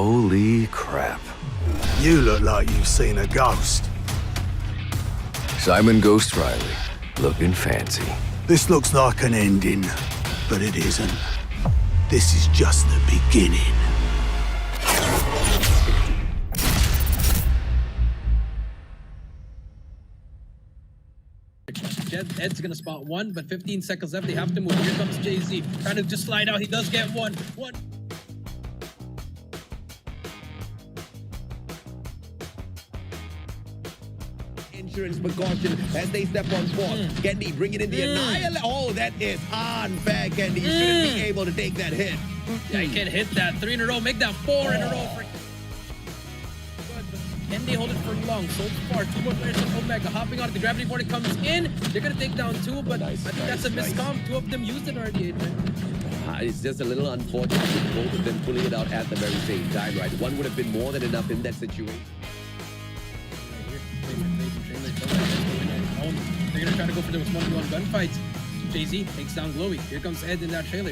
Holy crap. You look like you've seen a ghost. Simon Ghost Riley, looking fancy. This looks like an ending, but it isn't. This is just the beginning. Ed's gonna spot one, but 15 seconds left. They have to move. Here comes Jay-Z, trying to just slide out. He does get one. Insurance precaution as they step on fourth. Kenny bringing in the annihilation. Oh, that is unfair, Kenny. You shouldn't be able to take that hit. Yeah, he can hit that 3 in a row, make that 4 in a row for. Can they hold it for long? So far, 2 more players from Omega hopping on it. The gravity board it comes in. They're gonna take down 2, but I think that's a miscom. 2 of them used it already. It's just a little unfortunate with both of them pulling it out at the very same time, right? One would have been more than enough in that situation. They're gonna try to go for those 1v1 gunfights. Jay-Z takes down Glowy. Here comes Ed in that trailer.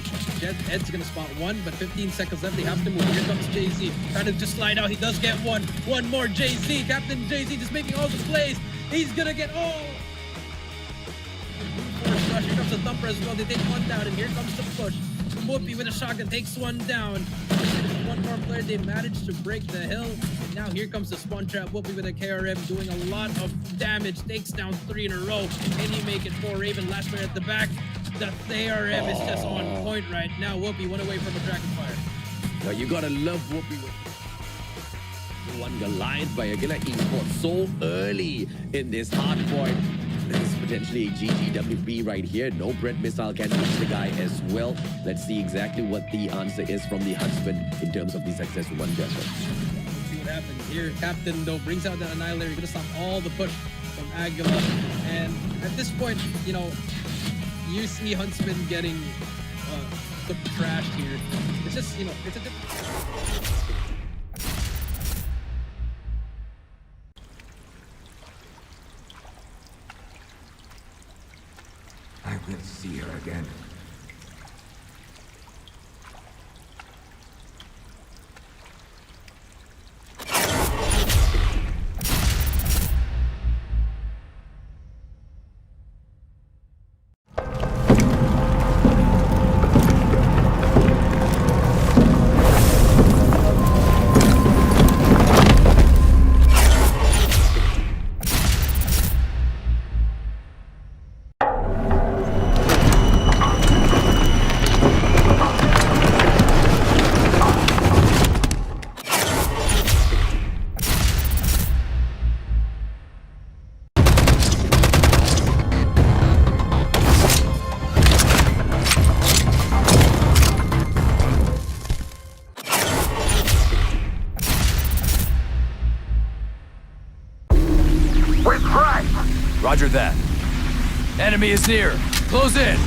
Ed's gonna spot one, but 15 seconds left. They have to move. Here comes Jay-Z, trying to just slide out. He does get one. One more Jay-Z. Captain Jay-Z just making all the plays. He's gonna get all. Here comes the thumper as well. They take one down, and here comes the push. Whoopi with a shotgun takes one down. One more player. They managed to break the hill. And now here comes the spawn trap. Whoopi with a KRM doing a lot of damage. Takes down 3 in a row. Can he make it for Raven? Last player at the back. The KRM is just on point right now. Whoopi went away from a dragon fire. Now you gotta love Whoopi. One Goliath by Agila Esports so early in this Hardpoint. This is potentially a GGWP right here. No Brent missile can reach the guy as well. Let's see exactly what the answer is from the husband in terms of the successful one desert. See what happens here. Captain, though, brings out that Annihilator. Going to stop all the push from Aguila. And at this point, you know, you see Huntsman getting trashed here. It's just, you know, it's a different... I will see her again. Roger that. Enemy is near. Close in.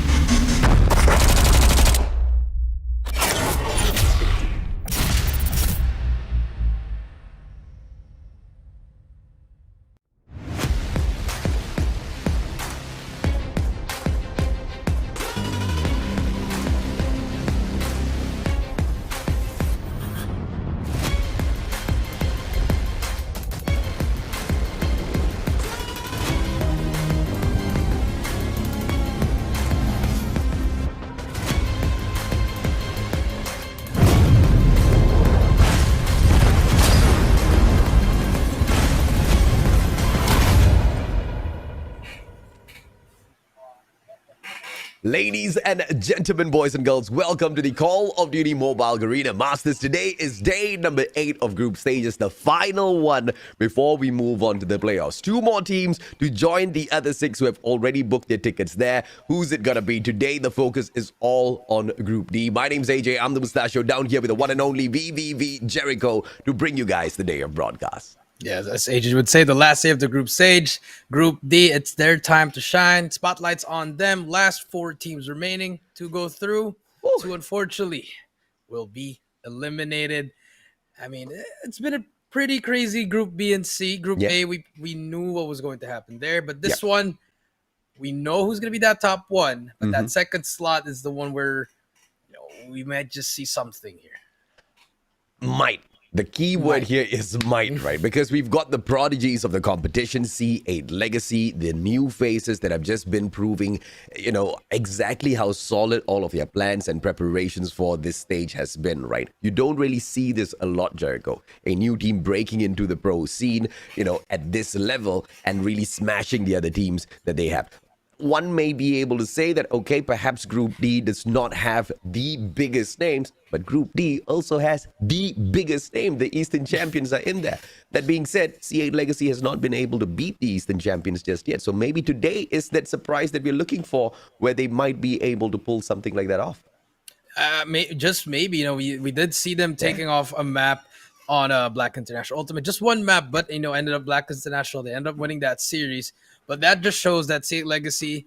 Ladies and gentlemen, boys and girls, welcome to the Call of Duty Mobile Garena Masters. Today is day number 8 of group stages, the final one before we move on to the playoffs. 2 more teams to join the other 6 who have already booked their tickets there. Who's it gonna be? Today, the focus is all on Group D. My name's AJ, I'm the Mustachio, down here with the one and only VVV Jericho to bring you guys the day of broadcast. Yeah, as Agent would say, the last day of the group stage. Group D, it's their time to shine. Spotlight's on them. Last 4 teams remaining to go through. 2, unfortunately, will be eliminated. I mean, it's been a pretty crazy Group B and C. Group A, we knew what was going to happen there. But this one, we know who's going to be that top one. But that second slot is the one where we might just see something here. Might. The key word here is might, right? Because we've got the prodigies of the competition, C8 Legacy, the new faces that have just been proving, exactly how solid all of their plans and preparations for this stage has been, right? You don't really see this a lot, Jericho. A new team breaking into the pro scene, at this level and really smashing the other teams that they have. One may be able to say that, okay, perhaps Group D does not have the biggest names, but Group D also has the biggest name. The Eastern champions are in there. That being said, C8 Legacy has not been able to beat the Eastern champions just yet. So maybe today is that surprise that we're looking for, where they might be able to pull something like that off. Just maybe, we did see them taking off a map on Black International.Ultimate, just one map, but ended up Black International. They ended up winning that series, but that just shows that C8 Legacy,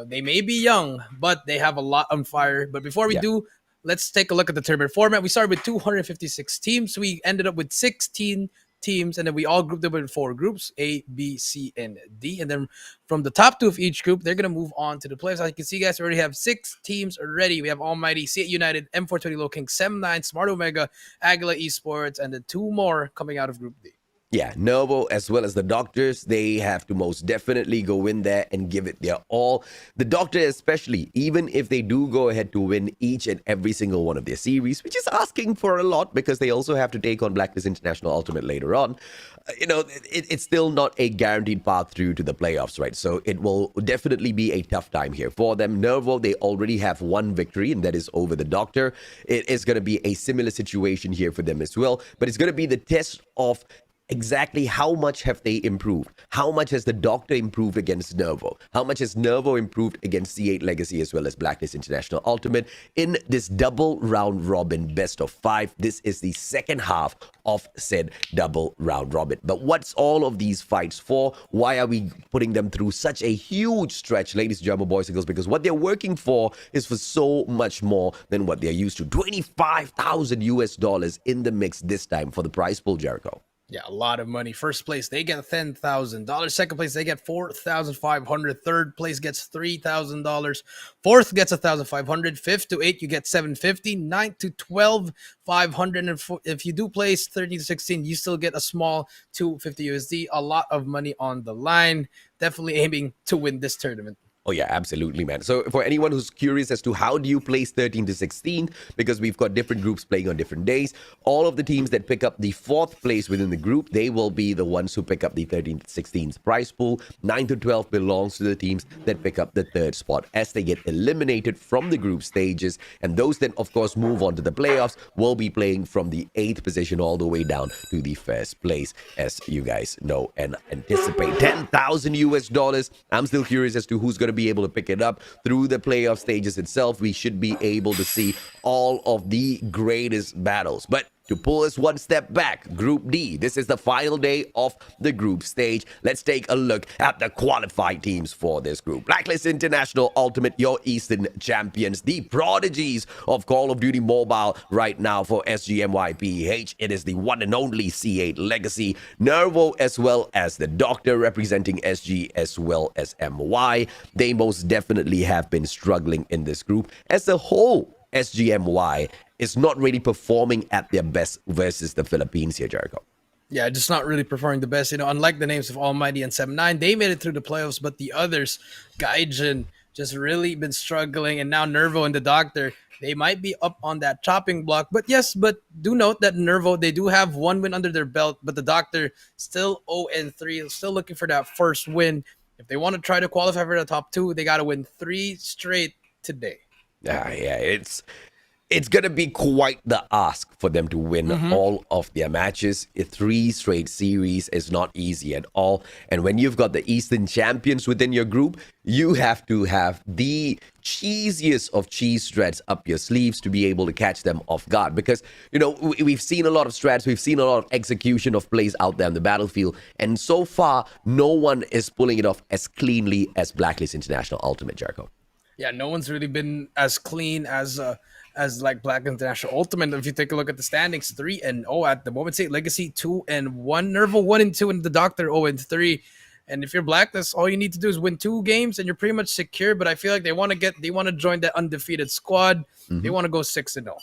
they may be young, but they have a lot on fire. But before we do, let's take a look at the tournament format. We started with 256 teams. We ended up with 16 teams, and then we all grouped them in 4 groups, A, B, C, and D. And then from the top 2 of each group, they're going to move on to the playoffs. As you can see, guys, we already have 6 teams already. We have Almighty, C8 United, M420 Low King, Sem9, Smart Omega, Aguila Esports, and then 2 more coming out of Group D. Yeah, Nervo as well as the Doctors, they have to most definitely go in there and give it their all. The Doctor especially, even if they do go ahead to win each and every single one of their series, which is asking for a lot because they also have to take on Blacklist International.Ultimate later on, it's still not a guaranteed path through to the playoffs, right? So it will definitely be a tough time here for them. Nervo, they already have 1 victory, and that is over the Doctor. It is going to be a similar situation here for them as well, but it's going to be the test of exactly how much have they improved? How much has the Doctor improved against Nervo? How much has Nervo improved against C8 Legacy as well as Blacklist International.Ultimate in this double round robin best of 5? This is the second half of said double round robin. But what's all of these fights for? Why are we putting them through such a huge stretch, ladies and gentlemen, boys and girls? Because what they're working for is for so much more than what they're used to. $25,000 in the mix this time for the prize pool, Jericho. Yeah, a lot of money. First place, they get $10,000. Second place, they get $4,500. Third place gets $3,000. Fourth gets $1,500. Fifth to 8, you get $750. Ninth to 12, $500. And if you do place 13 to 16, you still get a small $250 USD. A lot of money on the line. Definitely aiming to win this tournament. Oh, yeah, absolutely, man. So for anyone who's curious as to how do you place 13 to 16, because we've got different groups playing on different days, all of the teams that pick up the 4th place within the group, they will be the ones who pick up the 13 to 16's prize pool. 9 to 12 belongs to the teams that pick up the 3rd spot as they get eliminated from the group stages. And those that, of course, move on to the playoffs will be playing from the 8th position all the way down to the 1st place, as you guys know and anticipate. $10,000. I'm still curious as to who's going to be able to pick it up through the playoff stages itself. We should be able to see all of the greatest battles. But to pull us one step back, Group D, this is the final day of the group stage. Let's take a look at the qualified teams for this group. Blacklist International.Ultimate, your Eastern champions, the prodigies of Call of Duty Mobile right now for SGMYPH. It is the one and only C8 Legacy, Nervo, as well as the Doctor representing SG as well as MY. They most definitely have been struggling in this group. As a whole, SGMY is not really performing at their best versus the Philippines here, Jericho. Yeah, just not really performing the best. Unlike the names of Almighty and Sem9, they made it through the playoffs, but the others, Gaijin, just really been struggling. And now Nervo and the Doctor, they might be up on that chopping block. But yes, but do note that Nervo, they do have 1 win under their belt, but the Doctor still 0-3, still looking for that first win. If they want to try to qualify for the top 2, they got to win 3 straight today. Yeah, it's going to be quite the ask for them to win all of their matches. 3 straight series is not easy at all. And when you've got the Eastern champions within your group, you have to have the cheesiest of cheese strats up your sleeves to be able to catch them off guard. Because, we've seen a lot of strats, we've seen a lot of execution of plays out there on the battlefield. And so far, no one is pulling it off as cleanly as Blacklist International.Ultimate, Jericho. Yeah, no one's really been as clean as like Black International.Ultimate. If you take a look at the standings, 3-0 at the moment. C8 Legacy 2-1, Nervo 1-2, and the Doctor 0-3. And if you're Blacklist, all you need to do is win 2 games, and you're pretty much secure. But I feel like they want to join that undefeated squad. They want to go 6-0.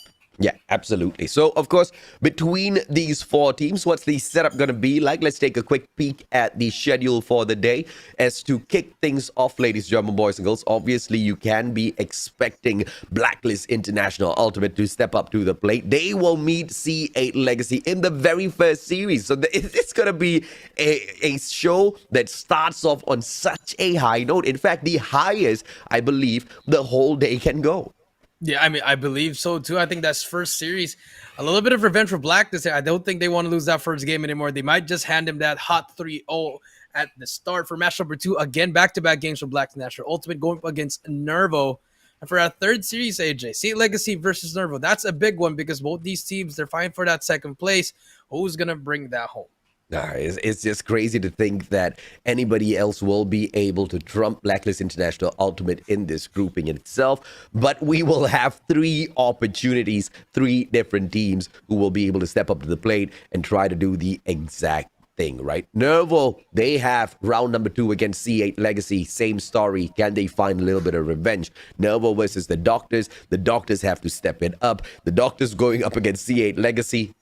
Yeah, absolutely. So, of course, between these four teams, what's the setup going to be like? Let's take a quick peek at the schedule for the day. As to kick things off, ladies, gentlemen, boys and girls, obviously you can be expecting Blacklist International.Ultimate to step up to the plate. They will meet C8 Legacy in the very first series. So it's going to be a show that starts off on such a high note. In fact, the highest, I believe, the whole day can go. Yeah, I mean, I believe so too. I think that's first series. A little bit of revenge for Black this year. I don't think they want to lose that first game anymore. They might just hand him that hot 3-0 at the start for match number 2. Again, back-to-back games for Black International.Ultimate going up against Nervo. And for our third series, AJ, Sea Legacy versus Nervo. That's a big one because both these teams, they're fighting for that second place. Who's going to bring that home? It's just crazy to think that anybody else will be able to trump Blacklist International.Ultimate in this grouping itself. But we will have 3 opportunities, 3 different teams who will be able to step up to the plate and try to do the exact thing, right? Nervo, they have round number 2 against C8 Legacy. Same story. Can they find a little bit of revenge? Nervo versus the Doctors. The Doctors have to step it up. The Doctors going up against C8 Legacy.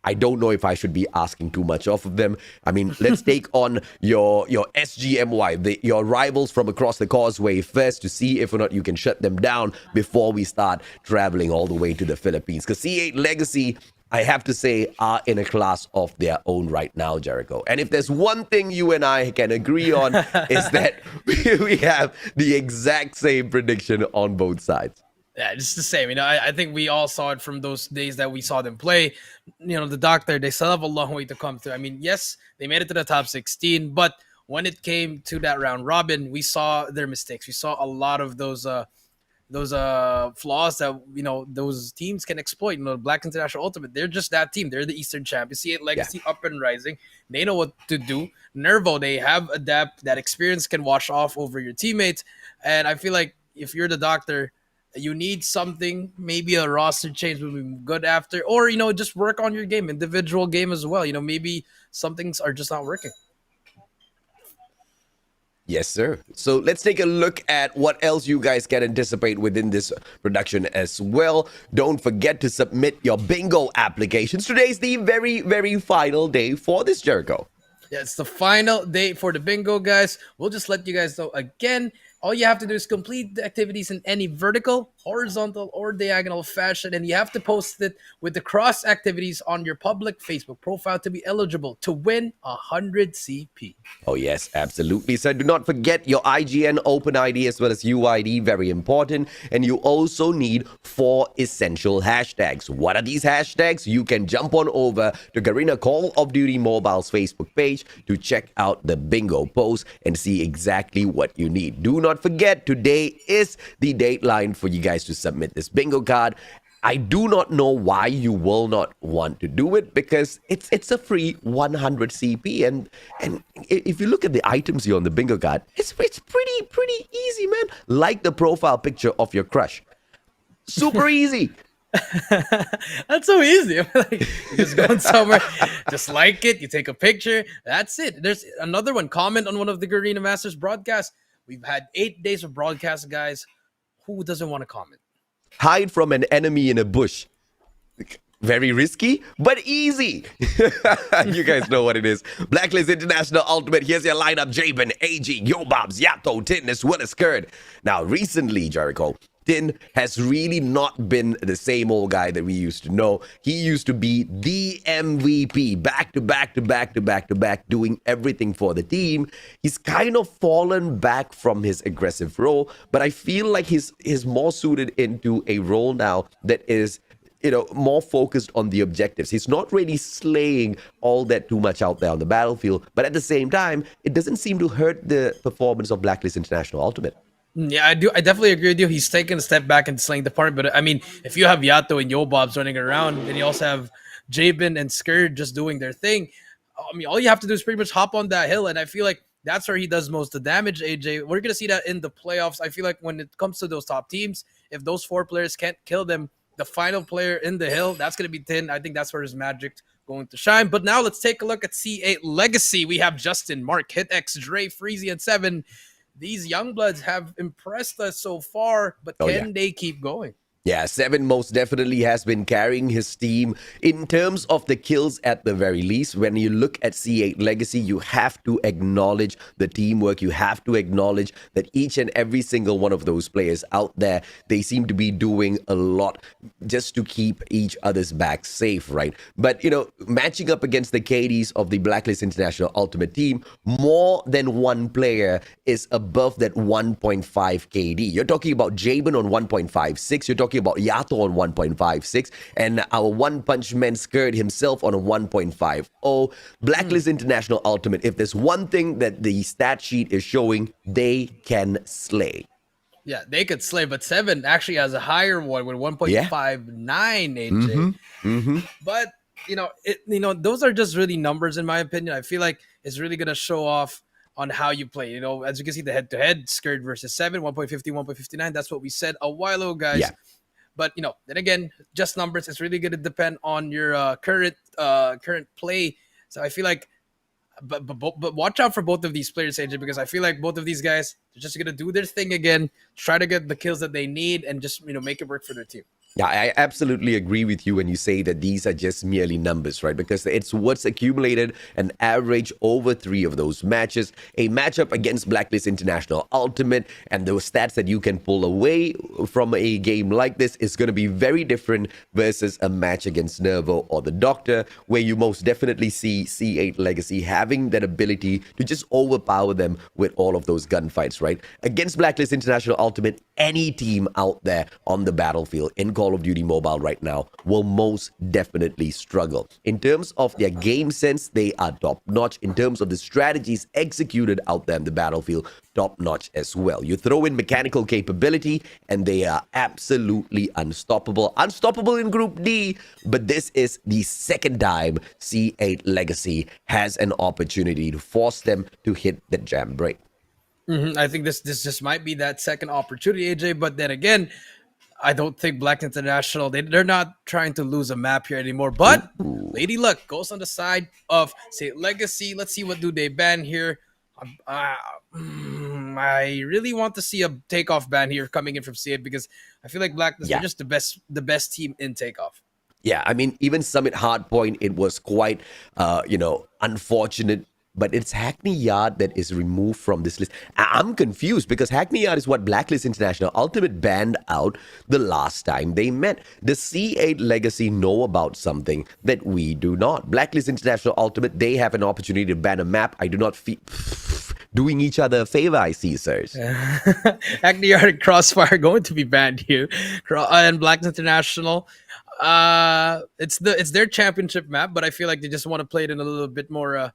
I don't know if I should be asking too much off of them. I mean, let's take on your SGMY, your rivals from across the causeway first to see if or not you can shut them down before we start traveling all the way to the Philippines. Because C8 Legacy, I have to say, are in a class of their own right now, Jericho. And if there's one thing you and I can agree on, is that we have the exact same prediction on both sides. Yeah, it's the same. I think we all saw it from those days that we saw them play. The Doctor, they still have a long way to come through. I mean, yes, they made it to the top 16, but when it came to that round robin, we saw their mistakes. We saw a lot of those flaws that those teams can exploit. Black International.Ultimate, they're just that team. They're the Eastern champions. C8 Legacy up and rising. They know what to do. Nervo, they have adapt. That experience can wash off over your teammates. And I feel like if you're the Doctor, you need something, maybe a roster change would be good after, or, just work on your game, individual game as well. Maybe some things are just not working. Yes, sir. So let's take a look at what else you guys can anticipate within this production as well. Don't forget to submit your bingo applications. Today's the very, very final day for this, Jericho. Yeah, it's the final day for the bingo, guys. We'll just let you guys know again. All you have to do is complete the activities in any vertical, horizontal, or diagonal fashion, and you have to post it with the cross activities on your public Facebook profile to be eligible to win 100 CP. Oh, yes, absolutely. So do not forget your IGN, OpenID, as well as UID, very important. And you also need 4 essential hashtags. What are these hashtags? You can jump on over to Garena Call of Duty Mobile's Facebook page to check out the bingo post and see exactly what you need. Do not forget, today is the deadline for you guys to submit this bingo card. I do not know why you will not want to do it, because it's a free 100 CP, and if you look at the items here on the bingo card, it's pretty easy, man. Like the profile picture of your crush. Super easy. That's so easy. You just go somewhere, just like it, you take a picture, that's it. There's another one. Comment on one of the Garena Masters broadcasts. We've had 8 days of broadcast, guys. Who doesn't want to comment? Hide from an enemy in a bush. Very risky, but easy. You guys know what it is. Blacklist International.Ultimate. Here's your lineup. Jabin, AG, Yobabs, Yato, Tin, as well as Kurd. Now, recently, Jericho, Tin has really not been the same old guy that we used to know. He used to be the MVP, back to back, doing everything for the team. He's kind of fallen back from his aggressive role, but I feel like he's more suited into a role now that is, more focused on the objectives. He's not really slaying all that too much out there on the battlefield, but at the same time, it doesn't seem to hurt the performance of Blacklist International.Ultimate. Yeah, I do. I definitely agree with you. He's taken a step back and slaying the part. But I mean, if you have Yato and Yobobs running around, and you also have Jabin and Skurd just doing their thing, I mean, all you have to do is pretty much hop on that hill. And I feel like that's where he does most of the damage, AJ. We're going to see that in the playoffs. I feel like when it comes to those top teams, if those 4 players can't kill them, the final player in the hill, that's going to be Tin. I think that's where his magic going to shine. But now let's take a look at C8 Legacy. We have Justin, Mark, HitX, Dre, Freezy, and 7. These young bloods have impressed us so far, but can they keep going? Yeah, Seven most definitely has been carrying his team in terms of the kills at the very least. When you look at C8 Legacy, you have to acknowledge the teamwork. You have to acknowledge that each and every single one of those players out there, they seem to be doing a lot just to keep each other's backs safe, right? But, you know, matching up against the KDs of the Blacklist International Ultimate team, more than one player is above that 1.5 KD. You're talking about Jabin on 1.56. You're talking about Yato on 1.56, and our One Punch Man Skirt himself on a 1.50. Blacklist International Ultimate, if there's one thing that the stat sheet is showing, they can slay. Yeah, they could slay, but Seven actually has a higher one with 1.59 AJ. But those are just really numbers in my opinion. I feel like it's really gonna show off on how you play. You know, as you can see, the head-to-head Skirt versus Seven, 1.50, 1.59. That's what we said a while ago, guys. Yeah. But then again, just numbers. It's really going to depend on your current play. So I feel like, but watch out for both of these players, AJ, because I feel like both of these guys are just going to do their thing again, try to get the kills that they need, and just make it work for their team. Yeah, I absolutely agree with you when you say that these are just merely numbers, right? Because it's what's accumulated an average over 3 of those matches. A matchup against Blacklist International Ultimate and those stats that you can pull away from a game like this is going to be very different versus a match against Nervo or the Doctor, where you most definitely see C8 Legacy having that ability to just overpower them with all of those gunfights, right? Against Blacklist International Ultimate, any team out there on the battlefield in Call of Duty Mobile right now will most definitely struggle. In terms of their game sense, they are top-notch. In terms of the strategies executed out there in the battlefield, top-notch as well. You throw in mechanical capability, and they are absolutely unstoppable. Unstoppable in Group D, but this is the second time C8 Legacy has an opportunity to force them to hit the jam break. I think this just might be that second opportunity, AJ. But then again, I don't think Black International, they're not trying to lose a map here anymore. But Lady Luck goes on the side of, say, Legacy. Let's see what do they ban here. I really want to see a takeoff ban here coming in from C8 because I feel like Blacklist, they're just the best team in takeoff. Yeah, I mean, even Summit Hardpoint, it was quite, unfortunate. But it's Hackney Yard that is removed from this list. I'm confused because Hackney Yard is what Blacklist International Ultimate banned out the last time they met. Does C8 Legacy know about something that we do not? Blacklist International Ultimate, they have an opportunity to ban a map. I do not feel doing each other a favor, I see, sirs. Hackney Yard and Crossfire going to be banned here. And Blacklist International, it's their championship map, but I feel like they just want to play it in a little bit more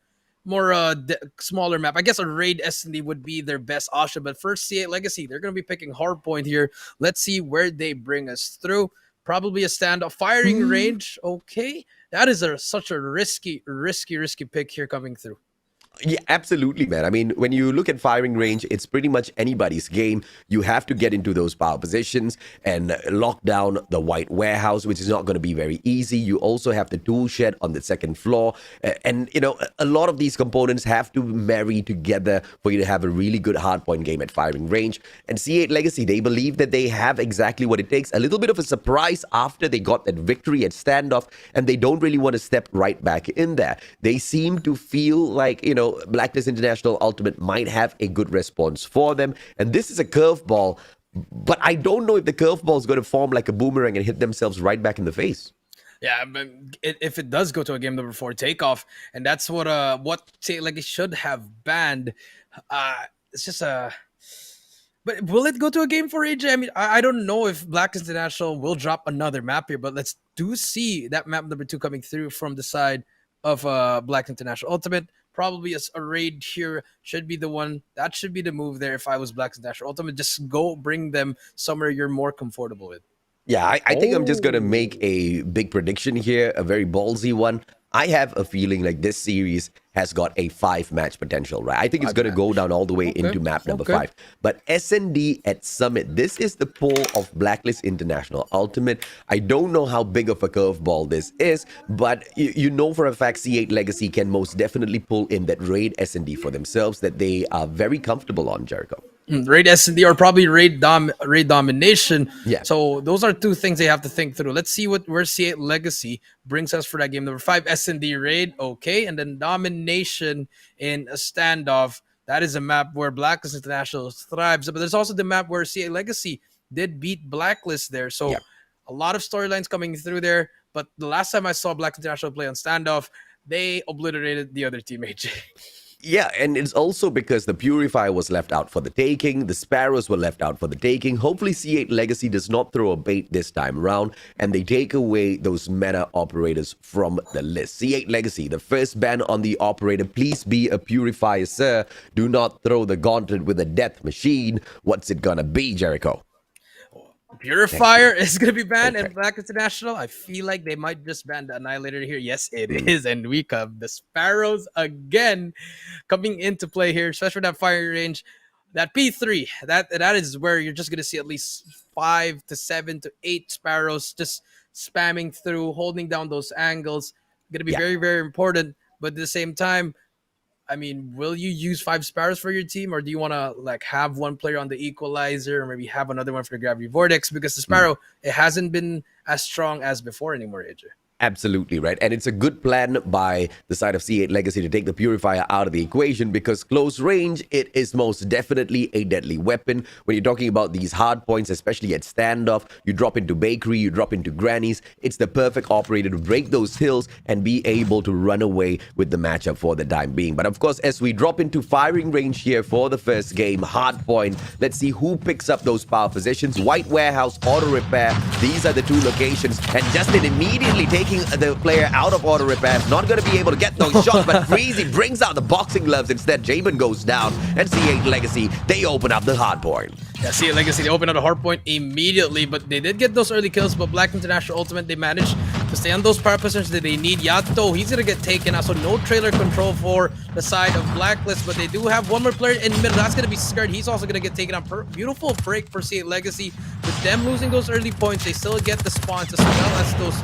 smaller map. I guess a raid S&D would be their best option, but first C8 Legacy, they're going to be picking Hardpoint here. Let's see where they bring us through. Probably a standoff firing range. Okay, that is such a risky pick here coming through. Yeah, absolutely, man. I mean, when you look at firing range, it's pretty much anybody's game. You have to get into those power positions and lock down the white warehouse, which is not going to be very easy. You also have the tool shed on the second floor. And, a lot of these components have to marry together for you to have a really good hardpoint game at firing range. And C8 Legacy, they believe that they have exactly what it takes. A little bit of a surprise after they got that victory at standoff, and they don't really want to step right back in there. They seem to feel like, Blacklist International Ultimate might have a good response for them. And this is a curveball, but I don't know if the curveball is going to form like a boomerang and hit themselves right back in the face. Yeah, but if it does go to a game number 4 takeoff, and that's what say like it should have banned. It's just But will it go to a game 4, AJ? I mean, I don't know if Blacklist International will drop another map here, but let's see that map number 2 coming through from the side of Black International Ultimate. Probably a raid here should be the one. That should be the move there if I was Black International Ultimate. Just go bring them somewhere you're more comfortable with. Yeah, I think I'm just going to make a big prediction here, a very ballsy one. I have a feeling like this series has got a 5-match potential, right? I think it's going to go down all the way into map number 5. But S&D at Summit, this is the pull of Blacklist International Ultimate. I don't know how big of a curveball this is, but you know for a fact C8 Legacy can most definitely pull in that raid S&D for themselves that they are very comfortable on, Jericho. Raid S&D or probably raid domination. Yeah. So those are two things they have to think through. Let's see where C8 Legacy brings us for that game. Number 5, S&D raid. Okay. And then domination in a standoff. That is a map where Blacklist International thrives. But there's also the map where C8 Legacy did beat Blacklist there. So a lot of storylines coming through there. But the last time I saw Blacklist International play on standoff, they obliterated the other team, AJ. Yeah, and it's also because the Purifier was left out for the taking, the Sparrows were left out for the taking. Hopefully C8 Legacy does not throw a bait this time around, and they take away those meta operators from the list. C8 Legacy, the first ban on the operator, please be a Purifier, sir. Do not throw the gauntlet with a death machine. What's it gonna be, Jericho? Purifier is going to be banned in Black International. I feel like they might just ban the Annihilator here. Yes, it is. And we come the Sparrows again coming into play here, especially with that fire range. That P3, that is where you're just going to see at least 5 to 7 to 8 Sparrows just spamming through, holding down those angles. Going to be very, very important. But at the same time, I mean, will you use 5 Sparrows for your team, or do you want to like have one player on the equalizer, or maybe have another one for the Gravity Vortex? Because the Sparrow, it hasn't been as strong as before anymore, AJ. Absolutely right. And it's a good plan by the side of C8 Legacy to take the Purifier out of the equation, because close range, it is most definitely a deadly weapon. When you're talking about these hard points, especially at standoff, you drop into bakery, you drop into grannies, it's the perfect operator to break those hills and be able to run away with the matchup for the time being. But of course, as we drop into firing range here for the first game, Hardpoint, let's see who picks up those power positions. White Warehouse, Auto Repair, these are the 2 locations. And Justin immediately taking the player out of auto repair, not going to be able to get those shots, but Freezy brings out the boxing gloves instead. Jamin goes down, and C8 Legacy, they open up the hard point. Yeah, C8 Legacy, they open up the hard point immediately, but they did get those early kills, but Black International.Ultimate, they managed to stay on those power positions that they need. Yato, he's going to get taken out, so no trailer control for the side of Blacklist, but they do have one more player in the middle. That's going to be scared. He's also going to get taken out. Beautiful break for C8 Legacy. With them losing those early points, they still get the spawns as well as those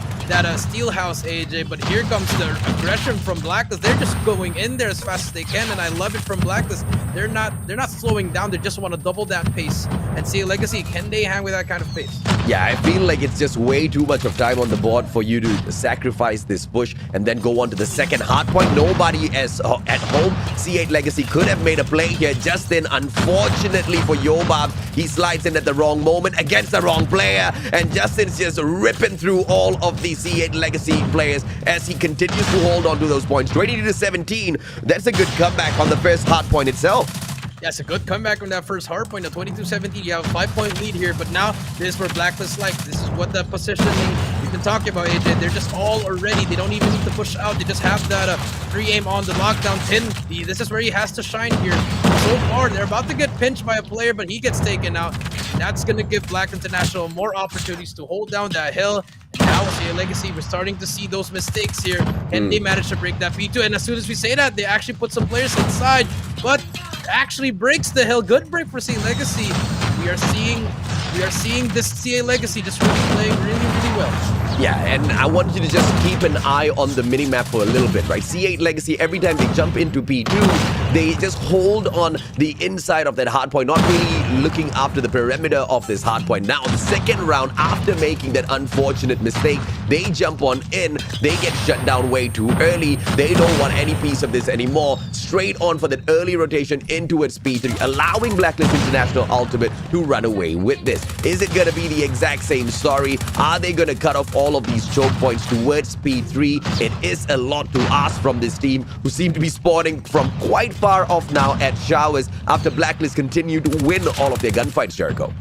Steel House, AJ. But here comes the aggression from Blacklist. They're just going in there as fast as they can, and I love it from Blacklist. They're not slowing down. They just want to double that pace. And C8 Legacy, can they hang with that kind of pace? Yeah, I feel like it's just way too much of time on the board for you to sacrifice this push and then go on to the second hard point. Nobody is at home. C8 Legacy could have made a play here. Justin, unfortunately for Yobab, he slides in at the wrong moment against the wrong player, and Justin's just ripping through all of the C8 Legacy players as he continues to hold on to those points. 22-17. That's a good comeback on the first hard point itself. Yeah, it's a good comeback from that first hard point. At 22-17, you have a 5-point lead here, but now this is where Blacklist like. This is what the positioning we've been talking about, AJ. They're just all already. They don't even need to push out. They just have that free aim on the lockdown. Tin, this is where he has to shine here. So far, they're about to get pinched by a player, but he gets taken out. And that's going to give Black International more opportunities to hold down that hill. And now with the Legacy, we're starting to see those mistakes here. And they managed to break that P2. And as soon as we say that, they actually put some players inside. But actually breaks the hill. Good break for C8 Legacy. We are seeing this C8 Legacy just really playing really well. Yeah, and I want you to just keep an eye on the minimap for a little bit, right? C8 Legacy, every time they jump into P2, they just hold on the inside of that hardpoint, not really looking after the perimeter of this hardpoint. Now, the second round, after making that unfortunate mistake, they jump on in, they get shut down way too early. They don't want any piece of this anymore. Straight on for that early rotation into its P3, allowing Blacklist International.Ultimate to run away with this. Is it going to be the exact same story? Are they going to cut off all of these choke points towards P3? It is a lot to ask from this team, who seem to be spawning from quite far off now at Showers after Blacklist continue to win all of their gunfights, Jericho.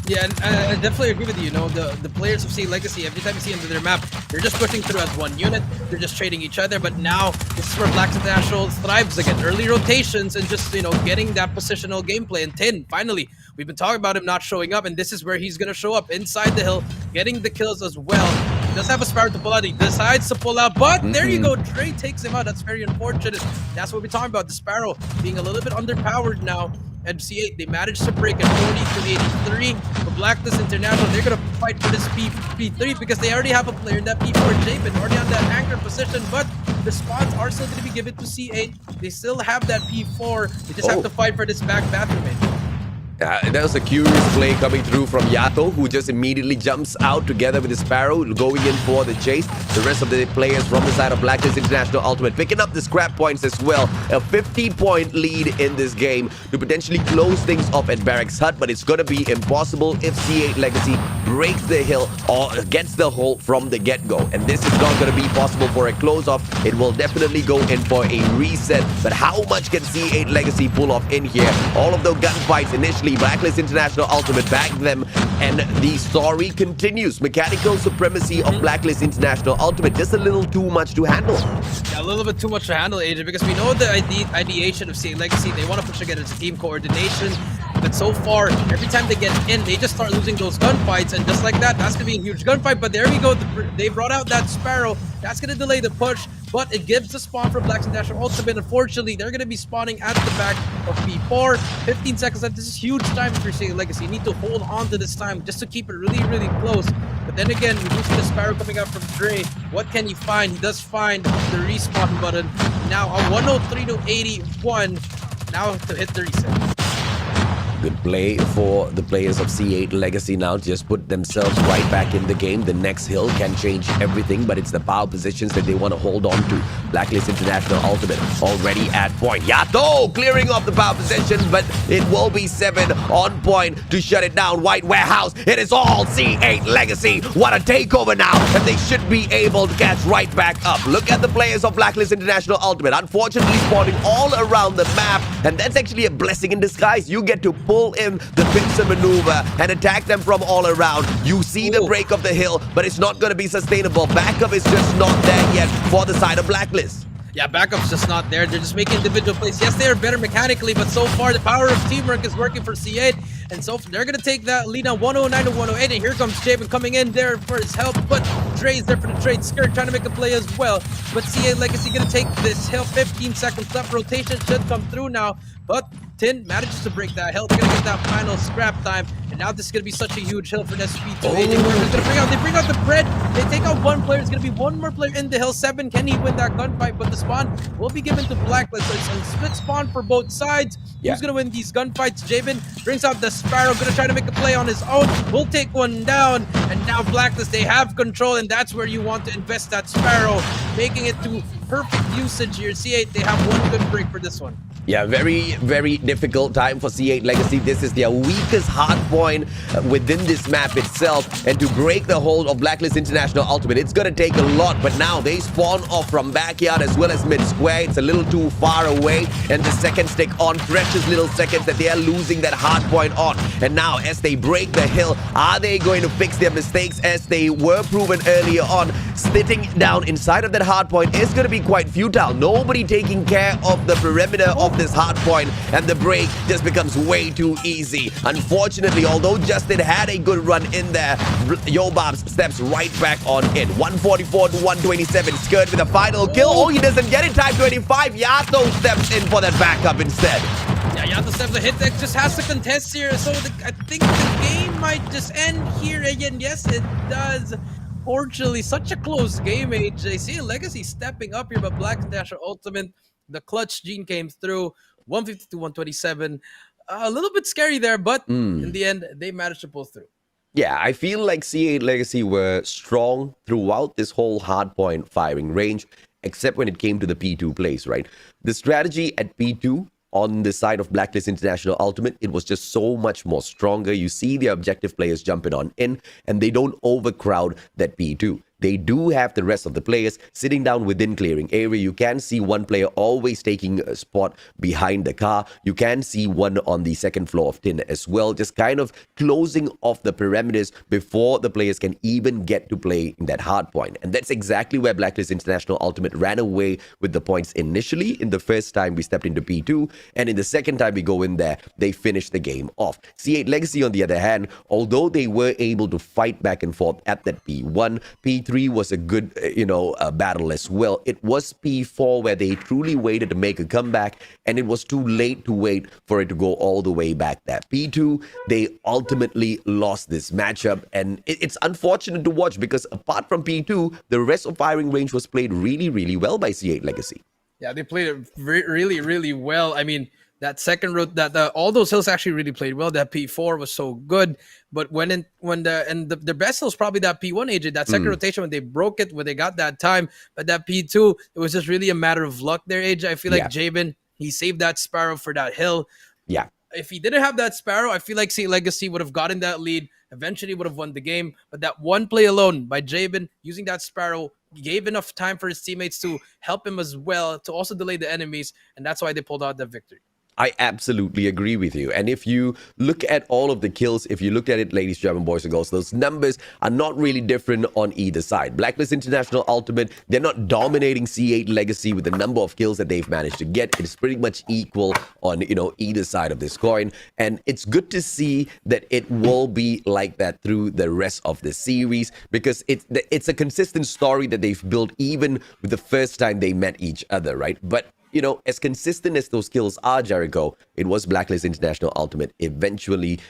Yeah, and I definitely agree with you. You know, the players of C8 Legacy, every time you see them to their map, they're just pushing through as one unit. They're just trading each other. But now, this is where Black International thrives again. Early rotations and just, you know, getting that positional gameplay. And Tin, finally, we've been talking about him not showing up, and this is where he's going to show up inside the hill, getting the kills as well. He does have a Sparrow to pull out. He decides to pull out, but there you go. Trey takes him out. That's very unfortunate. That's what we're talking about. The Sparrow being a little bit underpowered now. And C8, they managed to break at 40-83. But Blacklist International, they're going to fight for this P3 because they already have a player in that P4, Jamin, already on that anchor position. But the spots are still going to be given to C8. They still have that P4. They just have to fight for this back bathroom. There was a curious play coming through from Yato, who just immediately jumps out together with the Sparrow, going in for the chase. The rest of the players from the side of Blacklist International.Ultimate picking up the scrap points as well. A 50-point lead in this game to potentially close things off at Barracks Hut, but it's going to be impossible if C8 Legacy breaks the hill or gets the hole from the get-go. And this is not going to be possible for a close-off. It will definitely go in for a reset. But how much can C8 Legacy pull off in here? All of the gunfights initially, Blacklist International.Ultimate back them, and the story continues. Mechanical supremacy of Blacklist International.Ultimate, just a little too much to handle. Yeah, a little bit too much to handle, AJ, because we know the ideation of C8 Legacy. They want to push together as a team, coordination. But so far, every time they get in, they just start losing those gunfights. And just like that, that's going to be a huge gunfight. But there we go. They brought out that Sparrow. That's going to delay the push. But it gives the spawn for Blacklist International.Ultimate. Unfortunately, they're going to be spawning at the back of P4. 15 seconds left. This is huge time for C8 Legacy. You need to hold on to this time just to keep it really, really close. But then again, we do see the Sparrow coming out from Dre. What can he find? He does find the respawn button. Now a 103 to 81. Now to hit the reset. Good play for the players of C8 Legacy now to just put themselves right back in the game. The next hill can change everything, but it's the power positions that they want to hold on to. Blacklist International.Ultimate already at point. Yato clearing off the power position, but it will be 7 on point to shut it down. White Warehouse, it is all C8 Legacy. What a takeover now, and they should be able to catch right back up. Look at the players of Blacklist International.Ultimate, unfortunately spawning all around the map, and that's actually a blessing in disguise. You get to pull in the pincer maneuver and attack them from all around. You see the break of the hill, but it's not going to be sustainable. Backup is just not there yet for the side of Blacklist. Yeah, backup's just not there. They're just making individual plays. Yes, they are better mechanically, but so far the power of teamwork is working for C8. And so they're going to take that lead on 109 to 108. And here comes Jabin coming in there for his help. But Dre's there for the trade. Skirt trying to make a play as well. But C8 Legacy going to take this hill. 15 seconds left. Rotation should come through now. But Tin manages to break that hill. They're going to get that final scrap time. And now this is going to be such a huge hill for SP2. They bring out the bread. They take out one player. It's going to be one more player in the hill. 7. Can he win that gunfight? But the spawn will be given to Blacklist. So it's a split spawn for both sides. Yeah. Who's going to win these gunfights? Jabin brings out the Sparrow. Going to try to make a play on his own. Will take one down. And now Blacklist, they have control. And that's where you want to invest that Sparrow. Making it to perfect usage here. C8, they have one good break for this one. Yeah, very, very difficult time for C8 Legacy. This is their weakest hard point within this map itself. And to break the hold of Blacklist International.Ultimate, it's going to take a lot. But now they spawn off from backyard as well as mid-square. It's a little too far away. And the seconds tick on. Precious little seconds that they are losing that hard point on. And now as they break the hill, are they going to fix their mistakes as they were proven earlier on? Sitting down inside of that hard point is going to be quite futile. Nobody taking care of the perimeter of this hard point, and the break just becomes way too easy. Unfortunately, although Justin had a good run in there, Yobabs steps right back on in. 144 to 127. Skirt with a final kill. Oh, he doesn't get it. Time 25. Yato steps in for that backup instead. Yeah, Yato steps the hit deck, just has to contest here. So I think the game might just end here again. Yes, it does. Fortunately, such a close game, AJ. See Legacy stepping up here, but Blacklist International.Ultimate, the clutch gene came through. 150 to 127. A little bit scary there, but in the end, they managed to pull through. Yeah, I feel like C8 Legacy were strong throughout this whole hardpoint firing range, except when it came to the P2 plays, right? The strategy at P2 on the side of Blacklist International.Ultimate, it was just so much more stronger. You see the objective players jumping on in, and they don't overcrowd that P2. They do have the rest of the players sitting down within clearing area. You can see one player always taking a spot behind the car. You can see one on the second floor of Tin as well, just kind of closing off the perimeters before the players can even get to play in that hard point. And that's exactly where Blacklist International.Ultimate ran away with the points initially in the first time we stepped into P2. And in the second time we go in there, they finished the game off. C8 Legacy, on the other hand, although they were able to fight back and forth at that P1, P3 was a good, battle as well. It was P4 where they truly waited to make a comeback, and it was too late to wait for it to go all the way back there. P2, they ultimately lost this matchup, and it's unfortunate to watch because apart from P2, the rest of firing range was played really, really well by C8 Legacy. Yeah, they played it really, really well. I mean, that second road, all those hills actually really played well. That P4 was so good, but the best hill was probably that P1, AJ. That second rotation when they broke it, when they got that time, but that P2, it was just really a matter of luck there, AJ. I feel like Jabin, he saved that Sparrow for that hill. Yeah. If he didn't have that Sparrow, I feel like St. Legacy would have gotten that lead, eventually would have won the game. But that one play alone by Jabin, using that Sparrow, gave enough time for his teammates to help him as well, to also delay the enemies, and that's why they pulled out the victory. I absolutely agree with you. And if you look at all of the kills, if you look at it, ladies, German boys and girls, those numbers are not really different on either side. Blacklist International.Ultimate, they're not dominating C8 Legacy with the number of kills that they've managed to get. It's pretty much equal on, either side of this coin. And it's good to see that it will be like that through the rest of the series, because it's a consistent story that they've built even with the first time they met each other, right? But as consistent as those kills are, Jericho, it was Blacklist International.Ultimate eventually,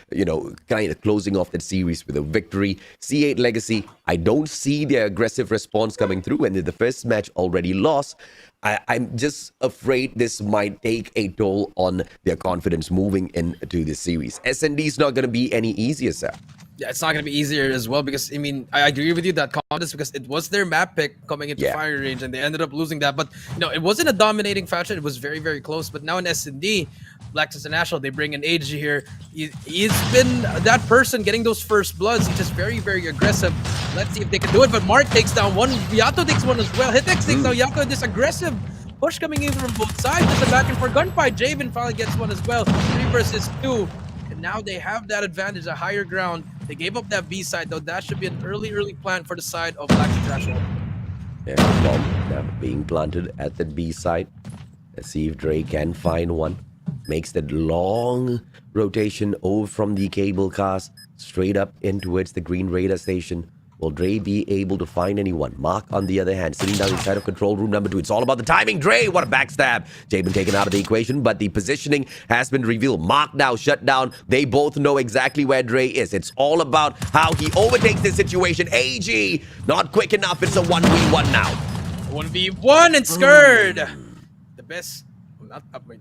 kind of closing off that series with a victory. C8 Legacy, I don't see their aggressive response coming through, and the first match already lost. I'm just afraid this might take a toll on their confidence moving into this series. S&D is not going to be any easier, sir. Yeah, it's not going to be easier as well, because, I agree with you that confidence, because it was their map pick coming into fire range, and they ended up losing that. But, it wasn't a dominating fashion. It was very, very close. But now in S&D, Blacklist International, they bring in AG here. He's been that person getting those first bloods. He's just very, very aggressive. Let's see if they can do it. But Mark takes down one. Yato takes one as well. Hitex takes down Yato. This aggressive push coming in from both sides. Just a back and forth gunfight. Javen finally gets one as well. 3 versus 2. And now they have that advantage, a higher ground. They gave up that B side, though. That should be an early plan for the side of Blacklist International. Yeah, bomb now being planted at the B side. Let's see if Dre can find one. Makes that long rotation over from the cable cars straight up in towards the green radar station. Will Dre be able to find anyone? Mark, on the other hand, sitting down inside of control room number 2. It's all about the timing. Dre, what a backstab. Jabin taken out of the equation, but the positioning has been revealed. Mark now shut down. They both know exactly where Dre is. It's all about how he overtakes this situation. AG, not quick enough. It's a 1v1 now. 1v1 and Scared. The best,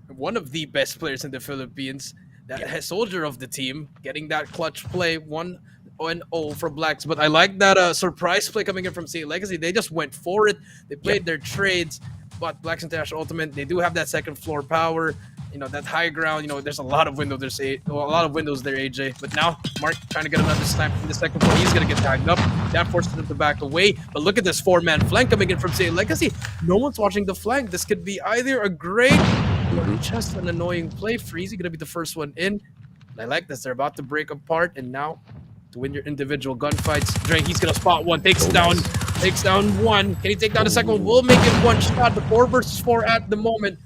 one of the best players in the Philippines. That soldier of the team, getting that clutch play, 1-0 for Blacks. But I like that surprise play coming in from St. Legacy. They just went for it. They played their trades. But Blacks International.Ultimate, they do have that second floor power. That high ground. There's a lot of windows. There's a lot of windows there, AJ. But now Mark trying to get another snipe from the second floor. He's gonna get tagged up. That forces him to back away. But look at this 4-man flank coming in from St. Legacy. No one's watching the flank. This could be either a great or just an annoying play. Freezy gonna be the first one in. I like this. They're about to break apart, and now to win your individual gunfights, Drake, he's gonna spot one. Takes down one. Can he take down the second one? We'll make it one shot. The 4 versus 4 at the moment.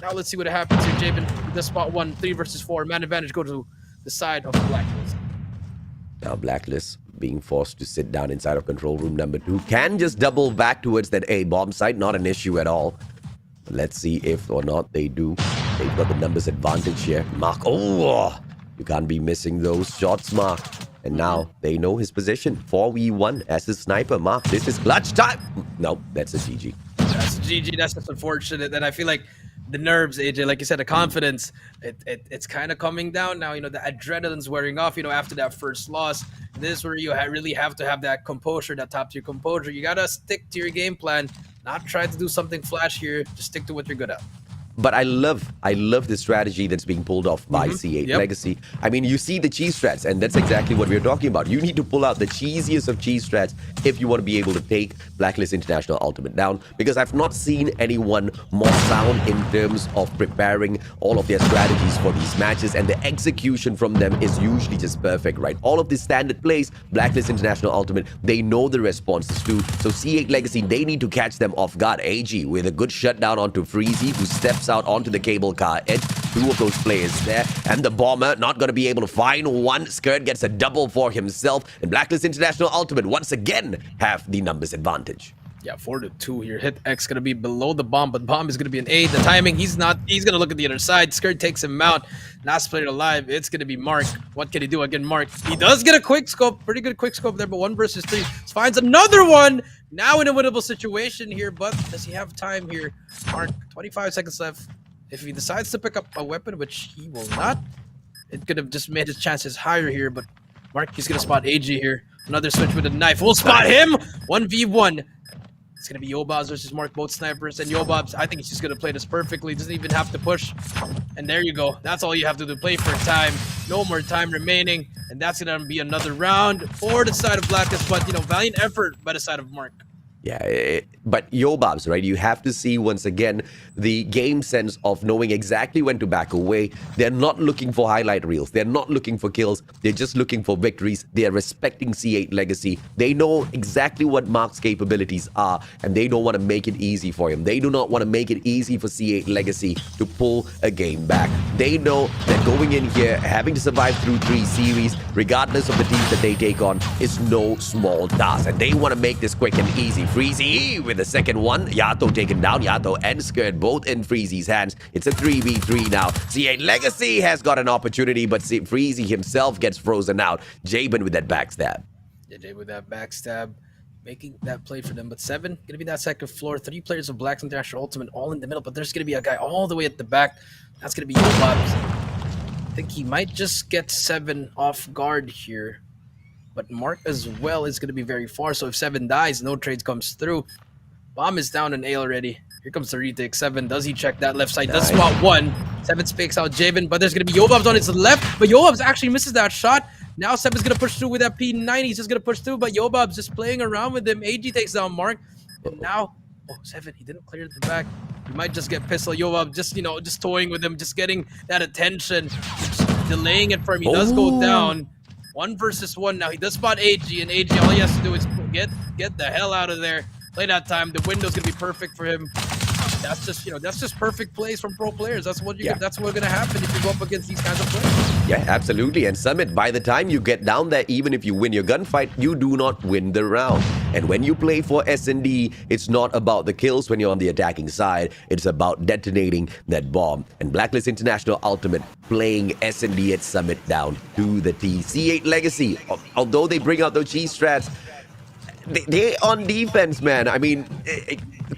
Now let's see what happens here. Jabin does spot 1. 3 versus 4. Man advantage go to the side of Blacklist. Now Blacklist being forced to sit down inside of control room number 2. Can just double back towards that A bomb site. Not an issue at all. But let's see if or not they do. They've got the numbers advantage here. Mark, you can't be missing those shots, Mark. And now they know his position. 4v1 as a sniper. Mark, this is clutch time. No, that's a GG. That's a GG. That's just unfortunate. And I feel like the nerves, AJ, like you said, the confidence, it's kind of coming down now. The adrenaline's wearing off, after that first loss. This is where you really have to have that composure, that top-tier composure. You got to stick to your game plan, not try to do something flash here. Just stick to what you're good at. But I love the strategy that's being pulled off by C8 Legacy. I mean, you see the cheese strats, and that's exactly what we're talking about. You need to pull out the cheesiest of cheese strats if you want to be able to take Blacklist International.Ultimate down, because I've not seen anyone more sound in terms of preparing all of their strategies for these matches, and the execution from them is usually just perfect, right? All of the standard plays, Blacklist International.Ultimate, they know the responses to. So C8 Legacy, they need to catch them off guard. AG with a good shutdown onto Freezy, who steps out onto the cable car edge. 2 of those players there, and the bomber not going to be able to find one. Skirt gets a double for himself, and Blacklist International.Ultimate once again have the numbers advantage. Yeah, 4-2 here. Hit X gonna be below the bomb, but bomb is gonna be an 8. The timing, he's gonna look at the other side. Skirt takes him out. Last player alive, it's gonna be Mark. What can he do again, Mark? He does get a quick scope, pretty good quick scope there, but 1 versus 3. Finds another one. Now in a winnable situation here, but does he have time here? Mark, 25 seconds left. If he decides to pick up a weapon, which he will not, it could have just made his chances higher here. But Mark, he's gonna spot AG here. Another switch with a knife. We'll spot him. 1v1. It's gonna be Yobobs versus Mark, both snipers. And Yobobs, I think he's just gonna play this perfectly. Doesn't even have to push. And there you go. That's all you have to do. Play for time. No more time remaining. And that's gonna be another round for the side of Blacklist. But, you know, valiant effort by the side of Mark. Yeah, but Yobobs, right? You have to see once again the game sense of knowing exactly when to back away. They're not looking for highlight reels. They're not looking for kills. They're just looking for victories. They're respecting C8 legacy. They know exactly what Mark's capabilities are, and they don't want to make it easy for him. They do not want to make it easy for C8 legacy to pull a game back. They know that going in here, having to survive through 3 series, regardless of the teams that they take on, is no small task, and they want to make this quick and easy. Freezy with the second one. Yato taken down. Yato and Skirt both in Freezy's hands. It's a 3v3 now. C8 Legacy has got an opportunity, but Freezy himself gets frozen out. Jabin with that backstab. Yeah, Jay with that backstab, making that play for them. But 7, gonna be that second floor. 3 players of Blacklist International.Ultimate all in the middle, but there's gonna be a guy all the way at the back. That's gonna be Yobobs. I think he might just get 7 off guard here. But Mark as well is going to be very far. So if 7 dies, no trades comes through. Bomb is down in A already. Here comes the retake. 7, does he check that left side? Does spot 1. 7 spakes out Javen, but there's going to be Yobobs on his left. But Yobobs actually misses that shot. Now 7's going to push through with that P90. He's just going to push through, but Yobobs just playing around with him. AG takes down Mark. And now, 7, he didn't clear the back. He might just get pistol. Yobobs just, you know, just toying with him, just getting that attention. Just delaying it for him. He does go down. 1 versus 1 now. He does spot AG, and AG, all he has to do is get the hell out of there. Play that time. The window's gonna be perfect for him. That's just, you know, that's just perfect plays from pro players. That's what that's what's gonna happen if you go up against these kinds of players. Yeah, absolutely. And Summit, by the time you get down there, even if you win your gunfight, you do not win the round. And when you play for S&D, it's not about the kills when you're on the attacking side. It's about detonating that bomb. And Blacklist International.Ultimate playing S&D at Summit down to the T. C8 Legacy, although they bring out those cheese strats, they on defense, man. I mean,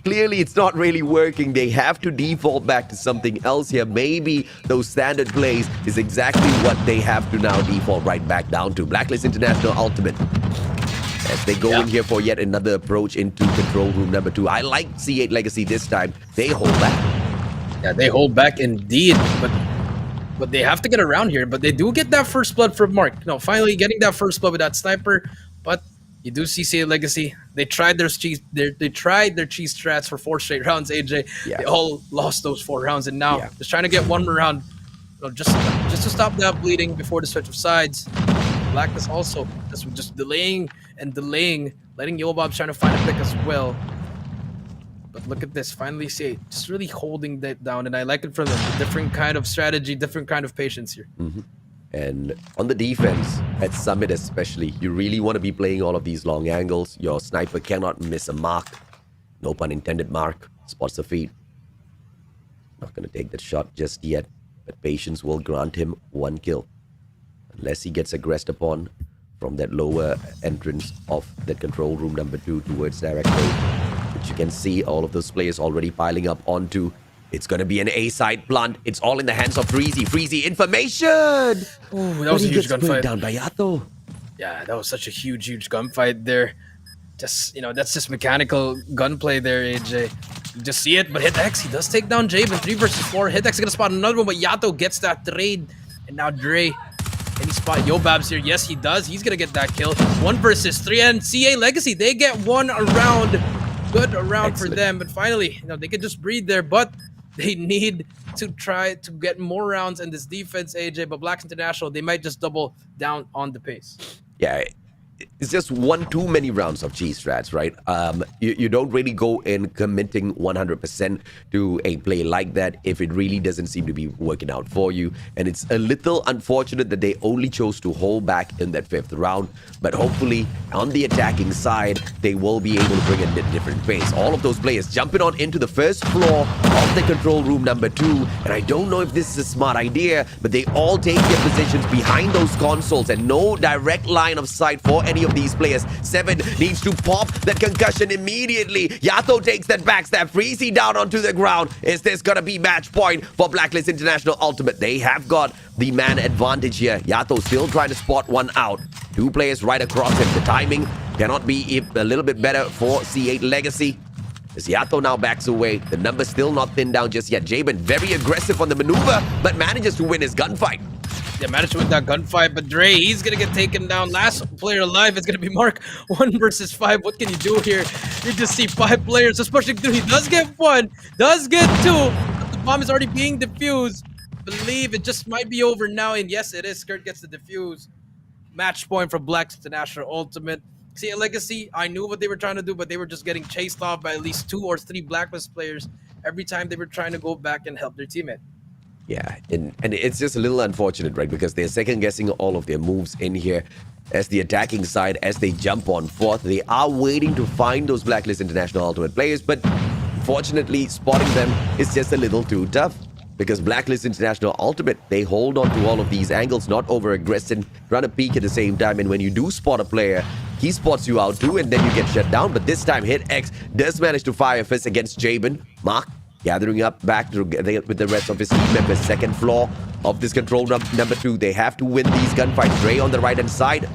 clearly it's not really working. They have to default back to something else here. Maybe those standard plays is exactly what they have to now default right back down to. Blacklist International.Ultimate, as they go in here for yet another approach into control room number 2. I like C8 Legacy this time. They hold back. Yeah, they hold back indeed, but they have to get around here. But they do get that first blood from Mark. You know, finally getting that first blood with that sniper. But you do see C8 Legacy. They tried their cheese. They tried their cheese strats for 4 straight rounds. AJ, they all lost those 4 rounds, and now just trying to get 1 more round, you know, just to stop that bleeding before the switch of sides. Blacklist also just delaying and delaying, letting Yobobs trying to find a pick as well. But look at this. Finally, C8 just really holding that down, and I like it from them. A different kind of strategy, different kind of patience here. And on the defense, at Summit especially, you really want to be playing all of these long angles. Your sniper cannot miss a mark. No pun intended, mark. Spots the feet. Not going to take that shot just yet, but patience will grant him 1 kill. Unless he gets aggressed upon from that lower entrance of that control room number 2 towards direct road, which you can see all of those players already piling up onto. It's going to be an A-side plant. It's all in the hands of Freezy. Freezy information! Ooh, that was a huge gunfight. Down by Yato. Yeah, that was such a huge gunfight there. Just, you know, that's just mechanical gunplay there, AJ. You just see it, but Hitx, he does take down Javen. 3 versus 4. Hitx is going to spot another one, but Yato gets that trade. And now Dre, can he spot Yobobs here? Yes, he does. He's going to get that kill. 1 versus 3. And C8 Legacy, they get 1 round. Good round for them. But finally, you know, they could just breathe there, but they need to try to get more rounds in this defense, AJ. But Blacklist International, they might just double down on the pace. Yeah, it's just 1 too many rounds of cheese strats, right? You don't really go in committing 100% to a play like that if it really doesn't seem to be working out for you. And it's a little unfortunate that they only chose to hold back in that 5th round. But hopefully, on the attacking side, they will be able to bring in a different pace. All of those players jumping on into the first floor of the control room number 2. And I don't know if this is a smart idea, but they all take their positions behind those consoles and no direct line of sight for any of of these players. 7 needs to pop that concussion immediately. Yato takes that backstab. Freezy down onto the ground. Is this gonna be match point for Blacklist International.Ultimate? They have got the man advantage here. Yato still trying to spot one out. 2 players right across him. The timing cannot be a little bit better for C8 Legacy. As Yato now backs away, the number's still not thinned down just yet. Jabin very aggressive on the maneuver, but manages to win his gunfight. Yeah, managed to win that gunfight, but Dre, he's gonna get taken down. Last player alive is gonna be Mark. 1 versus 5. What can he do here? You just see 5 players just pushing through. He does get 1, does get 2, but the bomb is already being defused. Believe it just might be over now, and yes, it is. Skirt gets the defuse. Match point for Blacklist International.Ultimate. See, Legacy, I knew what they were trying to do, but they were just getting chased off by at least 2 or 3 Blacklist players every time they were trying to go back and help their teammate. Yeah, and it's just a little unfortunate, right? Because they're second-guessing all of their moves in here. As the attacking side, as they jump on fourth, they are waiting to find those Blacklist International.Ultimate players, but unfortunately, spotting them is just a little too tough. Because Blacklist International.Ultimate, they hold on to all of these angles, not over-aggressive, trying to peek at the same time. And when you do spot a player, he spots you out too, and then you get shut down. But this time, Hit X does manage to fire a fist against Jabin. Mark gathering up back with the rest of his team members. Second floor of this control number 2. They have to win these gunfights. Dre on the right-hand side.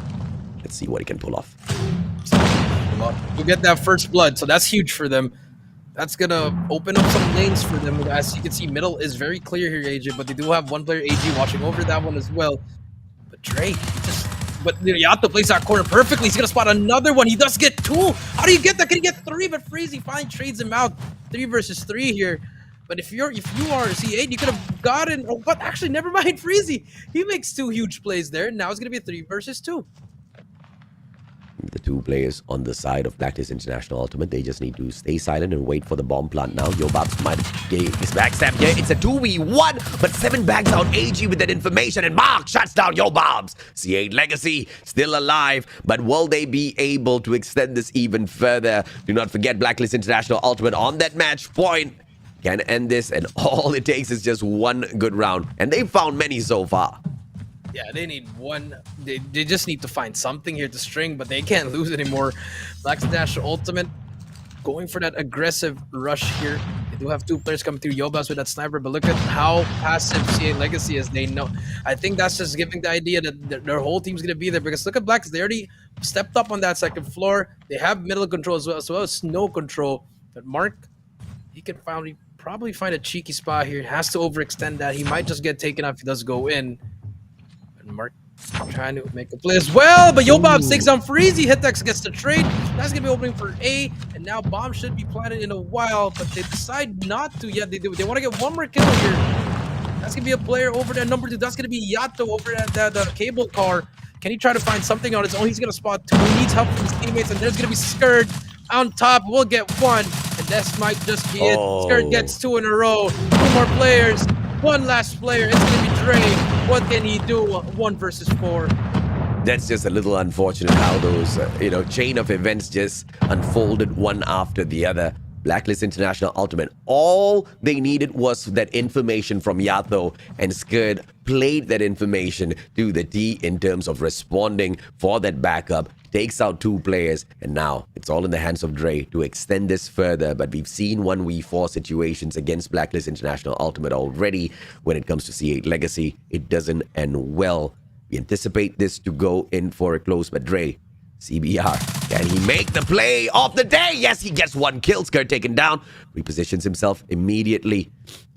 Let's see what he can pull off. You get that first blood, so that's huge for them. That's gonna open up some lanes for them. As you can see, middle is very clear here, AJ, but they do have 1 player, AG, watching over that one as well. But Dre, but Yato plays that corner perfectly. He's gonna spot another one. He does get 2. How do you get that? Can he get 3? But Freezy finally trades him out. 3 versus 3 here. But if you are C8, you could have gotten. Oh, but actually, never mind. Freezy, he makes 2 huge plays there. Now it's gonna be a 3 versus 2. The 2 players on the side of Blacklist International.Ultimate, they just need to stay silent and wait for the bomb plant now. Yobabs might get his backstab here. It's a 2v1, but 7 bags out AG with that information, and Mark shuts down Yobabs. C8 Legacy still alive, but will they be able to extend this even further? Do not forget Blacklist International.Ultimate on that match point. Can end this, and all it takes is just 1 good round. And they've found many so far. Yeah, they need 1. They just need to find something here to string, but they can't lose anymore. Blacklist International.Ultimate going for that aggressive rush here. They do have 2 players coming through. Yobas with that sniper, but look at how passive C8 Legacy is. They know. I think that's just giving the idea that their whole team's gonna be there, because look at Blacklist. They already stepped up on that second floor. They have middle control as well as snow control. But Mark, he can probably find a cheeky spot here. Has to overextend that. He might just get taken off if he does go in. Mark trying to make a play as well, but Yobab takes on Freezy. Hitex gets the trade. That's gonna be opening for A, and now bomb should be planted in a while, but they decide not to. Yeah, they do. They want to get 1 more kill here. That's gonna be a player over there, number 2. That's gonna be Yato over at the cable car. Can he try to find something on his own? He's gonna spot 2. He needs help from his teammates, and there's gonna be Skirt on top. We'll get 1, and this might just be it. Skirt gets 2 in a row. 2 more players. 1 last player. It's gonna be Dre. What can he do? 1 versus 4. That's just a little unfortunate how those, chain of events just unfolded one after the other. Blacklist International.Ultimate, all they needed was that information from Yato, and Skird played that information to the T in terms of responding for that backup, takes out 2 players, and now it's all in the hands of Dre to extend this further. But we've seen 1v4 situations against Blacklist International.Ultimate already. When it comes to C8 Legacy, it doesn't end well. We anticipate this to go in for a close, but Dre, CBR, can he make the play of the day? Yes, he gets 1 kill. Skirt taken down. Repositions himself immediately.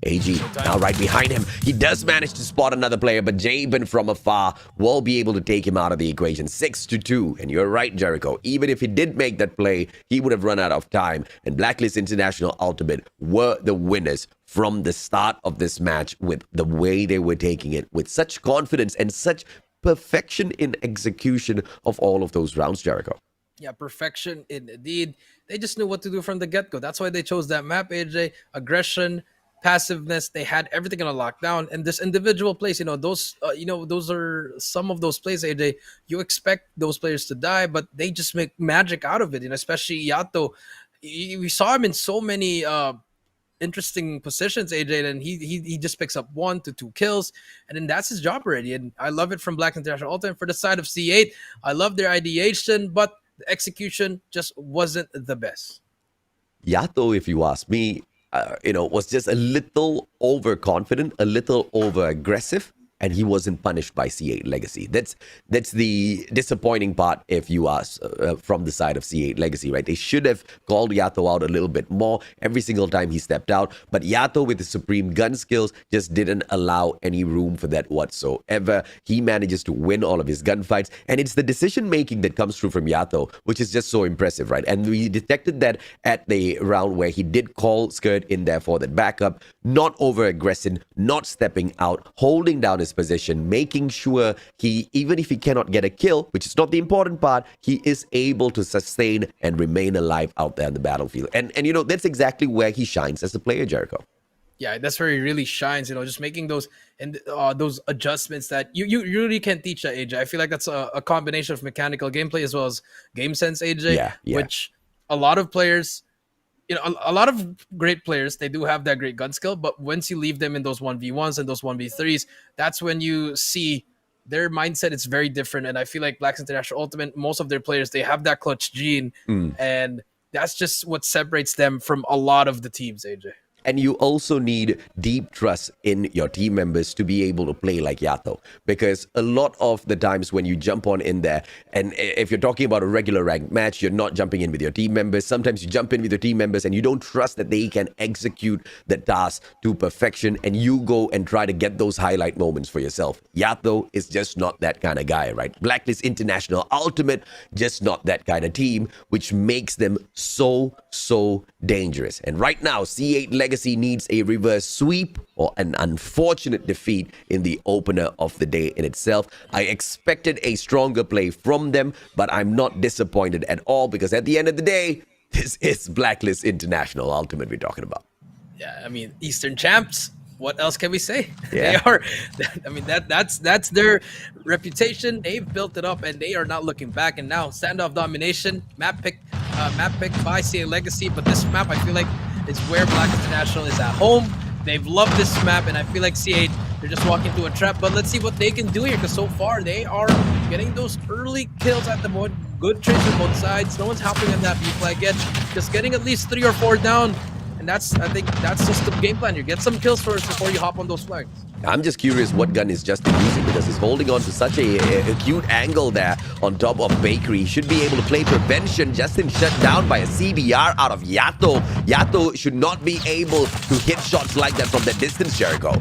AG now right behind him. He does manage to spot another player, but Jabin from afar will be able to take him out of the equation. 6-2. And you're right, Jericho. Even if he did make that play, he would have run out of time. And Blacklist International.Ultimate were the winners from the start of this match, with the way they were taking it, with such confidence and such perfection in execution of all of those rounds, Jericho. Yeah, perfection indeed. They just knew what to do from the get-go. That's why they chose that map, AJ. Aggression, passiveness, they had everything on a lockdown. And this individual plays, those are some of those plays, AJ. You expect those players to die, but they just make magic out of it. Especially Yato. We saw him in so many interesting positions, AJ, and he just picks up 1 to 2 kills, and then that's his job already. And I love it from Black International.Ultimate. For the side of C8, I love their ideation, but the execution just wasn't the best. Yato, if you ask me, was just a little overconfident, a little over aggressive, and he wasn't punished by C8 Legacy. That's the disappointing part, if you ask, from the side of C8 Legacy, right? They should have called Yato out a little bit more every single time he stepped out, but Yato with his supreme gun skills just didn't allow any room for that whatsoever. He manages to win all of his gunfights, and it's the decision-making that comes through from Yato, which is just so impressive, right? And we detected that at the round where he did call Skirt in there for that backup, not over-aggressing, not stepping out, holding down his position, making sure he, even if he cannot get a kill, which is not the important part, he is able to sustain and remain alive out there on the battlefield. And that's exactly where he shines as a player, Jericho. Yeah, that's where he really shines, just making those adjustments that you really can't teach that, AJ. I feel like that's a combination of mechanical gameplay as well as game sense, AJ, yeah. Which a lot of players, a lot of great players, they do have that great gun skill, but once you leave them in those 1v1s and those 1v3s, that's when you see their mindset is very different. And I feel like Black International.Ultimate, most of their players, they have that clutch gene, and that's just what separates them from a lot of the teams, AJ. And you also need deep trust in your team members to be able to play like Yato. Because a lot of the times when you jump on in there, and if you're talking about a regular ranked match, you're not jumping in with your team members. Sometimes you jump in with your team members and you don't trust that they can execute the task to perfection, and you go and try to get those highlight moments for yourself. Yato is just not that kind of guy, right? Blacklist International.Ultimate, just not that kind of team, which makes them so dangerous. And right now, C8 Legacy needs a reverse sweep or an unfortunate defeat in the opener of the day in itself. I expected a stronger play from them, but I'm not disappointed at all, because at the end of the day, this is Blacklist International.Ultimate we're talking about. Yeah, I mean, Eastern champs. What else can we say? Yeah. They are. I mean, that's their reputation. They've built it up, and they are not looking back. And now, standoff domination, map pick by C8 Legacy. But this map, I feel like, is where Black International is at home. They've loved this map, and I feel like C8, they're just walking through a trap. But let's see what they can do here, because so far they are getting those early kills at the moment. Good trades on both sides. No one's helping on that B flag yet. Just getting at least 3 or 4 down. And I think that's just the game plan. You get some kills first before you hop on those flags. I'm just curious what gun is Justin using, because he's holding on to such a acute angle there on top of Bakery. He should be able to play prevention. Justin shut down by a CBR out of Yato. Yato should not be able to hit shots like that from that distance, Jericho.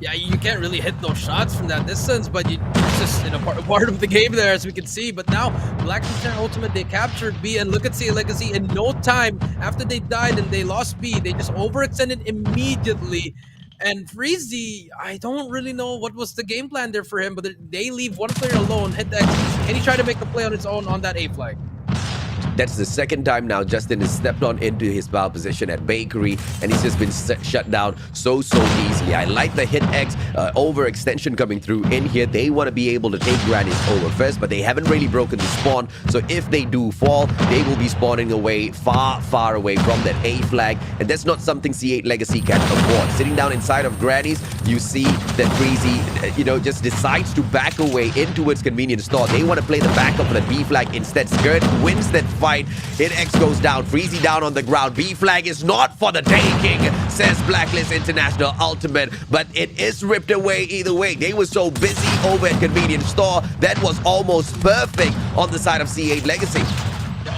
Yeah, you can't really hit those shots from that distance, but it's just part of the game there, as we can see. But now, Black International.Ultimate, they captured B, and look at C8 Legacy in no time. After they died and they lost B, they just overextended immediately. And Freezy, I don't really know what was the game plan there for him, but they leave one player alone, hit the X, and he tried to make a play on his own on that A flag. That's the second time now Justin has stepped on into his foul position at Bakery, and he's just been shut down so easily. I like the hit X overextension coming through in here. They want to be able to take Granny's over first, but they haven't really broken the spawn. So if they do fall, they will be spawning away far away from that A flag, and that's not something C8 Legacy can afford. Sitting down inside of Granny's, you see that Freezy, just decides to back away into its convenience store. They want to play the backup for the B flag instead. Skirt wins that fight. Hit X goes down. Freezy down on the ground. B flag is not for the taking, says Blacklist International.Ultimate, but it is ripped away either way. They were so busy over at convenience store. That was almost perfect on the side of C8 Legacy.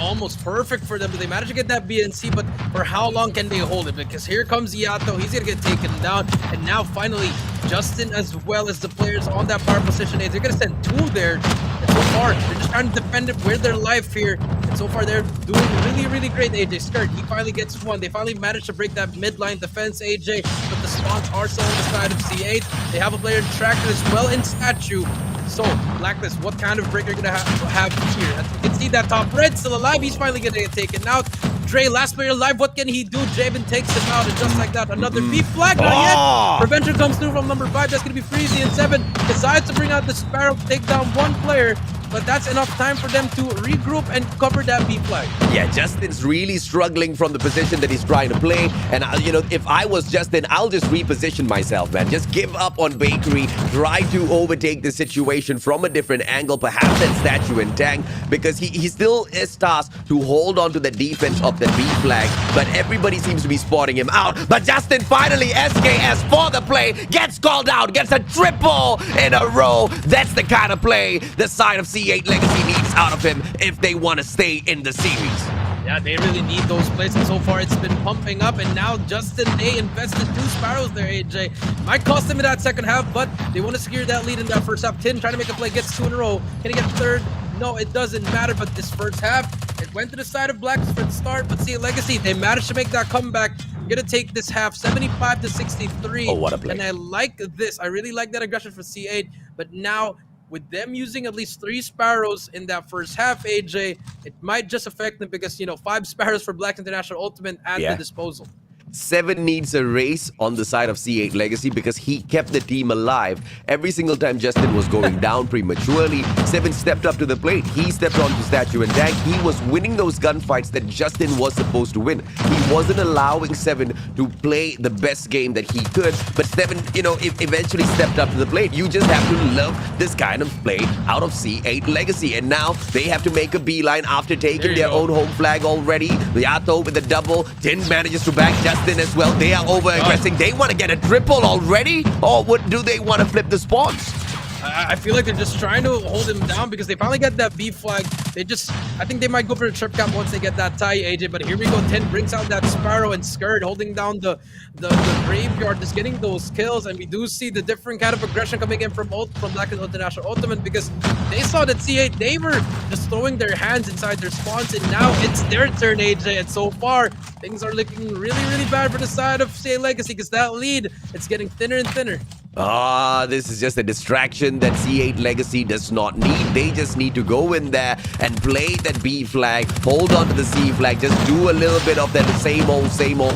Almost perfect for them, but they managed to get that BNC, but for how long can they hold it? Because here comes Yato, he's gonna get taken down, and now finally Justin, as well as the players on that power position, they're gonna send 2 there, and so far they're just trying to defend it with their life here, and so far they're doing really great. AJ Skirt, he finally gets 1. They finally managed to break that midline defense, AJ, but the spawns are still on the side of C8. They have a player tracked as well in Statue. So, Blacklist, what kind of break are you going to have here? As you can see, that top red still alive. He's finally going to get taken out. Dre, last player alive. What can he do? Javen takes him out, and just like that, another B flag. Not yet. Prevention comes through from number 5. That's going to be Freezy, and 7 decides to bring out the Sparrow to take down 1 player. but that's enough time for them to regroup and cover that B flag. Yeah, Justin's really struggling from the position that he's trying to play. And, you know, if I was Justin, I'll just reposition myself, man. Just give up on Bakery. Try to overtake the situation from a different angle, perhaps that statue and tank, because he still is tasked to hold on to the defense of the B flag. But everybody seems to be spotting him out. But Justin finally, SKS for the play, gets called out, gets a triple in a row. That's the kind of play the side of C8 Legacy needs out of him if they want to stay in the series. Yeah, they really need those plays, and so far it's been pumping up, and now Justin, they invested 2 Sparrows there, AJ. Might cost them in that second half, but they want to secure that lead in that first half. Tin trying to make a play, gets 2 in a row. Can he get third? No, it doesn't matter, but this first half, it went to the side of Black for the start, but see, Legacy, they managed to make that comeback. I'm gonna take this half 75-63. Oh, what a play. And I like this. I really like that aggression for C8, but now with them using at least 3 Sparrows in that first half, AJ, it might just affect them because, you know, 5 Sparrows for Black International.Ultimate at the disposal. 7 needs a race on the side of C8 Legacy because he kept the team alive. Every single time Justin was going down prematurely, 7 stepped up to the plate. He stepped onto statue and tank. He was winning those gunfights that Justin was supposed to win. He wasn't allowing 7 to play the best game that he could, but 7, you know, eventually stepped up to the plate. You just have to love this kind of play out of C8 Legacy. And now they have to make a beeline after taking their own home flag already. Yato with the double. Tin manages to back Justin as well. They are over-aggressing. They want to get a triple already? Or what do they want to flip the spawns? I feel like they're just trying to hold him down because they finally get that B flag. I think they might go for a trip cap once they get that tie, AJ. But here we go. 10 brings out that Sparrow and Skirt holding down the graveyard, just getting those kills. And we do see the different kind of aggression coming in from Blacklist International.Ultimate because they saw that C8, they were just throwing their hands inside their spawns. And now it's their turn, AJ. And so far, things are looking really, really bad for the side of C8 Legacy because that lead, it's getting thinner and thinner. This is just a distraction that C8 Legacy does not need. They just need to go in there and play that B flag, hold on to the C flag, just do a little bit of that same old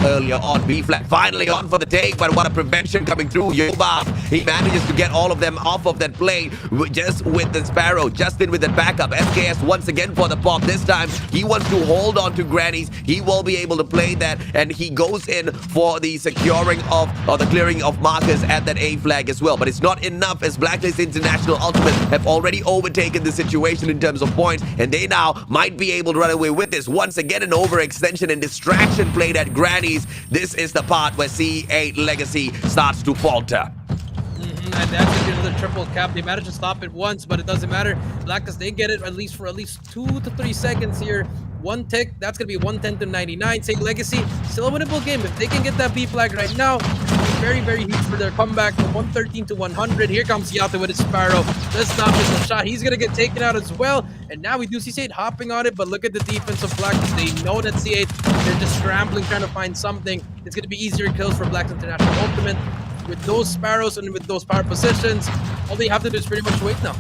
earlier on. B flag finally on for the take, but what a prevention coming through. Yoba, he manages to get all of them off of that play just with the Sparrow. Justin with the backup. SKS once again for the pop. This time, he wants to hold on to Grannies. He will be able to play that, and he goes in for the securing of, or the clearing of markers at that A flag as well. But it's not enough as Blacklist International.Ultimate have already overtaken the situation in terms of points, and they now might be able to run away with this. Once again, an overextension and distraction played at Grannies. This is the part where C8 Legacy starts to falter. And that's going to be another triple cap. They managed to stop it once, but it doesn't matter. Blacklist, they get it at least for at least 2 to 3 seconds here. 1 tick, that's going to be 110-99. Say Legacy, still a winnable game. If they can get that B flag right now, it's very, very huge for their comeback from 113 to 100. Here comes Yato with his Sparrow. Does not miss the shot. He's going to get taken out as well. And now we do see C8 hopping on it, but look at the defense of Blacklist. They know that C8, they're just scrambling, trying to find something. It's going to be easier kills for Blacklist International.Ultimate. With those Sparrows and with those power positions, all they have to do is pretty much wait now.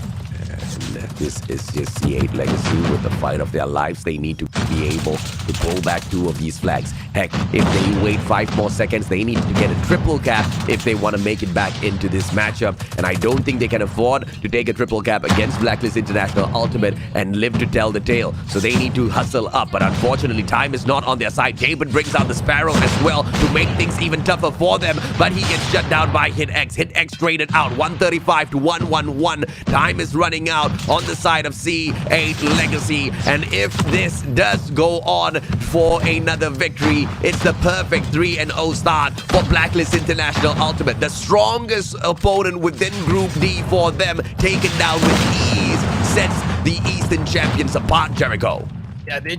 This is just C8 Legacy with the fight of their lives. They need to be able to pull back 2 of these flags. Heck, if they wait 5 more seconds, they need to get a triple cap if they want to make it back into this matchup. And I don't think they can afford to take a triple cap against Blacklist International.Ultimate and live to tell the tale. So they need to hustle up. But unfortunately, time is not on their side. David brings out the Sparrow as well to make things even tougher for them. But he gets shut down by HitX. HitX traded out 135 to 111. Time is running out on the side of C8 Legacy. And if this does go on for another victory, it's the perfect 3-0 start for Blacklist International.Ultimate. The strongest opponent within Group D for them, taken down with ease, sets the Eastern champions apart, Jericho. Yeah, they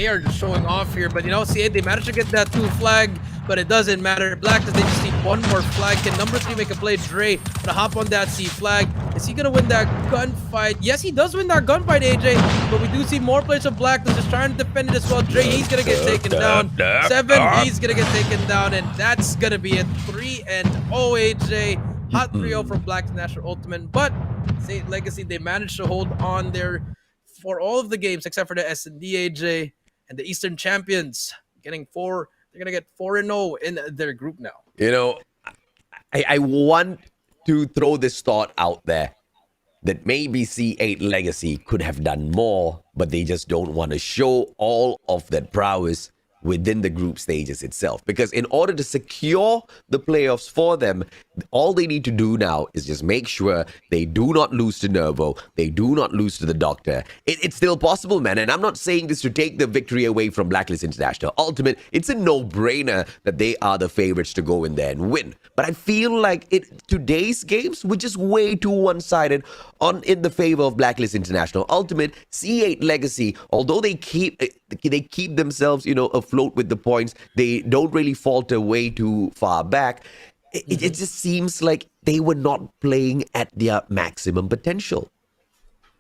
are just showing off here. But you know, C8, they managed to get that 2 flag, but it doesn't matter. Blacklist, they just need 1 more flag. Can number 3 make a play? Dre gonna hop on that C flag. Is he gonna win that gunfight? Yes, he does win that gunfight, AJ. But we do see more players of Blacklist just trying to defend it as well. Dre, he's gonna get taken down. 7, he's gonna get taken down, and that's gonna be it. 3-0, AJ. Hot 3-0 from Blacklist International.Ultimate. But C8 Legacy, they managed to hold on there for all of the games except for the S&D, AJ, and the Eastern champions getting 4. They're gonna get 4-0 in their group now. You know, I want to throw this thought out there. that maybe C8 Legacy could have done more, but they just don't want to show all of that prowess within the group stages itself. Because in order to secure the playoffs for them, all they need to do now is just make sure they do not lose to Nervo, they do not lose to the Doctor. It's still possible, man, and I'm not saying this to take the victory away from Blacklist International.Ultimate. It's a no-brainer that they are the favorites to go in there and win. But I feel like today's games were just way too one-sided in the favor of Blacklist International.Ultimate. C8 Legacy, although they keep themselves, afloat with the points, they don't really falter way too far back. It just seems like they were not playing at their maximum potential.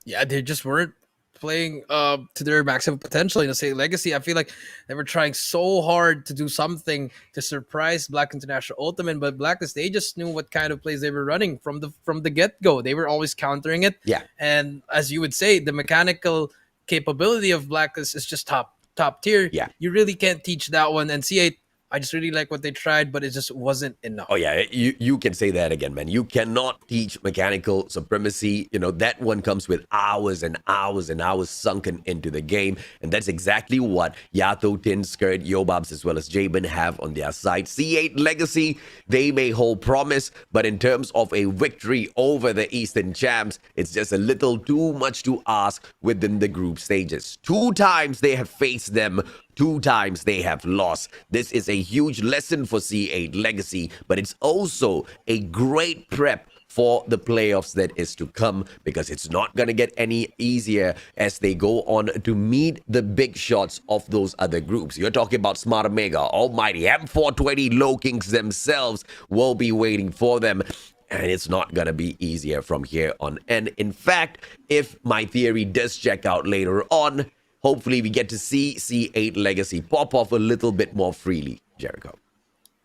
Yeah, they just weren't playing to their maximum potential. Say Legacy, I feel like they were trying so hard to do something to surprise Black International.Ultimate, but Blacklist, they just knew what kind of plays they were running from the get-go. They were always countering it. Yeah. And as you would say, the mechanical capability of Blacklist is just top tier. Yeah. You really can't teach that one. And C8, I just really like what they tried, but it just wasn't enough. Oh, yeah, you can say that again, man. You cannot teach mechanical supremacy. That one comes with hours and hours and hours sunken into the game. And that's exactly what Yato, Tin, Skirt, Yobabs, as well as Jabin have on their side. C8 Legacy, they may hold promise, but in terms of a victory over the Eastern champs, it's just a little too much to ask within the group stages. 2 times they have faced them. 2 times they have lost. This is a huge lesson for C8 Legacy, but it's also a great prep for the playoffs that is to come, because it's not going to get any easier as they go on to meet the big shots of those other groups. You're talking about Smart Omega, Almighty, M420 Low Kings themselves will be waiting for them. And it's not going to be easier from here on. And in fact, if my theory does check out later on, hopefully we get to see C8 Legacy pop off a little bit more freely, Jericho.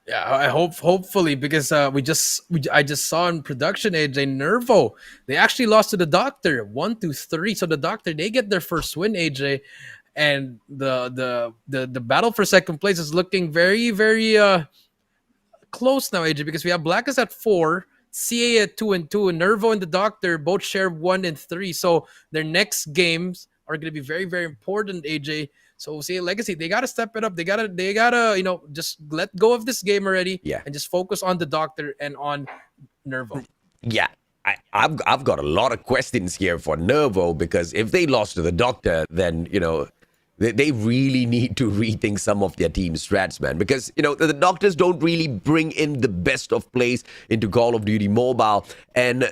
Yeah, I hopefully, because I just saw in production, AJ, Nervo, they actually lost to the Doctor 1-3. So the Doctor, they get their first win, AJ, and the battle for second place is looking very, very close now, AJ, because we have Blacklist at 4, CA at 2-2, and Nervo and the Doctor both share 1 and 3. So their next games are going to be very, very important, AJ. So CA Legacy, they got to step it up. They gotta, just let go of this game already, and just focus on the Doctor and on Nervo. Yeah, I've got a lot of questions here for Nervo, because if they lost to the Doctor, then, they really need to rethink some of their team strats, man. Because, the Doctors don't really bring in the best of plays into Call of Duty Mobile. And,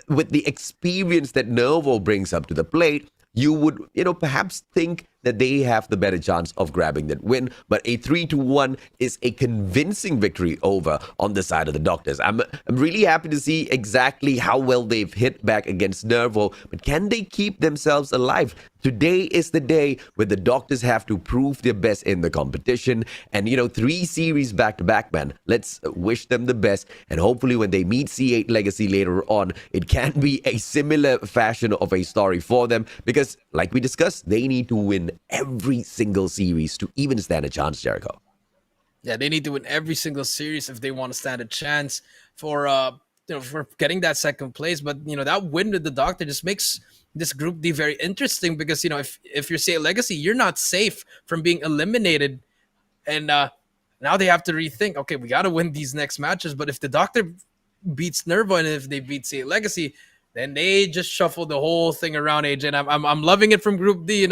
with the experience that Nervo brings up to the plate, you would, perhaps think that they have the better chance of grabbing that win. But a 3-1 is a convincing victory over on the side of the Doctors. I'm really happy to see exactly how well they've hit back against Nervo. But can they keep themselves alive? Today is the day where the Doctors have to prove their best in the competition. And, 3 series back-to-back, man. Let's wish them the best. And hopefully when they meet C8 Legacy later on, it can be a similar fashion of a story for them. Because, like we discussed, they need to win every single series to even stand a chance, Jericho. Yeah, they need to win every single series if they want to stand a chance for for getting that second place. But that win with the Doctor just makes this Group D very interesting, because if you're say Legacy, you're not safe from being eliminated, and now they have to rethink. Okay, we got to win these next matches. But if the Doctor beats Nervo and if they beat say Legacy, then they just shuffle the whole thing around, AJ. And I'm loving it from Group D.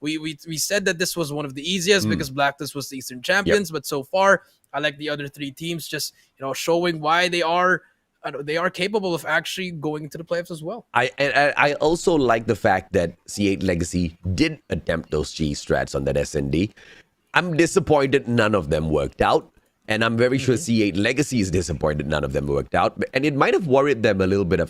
We said that this was one of the easiest because Blacklist was the Eastern champions, but so far I like the other 3 teams just showing why they are capable of actually going into the playoffs as well. I also like the fact that C8 Legacy did attempt those cheese strats on that SND. I'm disappointed none of them worked out. And I'm very sure C8 Legacy is disappointed none of them worked out. And it might have worried them a little bit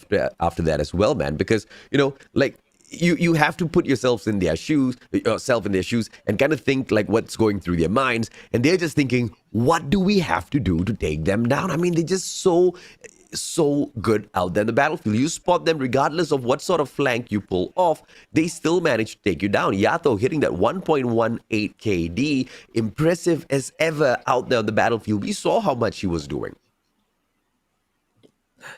after that as well, man. Because, you have to put yourself in their shoes, and kind of think like what's going through their minds. And they're just thinking, what do we have to do to take them down? I mean, they're just so good out there in the battlefield. You spot them regardless of what sort of flank you pull off, they still manage to take you down. Yato hitting that 1.18 KD, impressive as ever out there on the battlefield. We saw how much he was doing.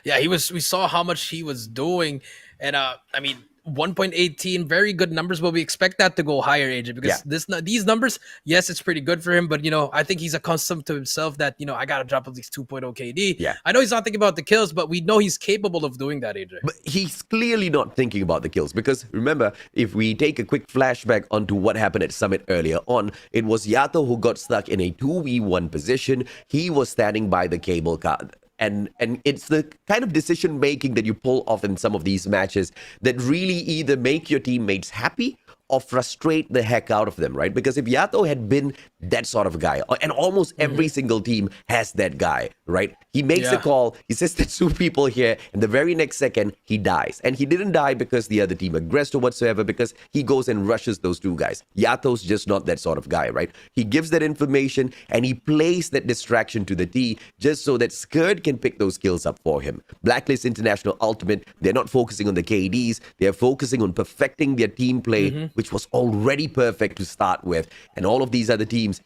Yeah, he was. We saw how much he was doing, and I mean, 1.18, very good numbers, but we expect that to go higher, AJ, because these numbers, yes, it's pretty good for him, but I think he's accustomed to himself that I gotta drop at least 2.0 KD. Yeah. I know he's not thinking about the kills, but we know he's capable of doing that, AJ. But he's clearly not thinking about the kills because remember, if we take a quick flashback onto what happened at Summit earlier on, it was Yato who got stuck in a 2v1 position. He was standing by the cable car. And it's the kind of decision making that you pull off in some of these matches that really either make your teammates happy or frustrate the heck out of them, right? Because if Yato had been that sort of guy, and almost every single team has that guy, right? He makes a call, he says there's two people here, and the very next second, he dies. And he didn't die because the other team aggressed or whatsoever, because he goes and rushes those two guys. Yato's just not that sort of guy, right? He gives that information, and he plays that distraction to the T, just so that Skurd can pick those kills up for him. Blacklist International.Ultimate, they're not focusing on the KDs, they're focusing on perfecting their team play, which was already perfect to start with. And all of these other teams,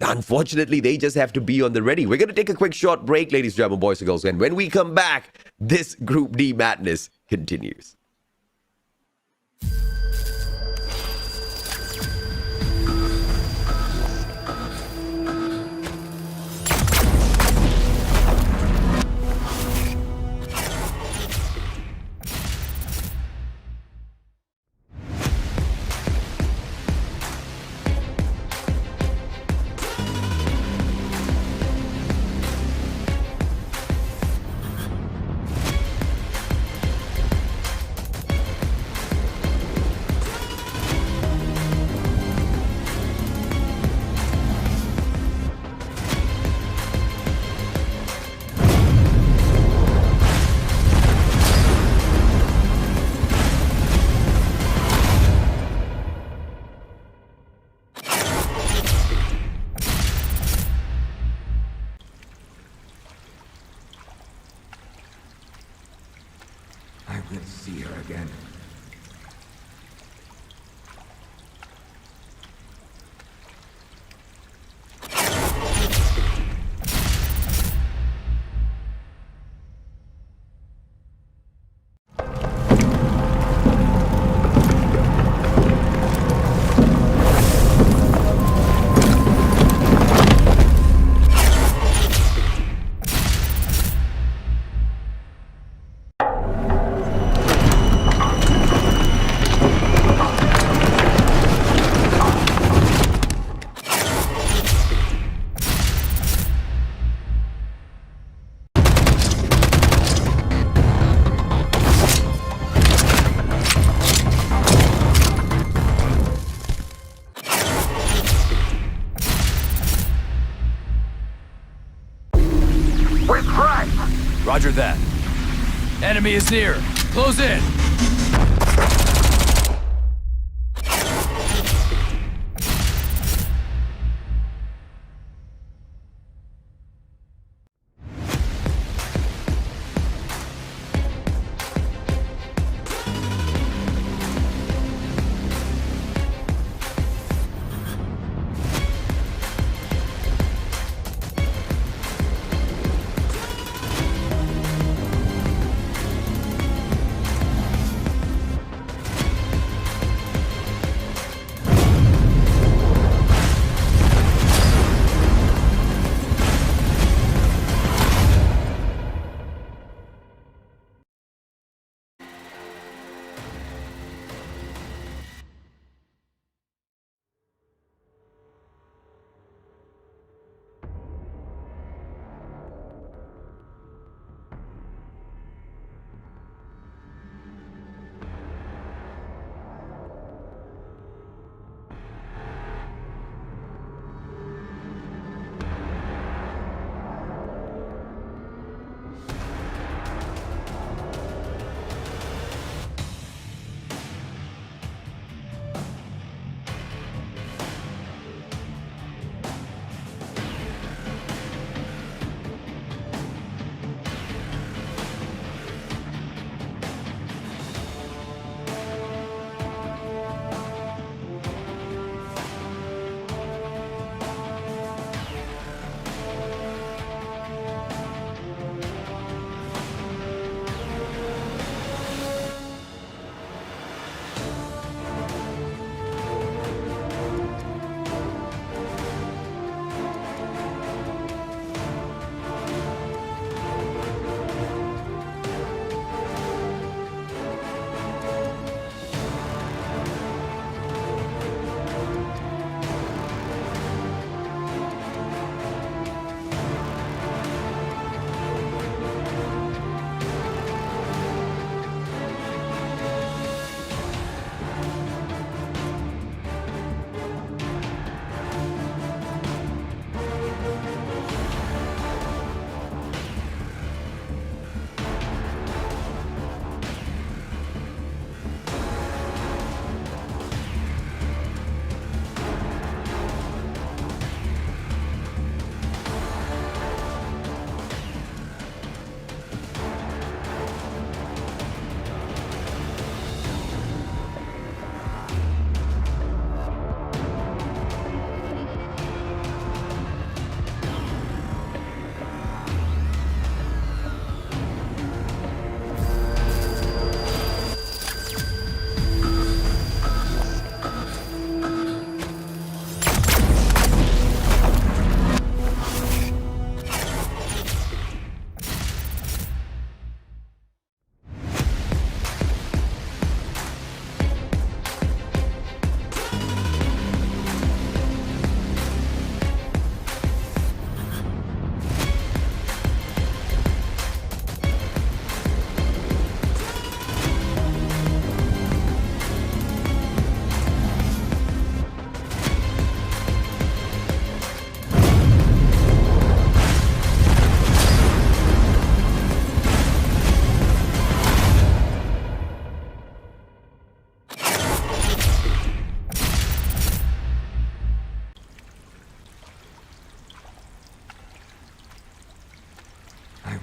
unfortunately, they just have to be on the ready. We're going to take a quick short break, ladies and gentlemen, boys and girls. And when we come back, this Group D madness continues. I will see her again. Roger that. Enemy is near. Close in.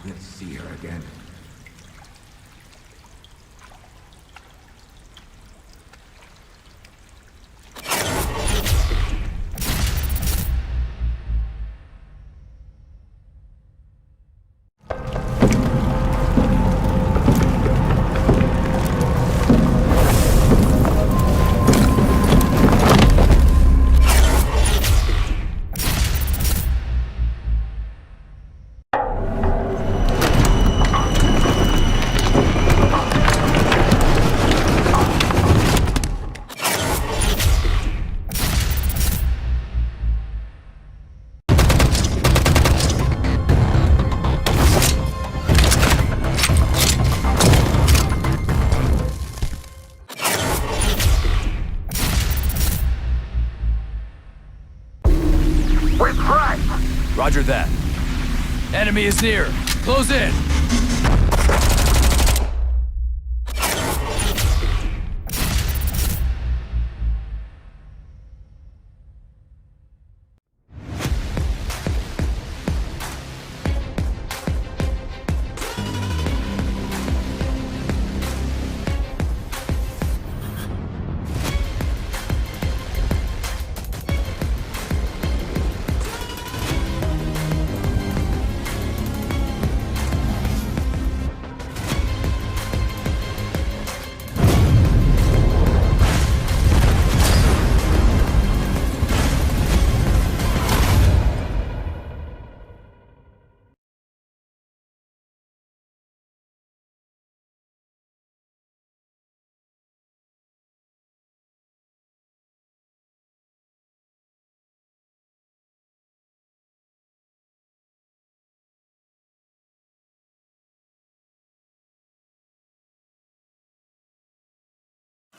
will see her again. Roger that. Enemy is near. Close in.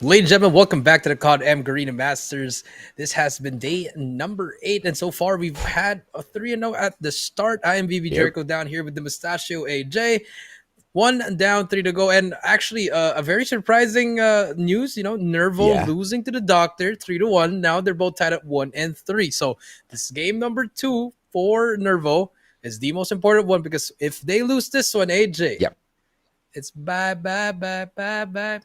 Ladies and gentlemen, welcome back to the COD M Garena Masters. This has been day number 8, and so far we've had a 3-0 at the start. I am VV Jericho down here with the Mustachio AJ. 1 down, 3 to go, and actually a very surprising news. Nervo losing to the Doctor 3-1. Now they're both tied at 1 and 3. So this game number 2 for Nervo is the most important one, because if they lose this one, AJ, it's bye.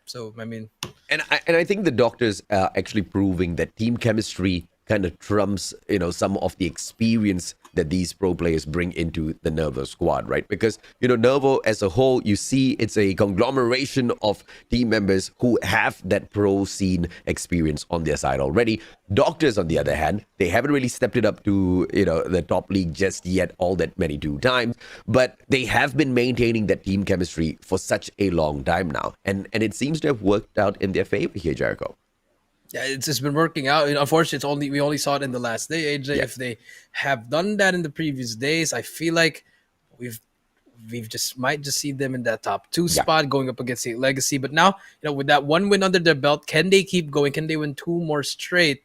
So I mean. And I think the Doctors are actually proving that team chemistry kind of trumps, some of the experience that these pro players bring into the Nervo squad, right? Because, Nervo as a whole, you see it's a conglomeration of team members who have that pro scene experience on their side already. Doctors, on the other hand, they haven't really stepped it up to, the top league just yet all that many times, but they have been maintaining that team chemistry for such a long time now. And it seems to have worked out in their favor here, Jericho. Yeah, it's just been working out. Unfortunately, we only saw it in the last day, AJ. If they have done that in the previous days, I feel like we've might just see them in that top 2 spot going up against the Legacy. But now, with that 1 win under their belt, can they keep going? Can they win 2 more straight?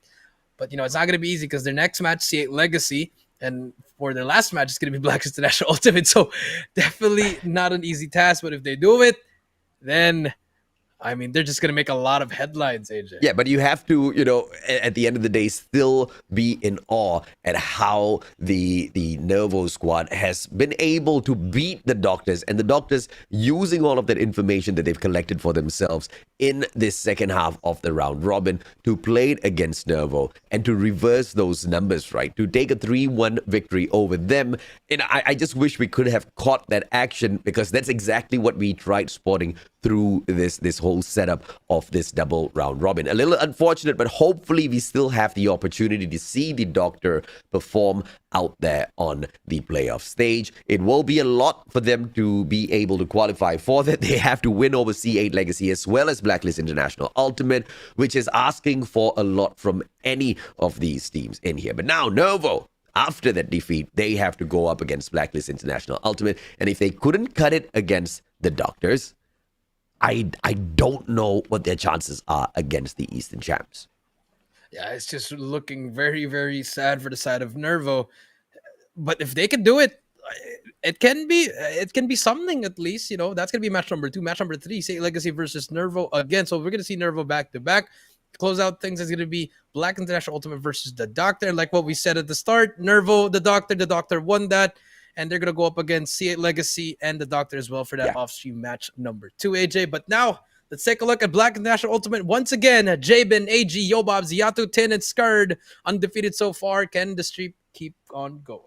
But it's not going to be easy, because their next match, C8 Legacy, and for their last match, it's going to be Blacklist International.Ultimate. So definitely not an easy task. But if they do it, then they're just going to make a lot of headlines, AJ. Yeah, but you have to, at the end of the day, still be in awe at how the Nervo squad has been able to beat the Doctors, and the Doctors using all of that information that they've collected for themselves in this second half of the round robin to play it against Nervo and to reverse those numbers, right? To take a 3-1 victory over them. And I just wish we could have caught that action, because that's exactly what we tried spotting through this whole setup of this double round robin. A little unfortunate, but hopefully we still have the opportunity to see the Doctor perform out there on the playoff stage. It will be a lot for them to be able to qualify for that. They have to win over C8 Legacy as well as Blacklist International.Ultimate, which is asking for a lot from any of these teams in here. But now Nervo, after that defeat, they have to go up against Blacklist International.Ultimate, and if they couldn't cut it against the Doctors, I don't know what their chances are against the Eastern Champs. Yeah, it's just looking very, very sad for the side of Nervo. But if they can do it, it can be something at least. That's gonna be match number 2. Match number 3, say Legacy versus Nervo again. So we're gonna see Nervo back to back. To close out things is gonna be Black International Ultimate versus the Doctor. And like what we said at the start, Nervo, the Doctor won that. and they're going to go up against C8 Legacy and the Doctor as well for that Yeah. off-stream match number 2, AJ. But now, let's take a look at Black International.Ultimate once again. Jabin, AG, Yobob, Ziatu, Tin, and Skird undefeated so far. Can the streak keep on going?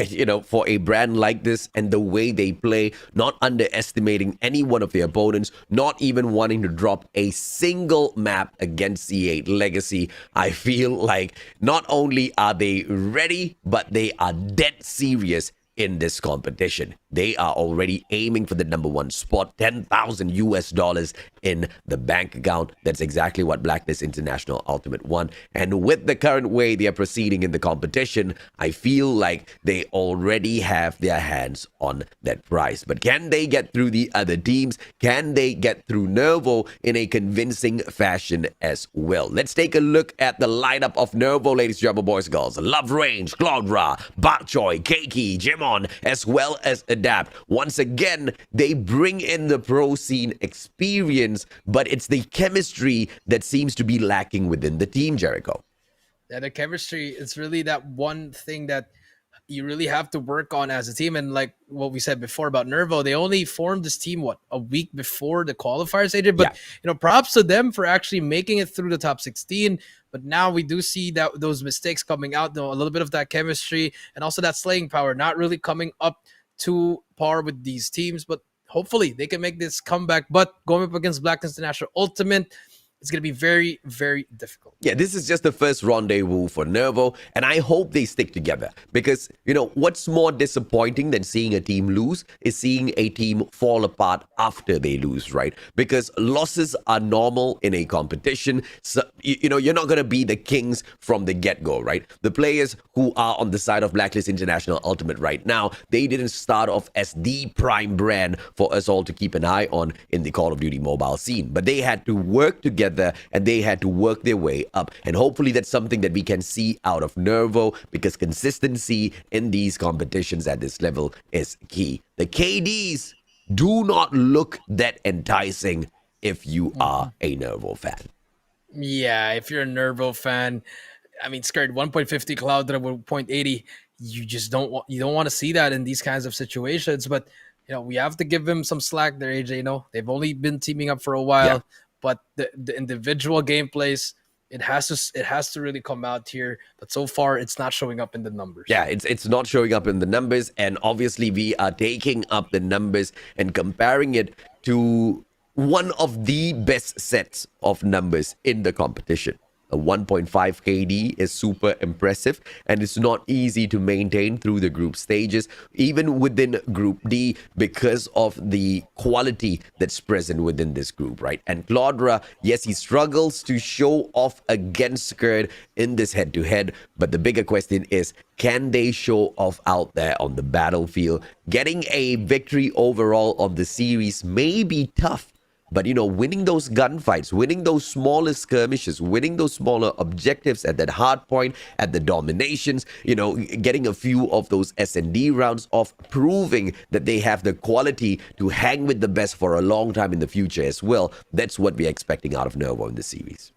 You know, for a brand like this and the way they play, not underestimating any one of their opponents, not even wanting to drop a single map against C8 Legacy, I feel like not only are they ready, but they are dead serious in this competition. They are already aiming for the number 1 spot, $10,000 in the bank account. That's exactly what Blacklist International.Ultimate won. And with the current way they are proceeding in the competition, I feel like they already have their hands on that prize. But can they get through the other teams? Can they get through Nervo in a convincing fashion as well? Let's take a look at the lineup of Nervo, ladies and gentlemen, boys and girls. Love Range, Claudra, Bak Choy, Keiki, Jimon, as well as Adapt. Once again, they bring in the pro scene experience, but it's the chemistry that seems to be lacking within the team, Jericho. Yeah, the chemistry is really that one thing that you really have to work on as a team. And like what we said before about Nervo, they only formed this team, a week before the qualifiers, AJ? But, props to them for actually making it through the top 16. But now we do see that those mistakes coming out, though, a little bit of that chemistry and also that slaying power not really coming up to par with these teams. But hopefully they can make this comeback. But going up against Blacklist International.Ultimate, it's going to be very, very difficult. Yeah, this is just the first rendezvous for Nervo, and I hope they stick together because, what's more disappointing than seeing a team lose is seeing a team fall apart after they lose, right? Because losses are normal in a competition. So, you're not going to be the kings from the get-go, right? The players who are on the side of Blacklist International.Ultimate right now, they didn't start off as the prime brand for us all to keep an eye on in the Call of Duty mobile scene, but they had to work together and they had to work their way up. And hopefully that's something that we can see out of Nervo because consistency in these competitions at this level is key. The KDs do not look that enticing if you are a Nervo fan. Yeah, if you're a Nervo fan, I mean, scared 1.50 Cloud with 0.80, you just don't want to see that in these kinds of situations. But we have to give them some slack there, AJ. They've only been teaming up for a while. But the individual gameplays, it has to really come out here. But so far, it's not showing up in the numbers. Yeah, it's not showing up in the numbers. And obviously, we are taking up the numbers and comparing it to one of the best sets of numbers in the competition. A 1.5 KD is super impressive, and it's not easy to maintain through the group stages, even within Group D, because of the quality that's present within this group, right? And Claudra, yes, he struggles to show off against Skirt in this head-to-head, but the bigger question is, can they show off out there on the battlefield? Getting a victory overall on the series may be tough, but, winning those gunfights, winning those smaller skirmishes, winning those smaller objectives at that hardpoint, at the dominations, getting a few of those S&D rounds off, proving that they have the quality to hang with the best for a long time in the future as well. That's what we're expecting out of Nervo in the series.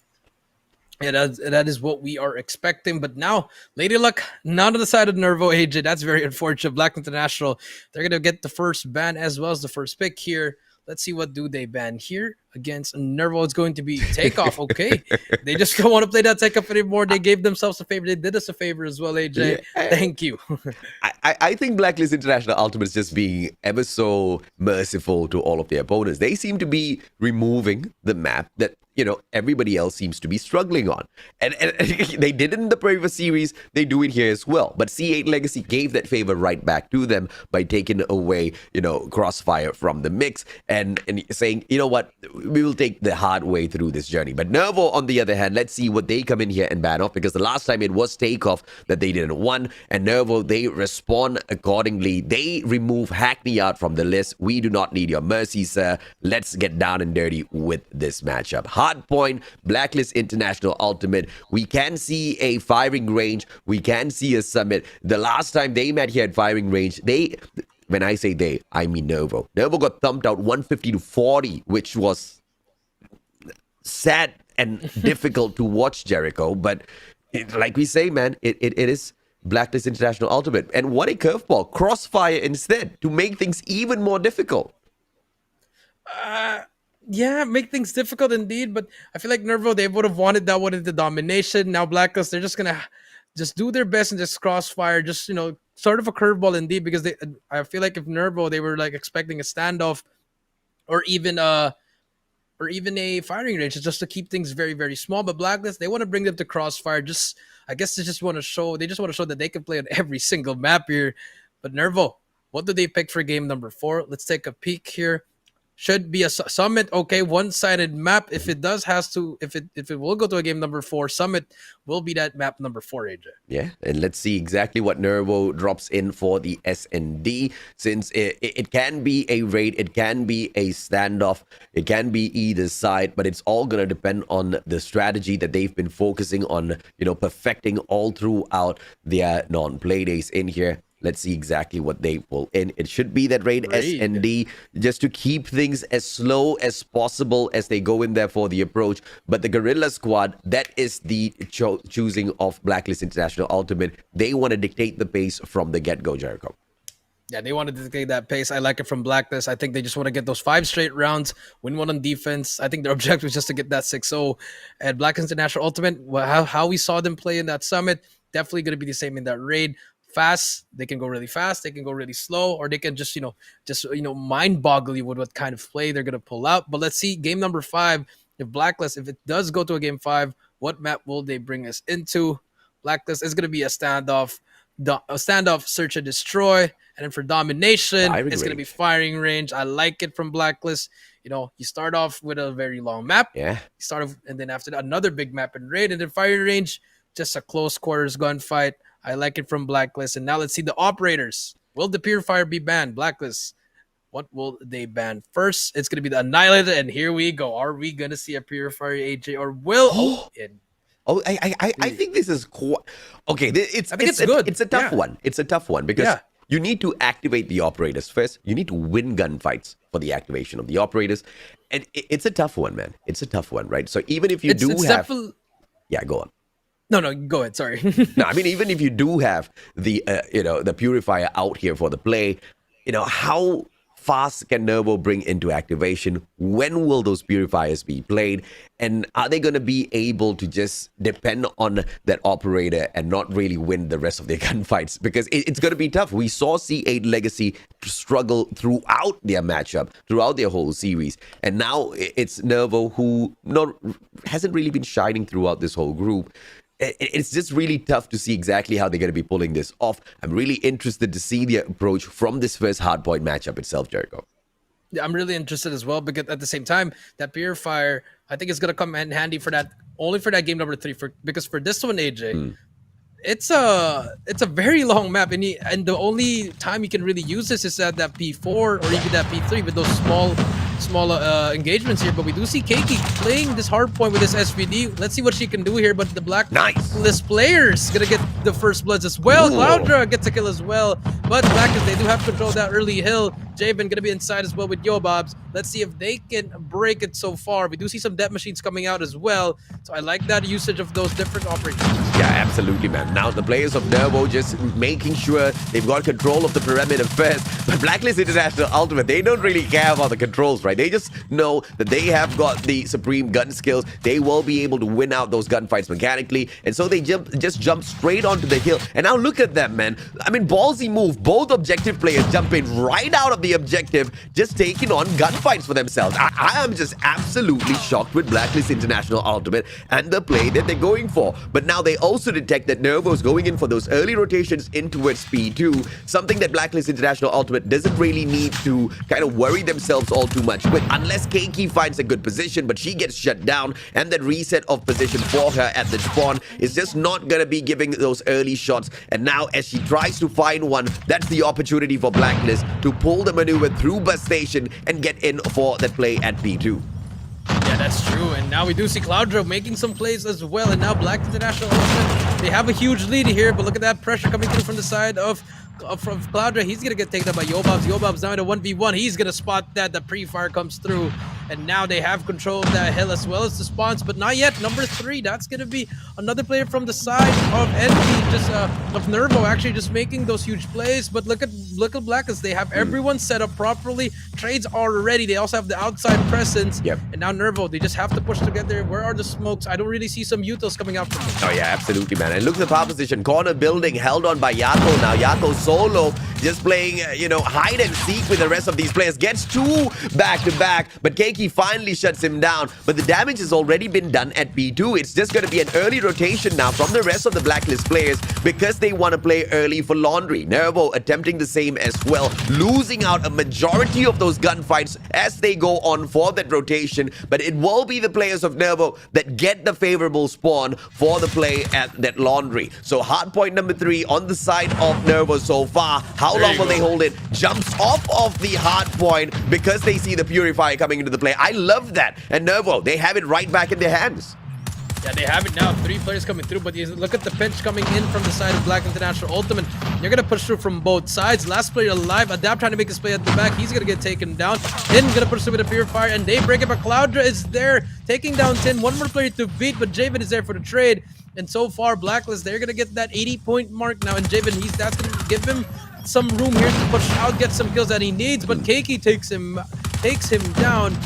Yeah, that is what we are expecting. But now, Lady Luck, not on the side of Nervo, AJ. That's very unfortunate. Black International, they're going to get the first ban as well as the first pick here. Let's see what do they ban here against Nervo. It's going to be Takeoff. Okay. They just don't want to play that Takeoff anymore. They gave themselves a favor. They did us a favor as well, AJ. Yeah. Thank you. I think Blacklist International.Ultimate is just being ever so merciful to all of their opponents. They seem to be removing the map that everybody else seems to be struggling on. And they did it in the previous series. They do it here as well. But C8 Legacy gave that favor right back to them by taking away, Crossfire from the mix and saying, what, we will take the hard way through this journey. But Nervo, on the other hand, let's see what they come in here and ban off, because the last time it was Takeoff that they didn't want. And Nervo, they respond accordingly. They remove Hackney out from the list. We do not need your mercy, sir. Let's get down and dirty with this matchup. Hardpoint, Blacklist International.Ultimate. We can see a firing range. We can see a summit. The last time they met here at firing range, when I say they, I mean Nervo. Nervo got thumped out 150-40, which was sad and difficult to watch, Jericho. But like we say, man, it is Blacklist International.Ultimate. And what a curveball. Crossfire instead to make things even more difficult. Yeah, make things difficult indeed, but I feel like Nervo, they would have wanted that one into Domination. Now Blacklist, they're just gonna just do their best and just Crossfire, just, you know, sort of a curveball indeed, because I feel like if Nervo, they were like expecting a standoff or even a firing range, just to keep things very, very small. But Blacklist, they want to bring them to Crossfire. Just, I guess they just want to show that they can play on every single map here. But Nervo, what do they pick for game number 4? Let's take a peek here. Should be a Summit. Okay, one-sided map. If it will go to a game number 4, Summit will be that map number 4, AJ. Yeah, and let's see exactly what Nervo drops in for the S&D, since it can be a raid, it can be a standoff, it can be either side, but it's all going to depend on the strategy that they've been focusing on, you know, perfecting all throughout their non-play days in here. Let's see exactly what they pull in. It should be that raid S&D, just to keep things as slow as possible as they go in there for the approach. But the Guerrilla Squad, that is the choosing of Blacklist International.Ultimate. They want to dictate the pace from the get-go, Jericho. Yeah, they wanted to dictate that pace. I like it from Blacklist. I think they just want to get those 5 straight rounds, win one on defense. I think their objective was just to get that 6-0. And Blacklist International.Ultimate, how we saw them play in that Summit, definitely going to be the same in that raid. Fast, they can go really fast, they can go really slow, or they can just mind boggle you with what kind of play they're gonna pull out. But let's see game number 5. If Blacklist, if it does go to a game 5, what map will they bring us into? Blacklist is gonna be a standoff, search and destroy, and then for Domination, it's gonna be firing range. I like it from Blacklist. You know, you start off with a very long map, you start off, and then after that, another big map and raid, and then firing range, just a close quarters gunfight. I like it from Blacklist. And now let's see the operators. Will the Purifier be banned? Blacklist, what will they ban first? It's going to be the Annihilator, and here we go. Are we going to see a Purifier, AJ, or will... I think this is quite... Okay, it's good. It's a tough one. It's a tough one because you need to activate the operators first. You need to win gunfights for the activation of the operators. And it's a tough one, man. It's a tough one, right? So even if you Yeah, go on. No, go ahead. Sorry. No, I mean, even if you do have the, the Purifier out here for the play, how fast can Nervo bring into activation? When will those Purifiers be played? And are they going to be able to just depend on that operator and not really win the rest of their gunfights? Because it's going to be tough. We saw C8 Legacy struggle throughout their matchup, throughout their whole series. And now it's Nervo who hasn't really been shining throughout this whole group. It's just really tough to see exactly how they're going to be pulling this off. I'm really interested to see the approach from this first Hardpoint matchup itself, Jericho. Yeah, I'm really interested as well, because at the same time, that Purifier, I think it's going to come in handy for that, only for that game number 3. Because for this one, AJ, it's a very long map, and the only time you can really use this is at that P4 or even that P3 with those small engagements here. But we do see Keiki playing this Hardpoint with this SVD. Let's see what she can do here. But the Blacklist players gonna get the first bloods as well. Cloudra gets a kill as well. But Blacklist, they do have control of that early hill. Javen gonna be inside as well with Yobobs. Let's see if they can break it so far. We do see some death machines coming out as well. So I like that usage of those different operators. Yeah, absolutely, man. Now the players of Nervo just making sure they've got control of the perimeter first. But Blacklist International.Ultimate, they don't really care about the controls, right? They just know that they have got the supreme gun skills. They will be able to win out those gunfights mechanically. And so they just jump straight onto the hill. And now look at them, man. I mean, ballsy move. Both objective players jumping right out of the objective, just taking on gunfights for themselves. I am just absolutely shocked with Blacklist International.Ultimate and the play that they're going for. But now they also detect that Nervo's going in for those early rotations in towards P2, something that Blacklist International.Ultimate doesn't really need to kind of worry themselves all too much with, unless Keiki finds a good position, but she gets shut down, and that reset of position for her at the spawn is just not going to be giving those early shots. And now as she tries to find one, that's the opportunity for Blacklist to pull the maneuver through bus station and get in for that play at P2. Yeah, that's true. And now we do see Cloudra making some plays as well. And now Black International, they have a huge lead here, but look at that pressure coming through from the side of from Cloudra. He's going to get taken up by Yobobs. Yobobs now in a 1v1. He's going to spot that. The pre-fire comes through. and now they have control of that hill as well as the spawns, but not yet. Number 3, that's gonna be another player from the side of Envy, just of Nervo, actually just making those huge plays. But look at Blacklist, they have everyone set up properly. Trades are ready. They also have the outside presence. Yep. And now Nervo, they just have to push together. Where are the smokes? I don't really see some utos coming out from them. Oh yeah, absolutely, man. And look at the power position. Corner building held on by Yato. Now Yato solo, just playing, hide and seek with the rest of these players. Gets 2 back-to-back, but Keiki finally shuts him down. But the damage has already been done at P2. It's just going to be an early rotation now from the rest of the Blacklist players because they want to play early for Laundry. Nervo attempting the same as well, losing out a majority of those gunfights as they go on for that rotation. But it will be the players of Nervo that get the favorable spawn for the play at that Laundry. So hardpoint number 3 on the side of Nervo so far. How long will they hold it? Jumps off of the hardpoint because they see the Purifier coming into the play. I love that. And Nervo, they have it right back in their hands. Yeah, they have it now. 3 players coming through, but you look at the pinch coming in from the side of Black International.Ultimate. They're going to push through from both sides. Last player alive. Adapt trying to make his play at the back. He's going to get taken down. Tin going to push through with a Purifier, and they break it, but Cloudra is there, taking down Tin. One more player to beat, but Javen is there for the trade. And so far, Blacklist, they're going to get that 80-point mark now, and Javen, that's going to give him some room here to push out, get some kills that he needs, but Keiki takes him down.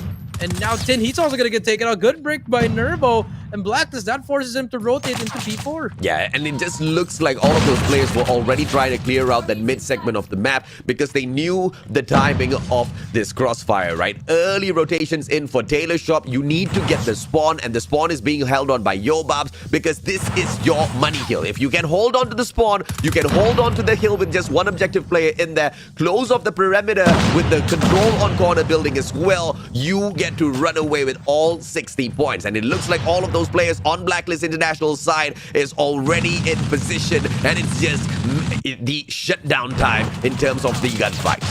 And now Tin, he's also going to get taken out. Good break by Nervo. And Blacklist, that forces him to rotate into P4. Yeah, and it just looks like all of those players were already trying to clear out that mid-segment of the map because they knew the timing of this Crossfire, right? Early rotations in for Taylor Shop. You need to get the spawn, and the spawn is being held on by Yobabs because this is your money hill. If you can hold on to the spawn, you can hold on to the hill with just one objective player in there, close off the perimeter with the control on corner building as well, you get to run away with all 60 points. And it looks like all of those players on Blacklist International side is already in position, and it's just the shutdown time in terms of the gunfights.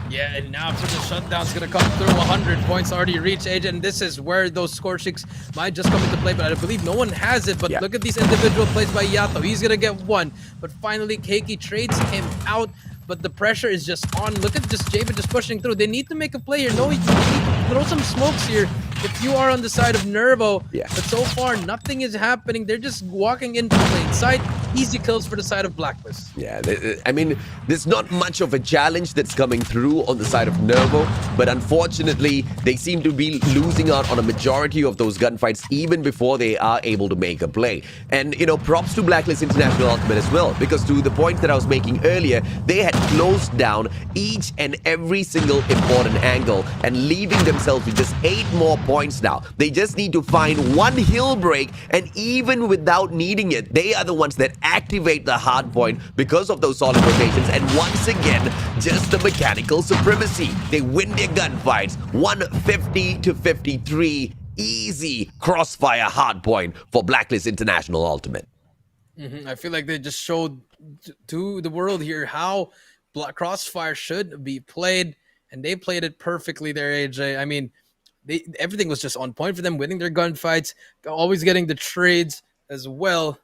Yeah, and now for the shutdown's gonna come through. 100 points already reached, AJ, and this is where those score streaks might just come into play, but I believe no one has it. But yeah, look at these individual plays by Yato. He's gonna get 1, but finally Keiki trades him out. But the pressure is just on. Look at just Javen just pushing through. They need to make a play here. No, you need to throw some smokes here if you are on the side of Nervo. Yeah. But so far, nothing is happening. They're just walking into plain sight. Easy kills for the side of Blacklist. Yeah, I mean, there's not much of a challenge that's coming through on the side of Nervo, but unfortunately, they seem to be losing out on a majority of those gunfights even before they are able to make a play. And, props to Blacklist International.Ultimate as well, because to the point that I was making earlier, they had closed down each and every single important angle and leaving themselves with just 8 more points now. They just need to find one hill break, and even without needing it, they are the ones that activate the hard point because of those solid rotations. And once again, just the mechanical supremacy. They win their gunfights 150 to 53. Easy Crossfire hard point for Blacklist International.Ultimate. I feel like they just showed to the world here how Crossfire should be played, and they played it perfectly there, AJ. I mean, everything was just on point for them, winning their gunfights, always getting the trades as well.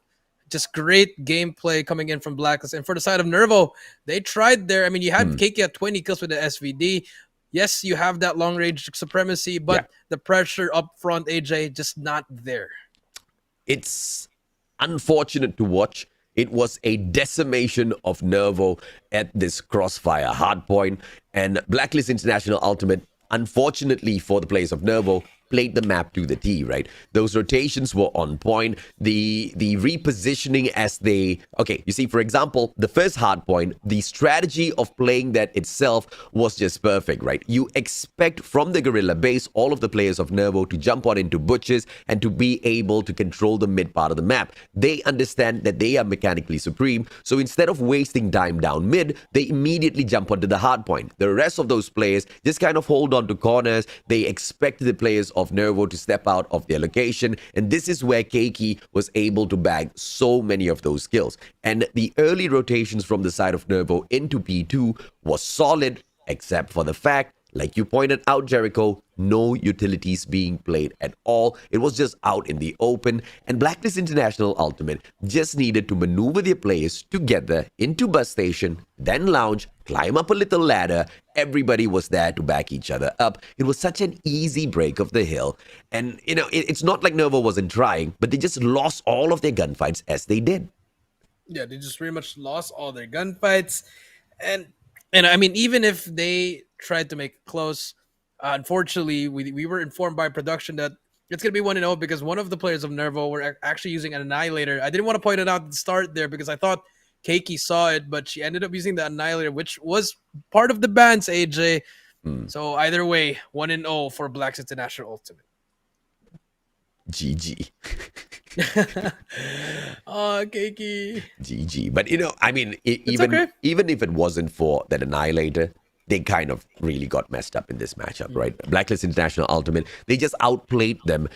Just great gameplay coming in from Blacklist. And for the side of Nervo, they tried there. I mean, you had Keiki at 20 kills with the SVD. Yes, you have that long-range supremacy, but the pressure up front, AJ, just not there. It's unfortunate to watch. It was a decimation of Nervo at this Crossfire hardpoint. And Blacklist International.Ultimate, unfortunately for the players of Nervo, played the map to the T, right? Those rotations were on point. The repositioning as they... Okay, you see, for example, the first hard point, the strategy of playing that itself was just perfect, right? You expect from the Guerrilla base all of the players of Nervo to jump on into butches and to be able to control the mid part of the map. They understand that they are mechanically supreme, so instead of wasting time down mid, they immediately jump onto the hard point. The rest of those players just kind of hold on to corners. They expect the players of Nervo to step out of their location, and this is where Keiki was able to bag so many of those kills. And the early rotations from the side of Nervo into P2 was solid, except for the fact Like you pointed out, Jericho, no utilities being played at all. It was just out in the open, and Blacklist International.Ultimate just needed to maneuver their players together into bus station, then lounge, climb up a little ladder. Everybody was there to back each other up. It was such an easy break of the hill. And, it's not like Nervo wasn't trying, but they just lost all of their gunfights as they did. Yeah, they just pretty much lost all their gunfights. And I mean, even if they tried to make it close, unfortunately, we were informed by production that it's going to be 1-0 because one of the players of Nervo were actually using an Annihilator. I didn't want to point it out at the start there because I thought Keiki saw it, but she ended up using the Annihilator, which was part of the bans, AJ. So either way, 1-0 for Blacklist International.Ultimate. GG. Oh, Keiki. GG. But, even okay. even if it wasn't for that Annihilator, they kind of really got messed up in this matchup, right? Blacklist International.Ultimate, they just outplayed them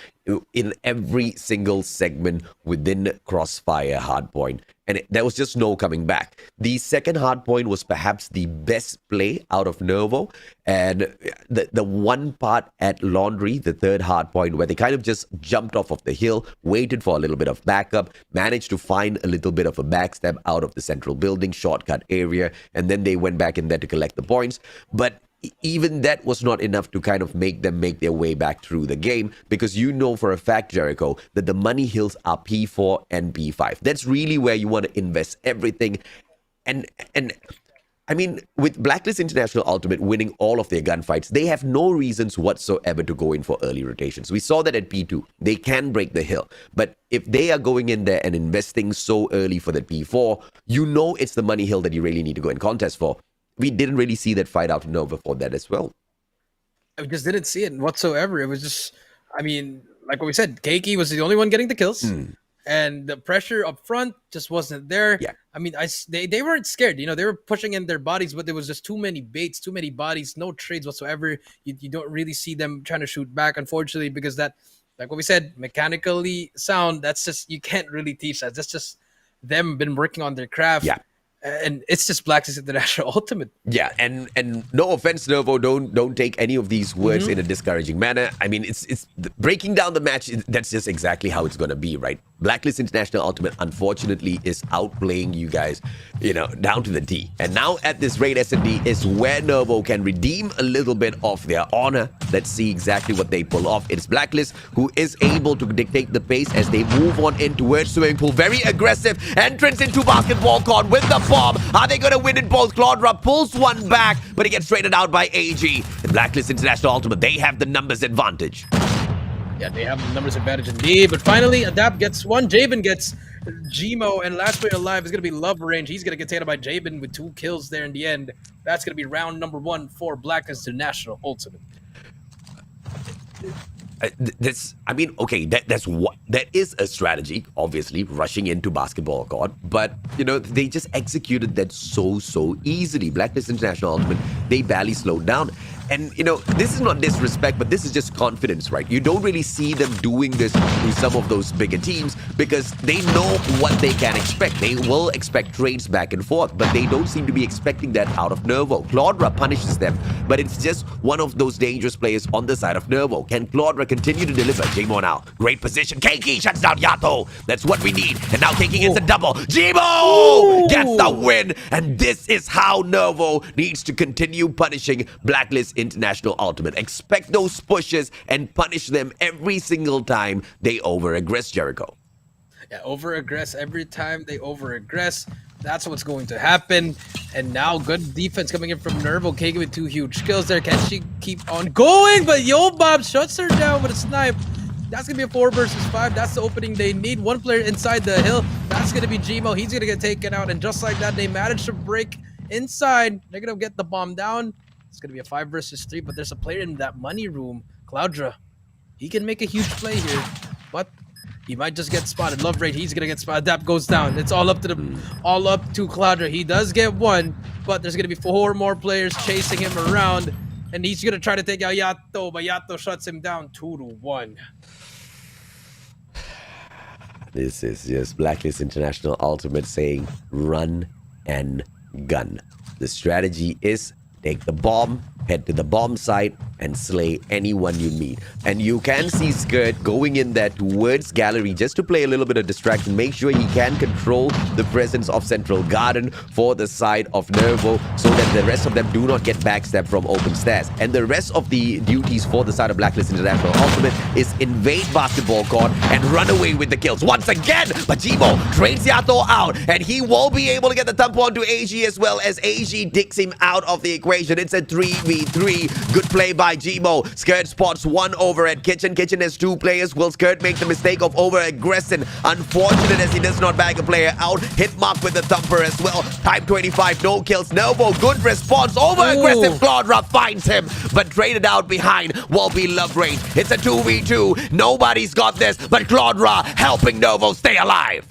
in every single segment within Crossfire Hardpoint. And there was just no coming back. The second Hardpoint was perhaps the best play out of Nervo. And the one part at Laundry, the third Hardpoint, where they kind of just jumped off of the hill, waited for a little bit of backup, managed to find a little bit of a backstab out of the central building, shortcut area, and then they went back in there to collect the points. But even that was not enough to kind of make them make their way back through the game, because you know for a fact, Jericho, that the money hills are P4 and P5. That's really where you want to invest everything. And I mean, with Blacklist International.Ultimate winning all of their gunfights, they have no reasons whatsoever to go in for early rotations. We saw that at P2. They can break the hill. But if they are going in there and investing so early for that P4, you know it's the money hill that you really need to go in contest for. We didn't really see that fight out of Nervo for that as well. I just didn't see it whatsoever. It was just, I mean, like what we said, Keiki was the only one getting the kills. And the pressure up front just wasn't there. Yeah. I mean, they weren't scared. They were pushing in their bodies, but there was just too many baits, too many bodies, no trades whatsoever. You don't really see them trying to shoot back, unfortunately, because that, like what we said, mechanically sound, that's just, you can't really teach that. That's just them been working on their craft. Yeah. And it's just Blacklist International.Ultimate. Yeah, and no offense, Nervo, don't take any of these words in a discouraging manner. I mean, it's breaking down the match. That's just exactly how it's gonna be, right? Blacklist International.Ultimate, unfortunately, is outplaying you guys, down to the T. And now at this raid S&D is where Nervo can redeem a little bit of their honor. Let's see exactly what they pull off. It's Blacklist who is able to dictate the pace as they move on in towards swimming pool. Very aggressive entrance into basketball court with the bomb. Are they going to win it both? Claudra pulls one back, but he gets traded out by AG. And Blacklist International.Ultimate, they have the numbers advantage. Yeah, they have the numbers advantage indeed. But finally, Adapt gets one. Jabin gets Gmo. And last player alive is going to be Love Range. He's going to get taken by Jabin with 2 kills there in the end. That's going to be round number 1 for Blacklist International.Ultimate. That is a strategy, obviously, rushing into basketball court, but they just executed that so easily. Blacklist International.Ultimate, they barely slowed down. And, this is not disrespect, but this is just confidence, right? You don't really see them doing this to some of those bigger teams because they know what they can expect. They will expect trades back and forth, but they don't seem to be expecting that out of Nervo. Claudra punishes them, but it's just one of those dangerous players on the side of Nervo. Can Claudra continue to deliver? Jmo now. Great position. Keiki shuts down Yato. That's what we need. And now Keiki gets a double. Jmo gets the win. And this is how Nervo needs to continue punishing Blacklist International.Ultimate. Expect those pushes and punish them every single time they over-aggress, Jericho. Yeah, over-aggress every time they over-aggress. That's what's going to happen. And now good defense coming in from Nervo. Keiki with 2 huge kills there. Can she keep on going? But Yo Bob shuts her down with a snipe. That's going to be a 4 versus 5. That's the opening they need. 1 player inside the hill. That's going to be Gmo. He's going to get taken out. And just like that, they managed to break inside. They're going to get the bomb down. It's going to be a 5 versus 3, but there's a player in that money room, Claudra. He can make a huge play here, but he might just get spotted. Love Rate, he's going to get spotted. Adapt goes down. It's all up to Claudra. He does get 1, but there's going to be 4 more players chasing him around, and he's going to try to take out Yato, but Yato shuts him down 2-1. This is just Blacklist International.Ultimate saying run and gun. The strategy is take the bomb, head to the bomb site, and slay anyone you meet. And you can see Skirt going in there towards Gallery just to play a little bit of distraction. Make sure he can control the presence of Central Garden for the side of Nervo so that the rest of them do not get backstabbed from open stairs. And the rest of the duties for the side of Blacklist International.Ultimate is invade basketball court and run away with the kills once again. But Jimo trades Yato out, and he won't be able to get the thump onto AG as well as AG digs him out of the equation. It's a 3v3. Good play by Jimo. Skirt spots one over at Kitchen. Kitchen has two players. Will Skirt make the mistake of over-aggressing? Unfortunate as he does not bag a player out. Hit mark with the thumper as well. Type 25, no kills. Nervo, good response. Over-aggressive. Claudra finds him, but traded out behind will be love range. It's a 2v2. Nobody's got this, but Claudra helping Nervo stay alive.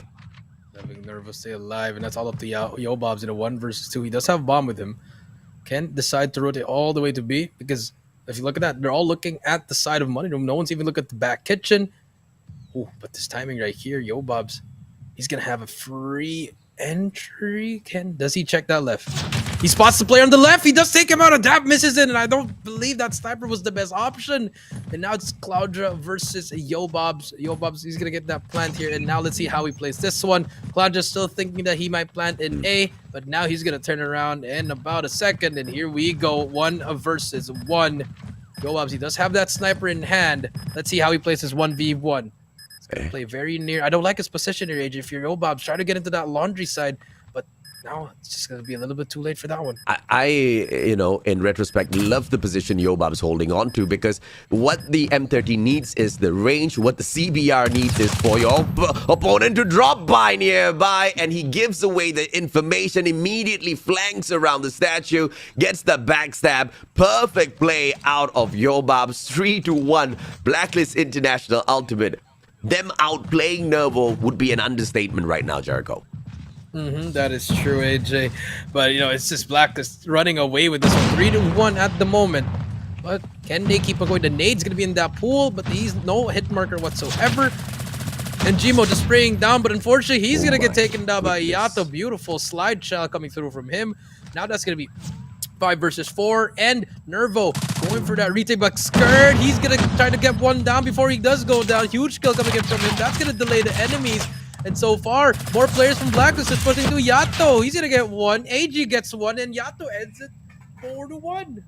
Having Nervo stay alive, and that's all up to Yobobs in a 1 versus 2. He does have a bomb with him. Can decide to rotate all the way to B, because if you look at that, they're all looking at the side of Money Room. No one's even looking at the back kitchen. Ooh, but this timing right here, Yobobs, he's gonna have a free entry. Does he check that left? He spots the player on the left. He does take him out. A dab misses it, and I don't believe that sniper was the best option. And now it's Claudra versus Yobobs. Yobobs, he's gonna get that plant here, and now let's see how he plays this one. Claudra's still thinking that he might plant in A, but now he's gonna turn around in about a second, and here we go. 1 versus 1. Yobobs, he does have that sniper in hand. Let's see how he plays his 1v1. He's gonna play very near. I don't like his position here, AJ. If you're Yobobs, try to get into that laundry side, but now it's just going to be a little bit too late for that one. I in retrospect, love the position Yobob's holding on to, because what the M30 needs is the range. What the CBR needs is for your opponent to drop by nearby, and he gives away the information, immediately flanks around the statue, gets the backstab. Perfect play out of Yobob's. 3-1. Blacklist International.Ultimate. Them outplaying Nervo would be an understatement right now, Jericho. That is true, AJ. But, it's just Blacklist running away with this one. 3-1 at the moment. But can they keep going? The nade's going to be in that pool, but he's no hit marker whatsoever. And Jimo just spraying down, but unfortunately, he's going to get taken down by Yato. Beautiful slide shell coming through from him. Now that's going to be 5 versus 4. And Nervo going for that retake, but Skirt, he's going to try to get one down before he does go down. Huge kill coming in from him. That's going to delay the enemies. And so far, more players from Blacklist is pushing to Yato. He's going to get one. AG gets one, and Yato ends it 4-1.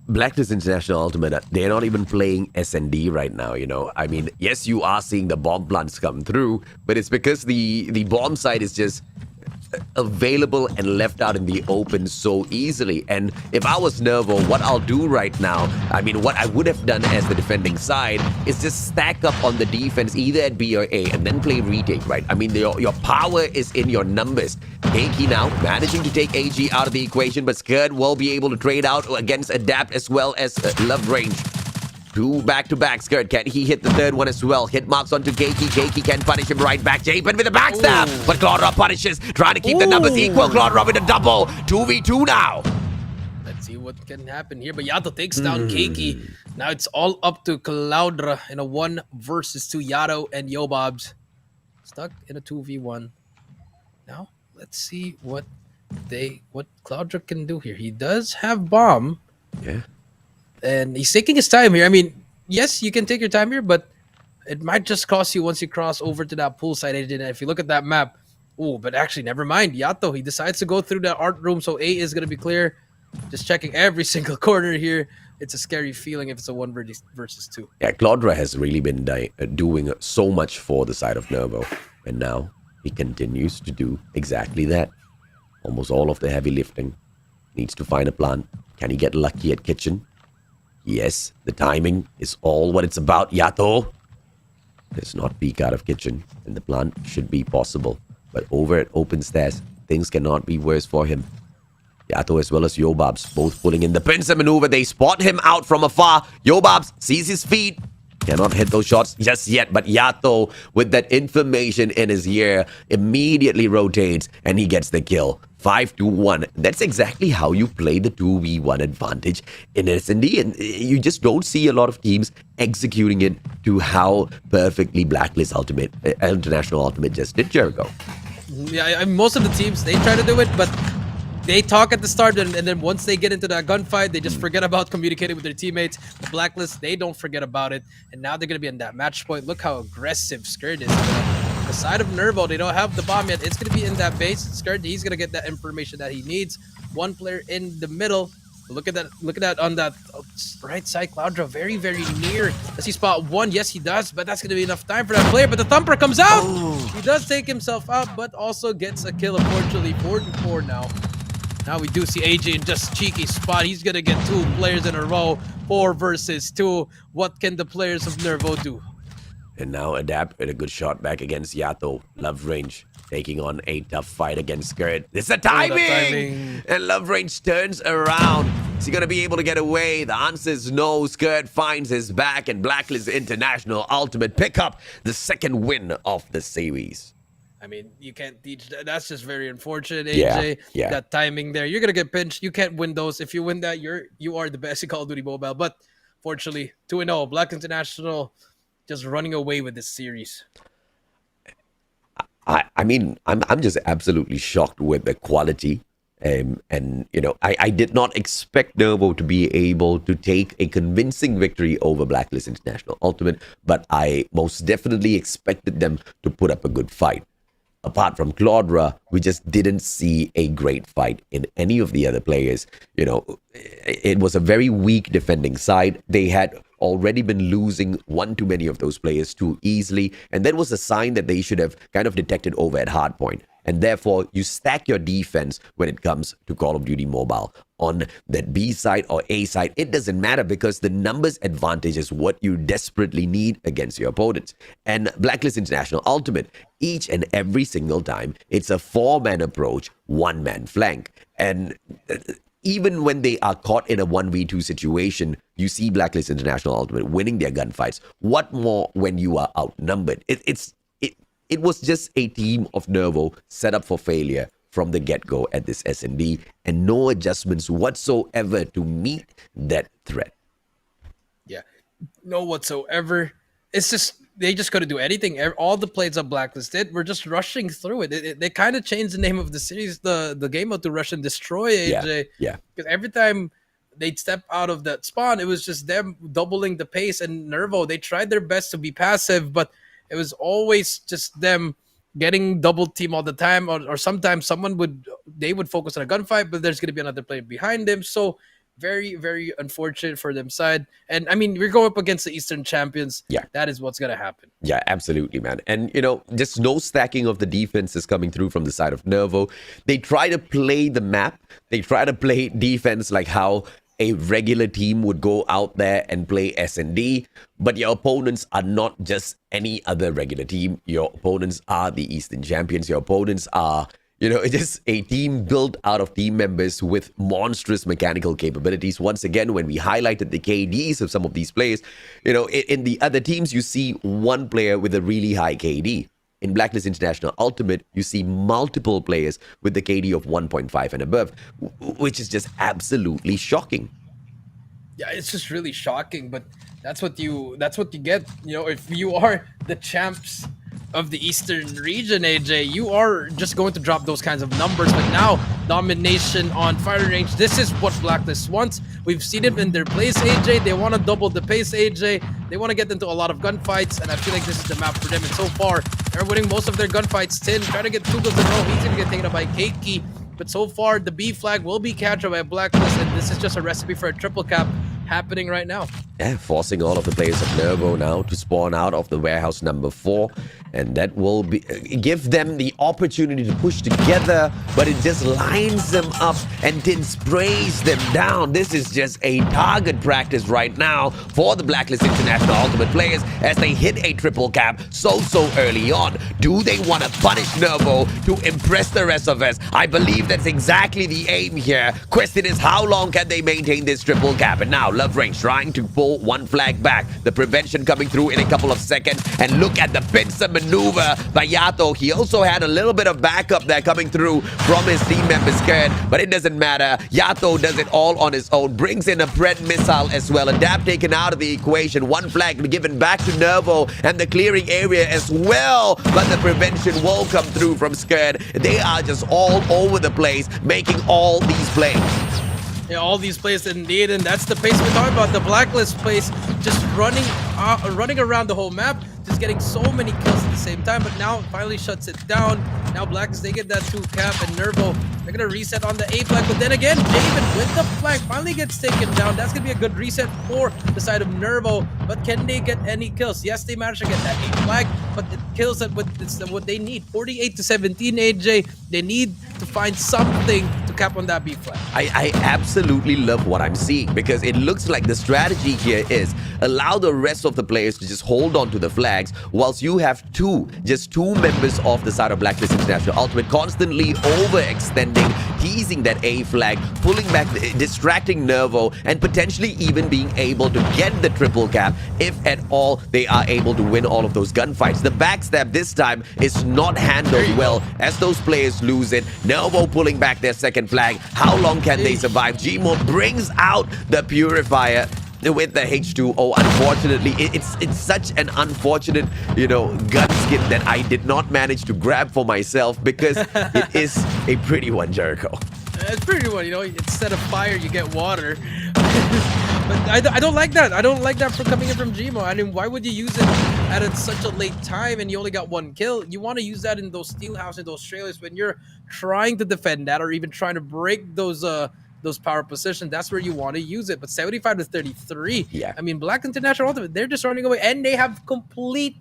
Blacklist International.Ultimate, they're not even playing S&D right now, I mean, yes, you are seeing the bomb plants come through, but it's because the bomb site is just available and left out in the open so easily. And if I was Nervo, what I'll do right now, I mean, what I would have done as the defending side is just stack up on the defense either at B or A and then play retake, right? I mean, your power is in your numbers. Keiki now managing to take AG out of the equation, but Skirt will be able to trade out against Adapt as well as Love Range. 2 back-to-back. Skirt, can he hit the third one as well? Hit marks onto Keiki. Keiki can punish him right back. Japen with a backstab. Ooh. But Claudra punishes, trying to keep the numbers equal. Claudra with a double. 2v2 now. Let's see what can happen here. But Yato takes down Keiki. Now it's all up to Claudra in a 1 versus 2. Yato and Yobobs stuck in a 2v1. Now, let's see what Claudra can do here. He does have bomb. Yeah. And he's taking his time here. I mean, yes, you can take your time here, but it might just cost you once you cross over to that pool side. And if you look at that map, but actually, never mind. Yato, he decides to go through that art room, so A is going to be clear. Just checking every single corner here. It's a scary feeling if it's a 1 versus 2. Yeah, Claudra has really been doing so much for the side of Nervo. And now he continues to do exactly that. Almost all of the heavy lifting. Needs to find a plant. Can he get lucky at kitchen? Yes, the timing is all what it's about, Yato. Does not peek out of kitchen, and the plant should be possible. But over at open stairs, things cannot be worse for him. Yato as well as Yobobs, both pulling in the pincer maneuver. They spot him out from afar. Yobobs sees his feet. Cannot hit those shots just yet, but Yato, with that information in his ear, immediately rotates, and he gets the kill. 5-1. That's exactly how you play the 2v1 advantage in S&D, and you just don't see a lot of teams executing it to how perfectly Blacklist International.Ultimate just did, Jericho. Yeah, most of the teams, they try to do it, but they talk at the start, and then once they get into that gunfight, they just forget about communicating with their teammates. The Blacklist, they don't forget about it, and now they're gonna be in that match point. Look how aggressive Skirt is. The side of Nervo, they don't have the bomb yet. It's gonna be in that base. Skirt, he's gonna get that information that he needs. One player in the middle. Look at that! Look at that on that right side. Cloudra very, very near. Does he spot one? Yes, he does. But that's gonna be enough time for that player. But the Thumper comes out. He does take himself out, but also gets a kill. Unfortunately, 4-4 now. Now we do see AJ in just cheeky spot. He's gonna get 2 players in a row. 4 versus 2. What can the players of Nervo do? And now Adapt with a good shot back against Yato. Love Range taking on a tough fight against Skirt. It's the timing! And Love Range turns around. Is he going to be able to get away? The answer is no. Skirt finds his back, and Blacklist International.Ultimate pick up the second win of the series. I mean, you can't teach that. That's just very unfortunate, AJ. Yeah. That timing there. You're going to get pinched. You can't win those. If you win that, you are the best in Call of Duty Mobile. But fortunately, 2-0. Black International just running away with this series. I mean, I'm just absolutely shocked with the quality. And, you know, I did not expect Nervo to be able to take a convincing victory over Blacklist International.Ultimate, but I most definitely expected them to put up a good fight. Apart from Claudra, we just didn't see a great fight in any of the other players. You know, it was a very weak defending side. They had already been losing one too many of those players too easily, and that was a sign that they should have kind of detected over at Hardpoint. And therefore, you stack your defense when it comes to Call of Duty Mobile. On that B side or A side, it doesn't matter because the numbers advantage is what you desperately need against your opponents. And Blacklist International.Ultimate, each and every single time, it's a 4-man approach, 1-man flank. And even when they are caught in a 1v2 situation, you see Blacklist International.Ultimate winning their gunfights. What more when you are outnumbered? It was just a team of Nervo set up for failure from the get-go at this S&D, and no adjustments whatsoever to meet that threat. Yeah, no whatsoever. It's just, they just couldn't do anything. All the plays of Blacklist did were just rushing through it. They kind of changed the name of the series, the game mode, to Rush and Destroy, AJ. Yeah. Because every time they'd step out of that spawn, it was just them doubling the pace. And Nervo, they tried their best to be passive, but it was always just them getting double team all the time, or sometimes they would focus on a gunfight, but there's going to be another player behind them. So very, very unfortunate for them side. And I mean, we're going up against the Eastern champions. Yeah. That is what's going to happen. Yeah, absolutely, man. And, you know, just no stacking of the defense is coming through from the side of Nervo. They try to play the map. They try to play defense like how a regular team would go out there and play S&D, but your opponents are not just any other regular team. Your opponents are the Eastern champions. Your opponents are, you know, just a team built out of team members with monstrous mechanical capabilities. Once again, when we highlighted the KDs of some of these players, you know, in the other teams, you see one player with a really high KD. In Blacklist International.Ultimate, you see multiple players with the KD of 1.5 and above, which is just absolutely shocking. Yeah, it's just really shocking, but that's what you get. You know, if you are the champs of the Eastern region, AJ, you are just going to drop those kinds of numbers. But now, Domination on firing range, this is what Blacklist wants. We've seen it in their plays, AJ. They want to double the pace, AJ. They want to get into a lot of gunfights, and I feel like this is the map for them. And so far, they're winning most of their gunfights. Tin trying to get 2 kills in a row. He's going to get taken out by Keiki. But so far, the B flag will be captured by Blacklist, and this is just a recipe for a triple cap happening right now. Yeah, forcing all of the players of Nervo now to spawn out of the warehouse number 4. And that will be give them the opportunity to push together, but it just lines them up and then sprays them down. This is just a target practice right now for the Blacklist International.Ultimate players as they hit a triple cap so early on. Do they want to punish Nervo to impress the rest of us? I believe that's exactly the aim here. Question is, how long can they maintain this triple cap? And now Love Range trying to pull one flag back. The prevention coming through in a couple of seconds. And look at the pincer maneuver by Yato. He also had a little bit of backup there coming through from his team member Scared, but it doesn't matter. Yato does it all on his own, brings in a Pred missile as well. A dab taken out of the equation. One flag given back to Nervo and the clearing area as well, but the prevention will come through from Scared. They are just all over the place, making all these plays. Yeah, all these plays indeed, and that's the pace we're talking about. The Blacklist pace, just running around the whole map, just getting so many kills at the same time. But now it finally shuts it down. Now Blacklist, they get that 2 cap, and Nervo, they're gonna reset on the A flag. But then again, Javen with the flag finally gets taken down. That's gonna be a good reset for the side of Nervo. But can they get any kills? Yes, they managed to get that A flag, but it kills it with what they need. 48 to 17, AJ. They need to find something to cap on that B flag. I absolutely love what I'm seeing, because it looks like the strategy here is allow the rest of the players to just hold on to the flags, whilst you have just two members of the side of Blacklist International.Ultimate constantly overextending, teasing that A flag, pulling back, distracting Nervo, and potentially even being able to get the triple cap if at all they are able to win all of those gunfights. The backstab this time is not handled well as those players lose it. Nervo pulling back their second flag. How long can they survive? Gmo brings out the Purifier with the H2O. Unfortunately, it's such an unfortunate, gun skin that I did not manage to grab for myself, because it is a pretty one, Jericho. It's pretty one, instead of fire, you get water. But I don't like that. I don't like that for coming in from Gmo. I mean, why would you use it at such a late time and you only got 1 kill? You want to use that in those steel houses, those trailers, when you're trying to defend that, or even trying to break those power positions. That's where you want to use it. But 75 to 33. Yeah. I mean, Black International.Ultimate, they're just running away, and they have complete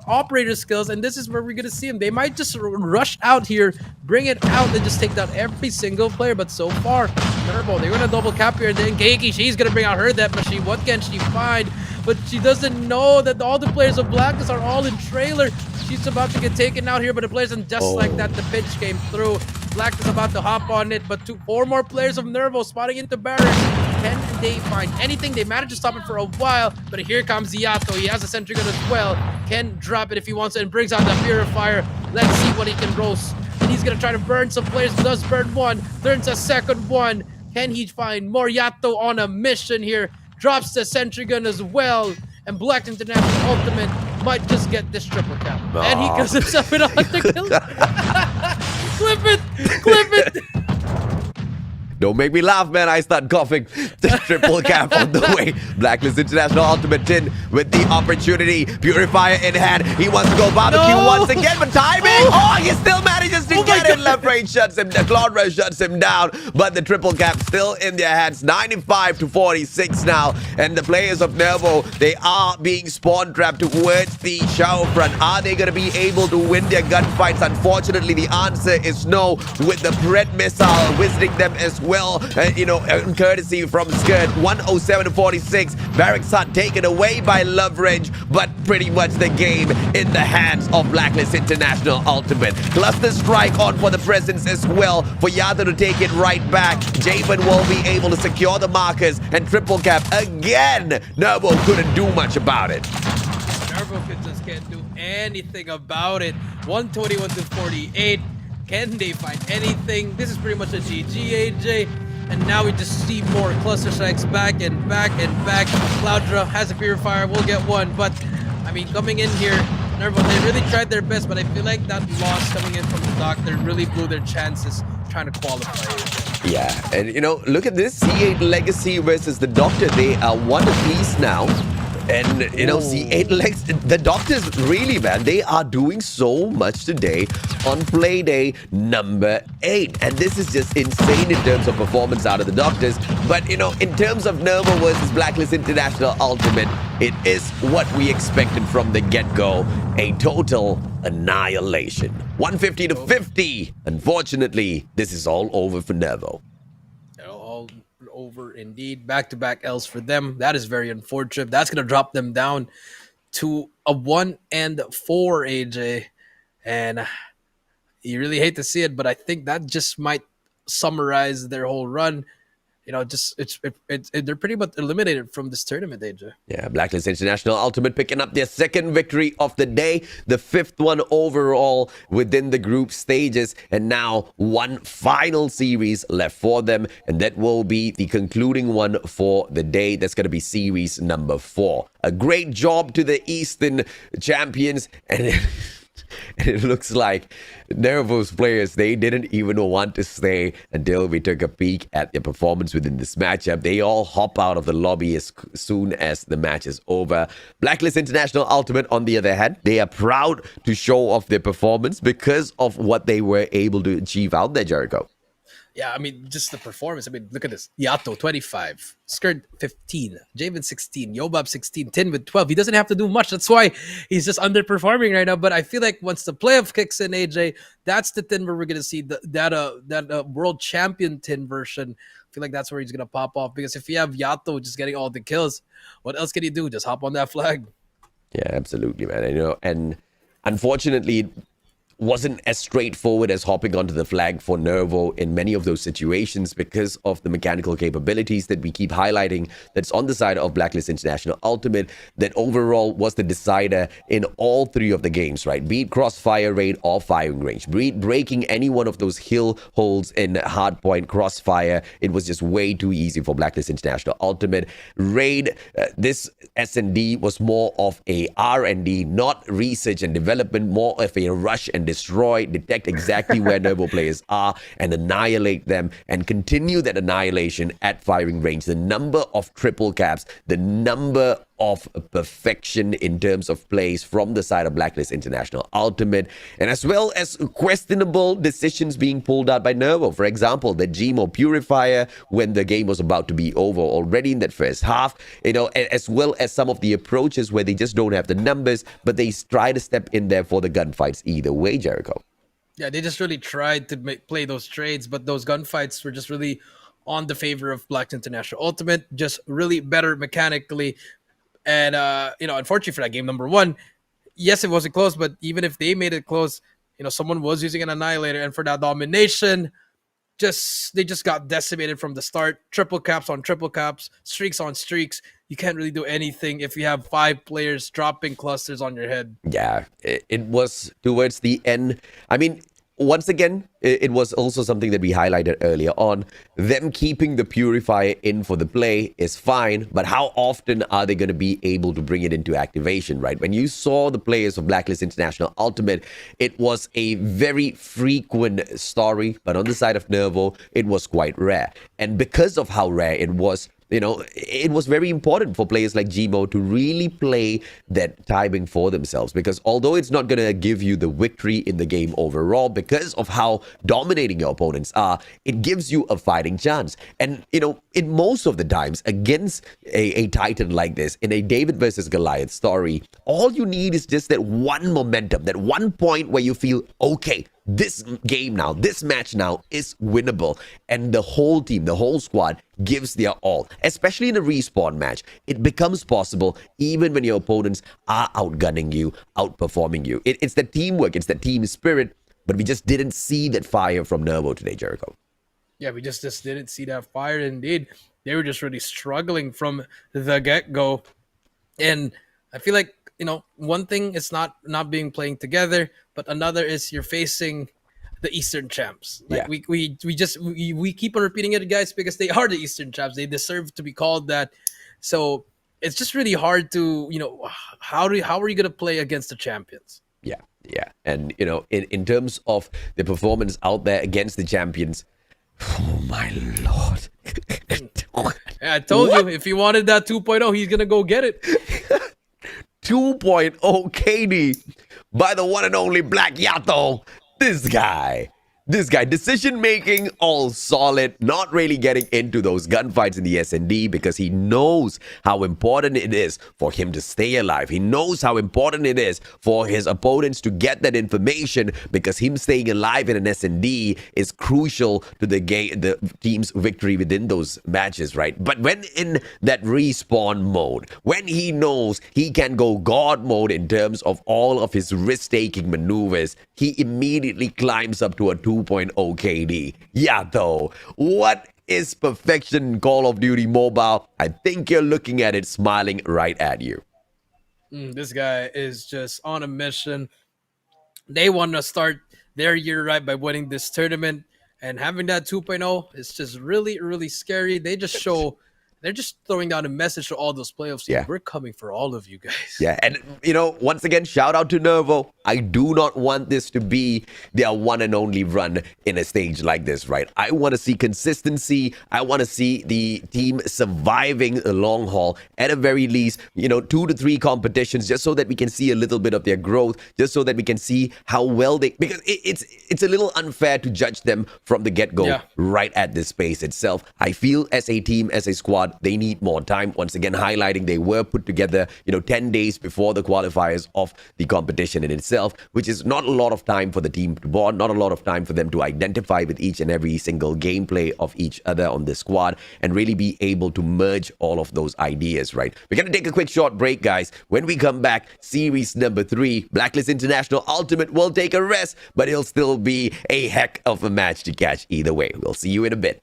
operator skills, and this is where we're gonna see them. They might just rush out here, bring it out, and just take down every single player. But so far, Nervo, they're gonna double cap here. And then Keiki, she's gonna bring out her death machine. What can she find? But she doesn't know that all the players of Blacklist are all in trailer. She's about to get taken out here, but the players, and just like that, the pitch came through. Black is about to hop on it, but 4 more players of Nervo spotting into barracks. Can they find anything? They managed to stop it for a while, but here comes Yato. He has a sentry gun as well. Can drop it if he wants it, and brings out the Purifier. Let's see what he can roast. And he's gonna try to burn some players. Does burn one, turns a second one. Can he find more? Yato on a mission here. Drops the sentry gun as well. And Black International.Ultimate might just get this triple cap. And he gives himself an under kill. Clip it! Clip it! Don't make me laugh, man. I start coughing. The triple cap on the way. Blacklist International.Ultimate in with the opportunity. Purifier in hand. He wants to go barbecue once again, but timing. Oh, he still manages to get it. Left range shuts him. The Cloud Rush shuts him down. But the triple cap still in their hands. 95 to 46 now. And the players of Nervo, they are being spawn trapped towards the shower front. Are they going to be able to win their gunfights? Unfortunately, the answer is no. With the Pred missile visiting them as well. Courtesy from Skirt. 107 to 46. Barracks Hut taken away by Love Range, but pretty much the game in the hands of Blacklist International.Ultimate. Cluster strike on for the presence as well, for Yato to take it right back. Javen will be able to secure the markers, and triple cap again. Nervo couldn't do much about it. Nervo just can't do anything about it. 121 to 48. Can they find anything? This is pretty much a GG, AJ. And now we just see more cluster strikes back and back and back. Cloudra has a Purifier, we'll get one. But, I mean, coming in here, Nervo, they really tried their best, but I feel like that loss coming in from the Doctor really blew their chances trying to qualify. Yeah, and look at this. C8 Legacy versus the Doctor. They are one apiece now. And, C8 Legs, the Doctors really, man, they are doing so much today on play day number 8. And this is just insane in terms of performance out of the Doctors. But, in terms of Nervo versus Blacklist International.Ultimate, it is what we expected from the get-go. A total annihilation. 150 to 50. Unfortunately, this is all over for Nervo. All over indeed. Back-to-back L's for them. That is very unfortunate. That's going to drop them down to a 1-4, AJ. And you really hate to see it, but I think that just might summarize their whole run. just they're pretty much eliminated from this tournament, AJ. Yeah, Blacklist International.Ultimate picking up their second victory of the day, the 5th one overall within the group stages, and now one final series left for them, and that will be the concluding one for the day. That's going to be series number 4. A great job to the Eastern champions, and it looks like Nervo's players, they didn't even want to stay until we took a peek at their performance within this matchup. They all hop out of the lobby as soon as the match is over. Blacklist International.Ultimate, on the other hand, they are proud to show off their performance because of what they were able to achieve out there, Jericho. Yeah, I mean, just the performance. I mean, look at this. Yato, 25. Skirt, 15. Javen, 16. Yobab, 16. Tin with 12. He doesn't have to do much. That's why he's just underperforming right now. But I feel like once the playoff kicks in, AJ, that's the Tin where we're going to see that world champion Tin version. I feel like that's where he's going to pop off. Because if you have Yato just getting all the kills, what else can he do? Just hop on that flag. Yeah, absolutely, man. And unfortunately, wasn't as straightforward as hopping onto the flag for Nervo in many of those situations because of the mechanical capabilities that we keep highlighting that's on the side of Blacklist International.Ultimate that overall was the decider in all 3 of the games, right? Be it Crossfire, Raid, or Firing Range. Be it breaking any one of those hill holds in Hardpoint, Crossfire, it was just way too easy for Blacklist International.Ultimate. Raid, this S&D was more of a R&D, not research and development, more of a rush and destroy, detect exactly where Nervo players are and annihilate them and continue that annihilation at firing range. The number of triple caps, the number of perfection in terms of plays from the side of Blacklist International.Ultimate, and as well as questionable decisions being pulled out by Nervo. For example, the Gmo Purifier when the game was about to be over already in that first half, as well as some of the approaches where they just don't have the numbers, but they try to step in there for the gunfights either way, Jericho. Yeah, they just really tried to play those trades, but those gunfights were just really on the favor of Black International.Ultimate, just really better mechanically. And, unfortunately for that game number 1, yes, it wasn't close, but even if they made it close, someone was using an Annihilator. And for that Domination, they just got decimated from the start. Triple caps on triple caps, streaks on streaks. You can't really do anything if you have 5 players dropping clusters on your head. Yeah, it was towards the end. I mean, once again, it was also something that we highlighted earlier on. Them keeping the Purifier in for the play is fine, but how often are they going to be able to bring it into activation, right? When you saw the players of Blacklist International.Ultimate, it was a very frequent story, but on the side of Nervo, it was quite rare. And because of how rare it was, it was very important for players like Gmo to really play that timing for themselves, because although it's not going to give you the victory in the game overall, because of how dominating your opponents are, it gives you a fighting chance. And, in most of the times against a Titan like this, in a David versus Goliath story, all you need is just that one momentum, that one point where you feel, okay, this game now, this match now is winnable. And the whole team, the whole squad gives their all. Especially in a respawn match, it becomes possible even when your opponents are outgunning you, outperforming you. It's the teamwork, it's the team spirit, but we just didn't see that fire from Nervo today, Jericho. Yeah, we just didn't see that fire. Indeed, they were just really struggling from the get-go. And I feel like, one thing is not being playing together, but another is you're facing the Eastern champs. Like Yeah. we keep on repeating it, guys, because they are the Eastern champs. They deserve to be called that. So it's just really hard to, how are you going to play against the champions? Yeah. And, in terms of the performance out there against the champions, oh my lord. I told you, if he wanted that 2.0, he's going to go get it. 2.0 KD by the one and only Black Yato. This guy, decision making all solid, not really getting into those gunfights in the S&D because he knows how important it is for him to stay alive. He knows how important it is for his opponents to get that information, because him staying alive in an S&D is crucial to the team's victory within those matches, right? But when in that respawn mode, when he knows he can go God mode in terms of all of his risk-taking maneuvers, he immediately climbs up to a 2.0 KD. Yato, what is perfection in Call of Duty Mobile. I think you're looking at it smiling right at you. This guy is just on a mission. They want to start their year right by winning this tournament, and having that 2.0 is just really, really scary. They're just throwing out a message to all those playoffs. Yeah. We're coming for all of you guys. Yeah, and once again, shout out to Nervo. I do not want this to be their one and only run in a stage like this, right? I want to see consistency. I want to see the team surviving the long haul at a very least, 2 to 3 competitions, just so that we can see a little bit of their growth, just so that we can see how well because it's a little unfair to judge them from the get-go right at this space itself. I feel as a team, as a squad, they need more time. Once again, highlighting they were put together, 10 days before the qualifiers of the competition in itself, which is not a lot of time for the team to bond, not a lot of time for them to identify with each and every single gameplay of each other on the squad and really be able to merge all of those ideas, right? We're going to take a quick short break, guys. When we come back, series number 3, Blacklist International.Ultimate will take a rest, but it'll still be a heck of a match to catch either way. We'll see you in a bit.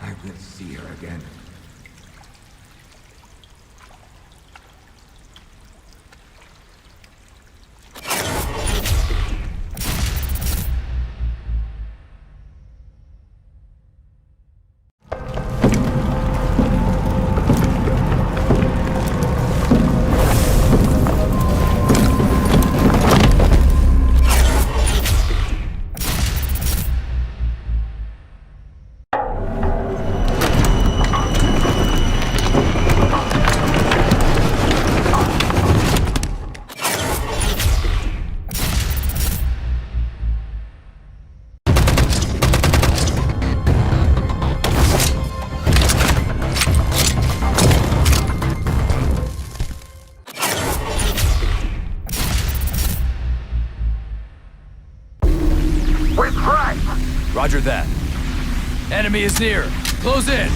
I will see her again. Roger that. Enemy is near. Close in.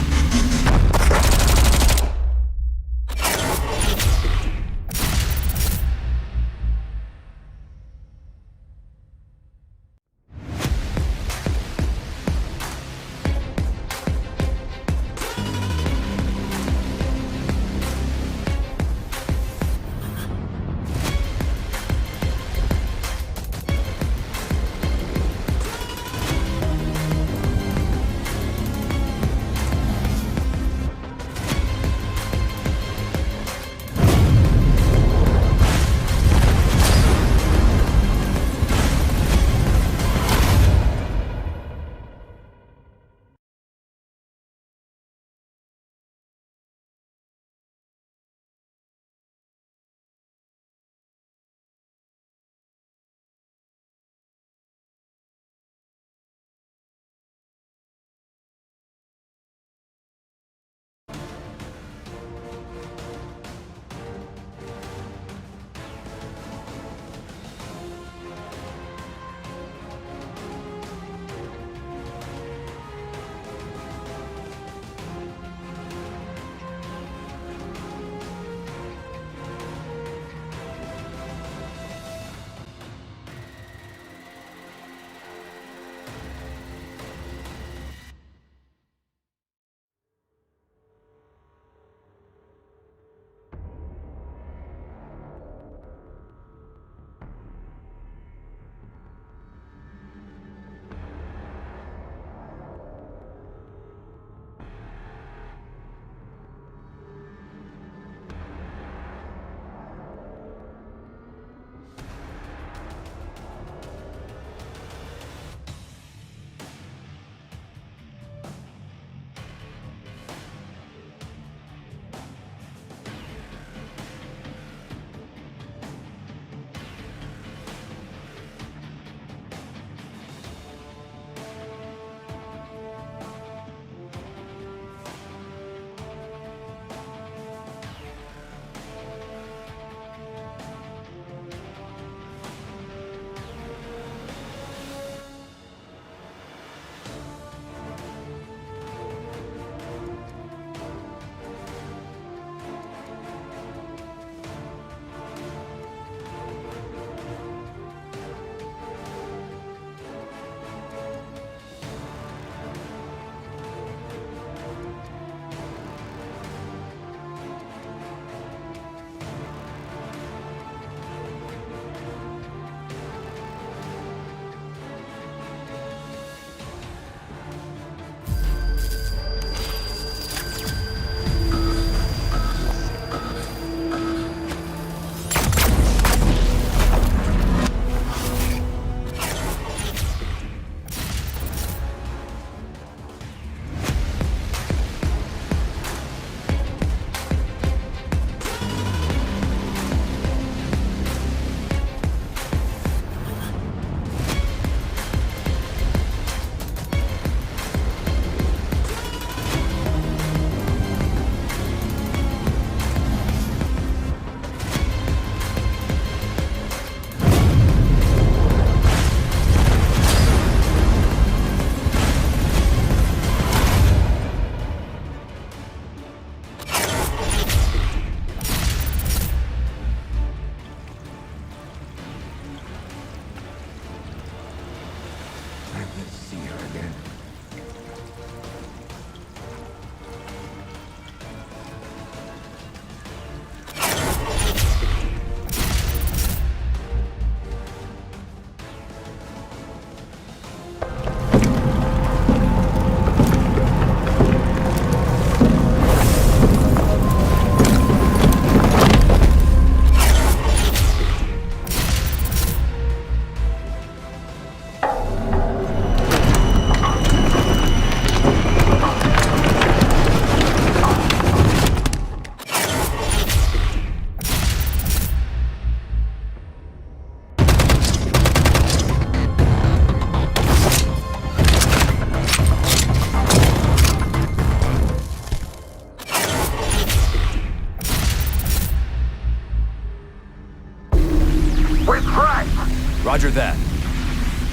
Roger that.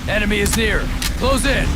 Enemy is near. Close in.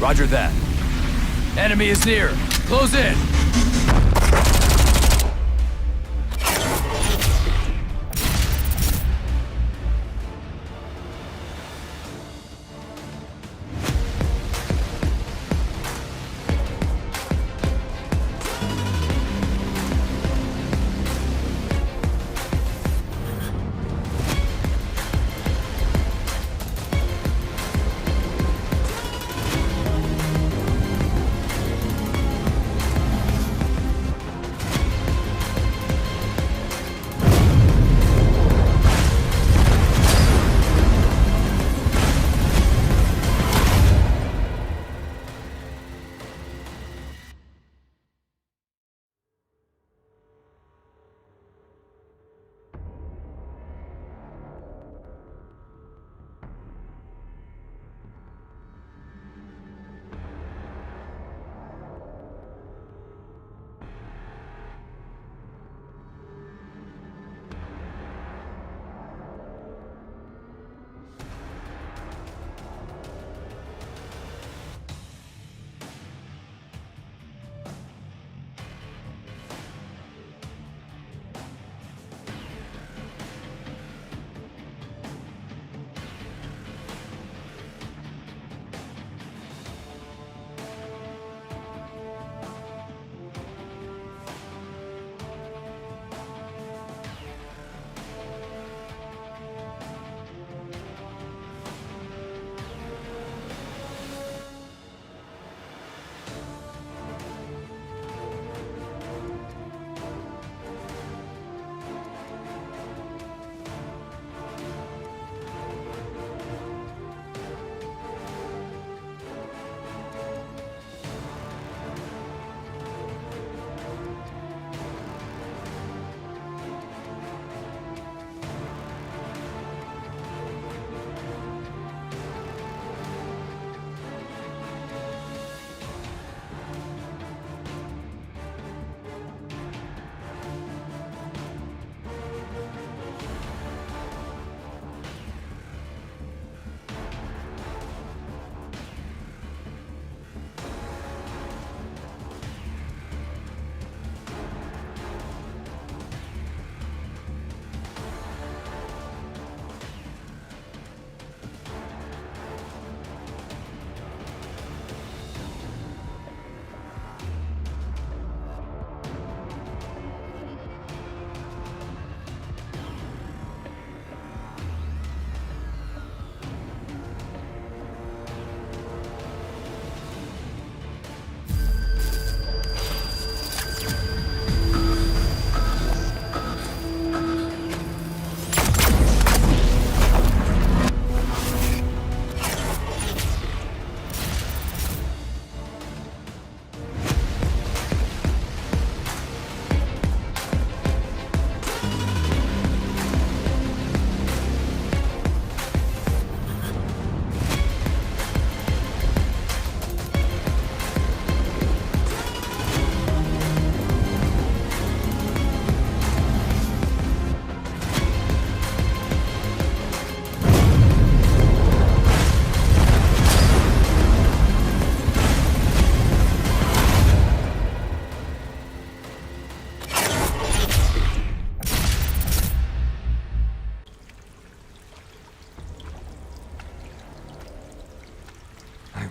Roger that. Enemy is near. Close in.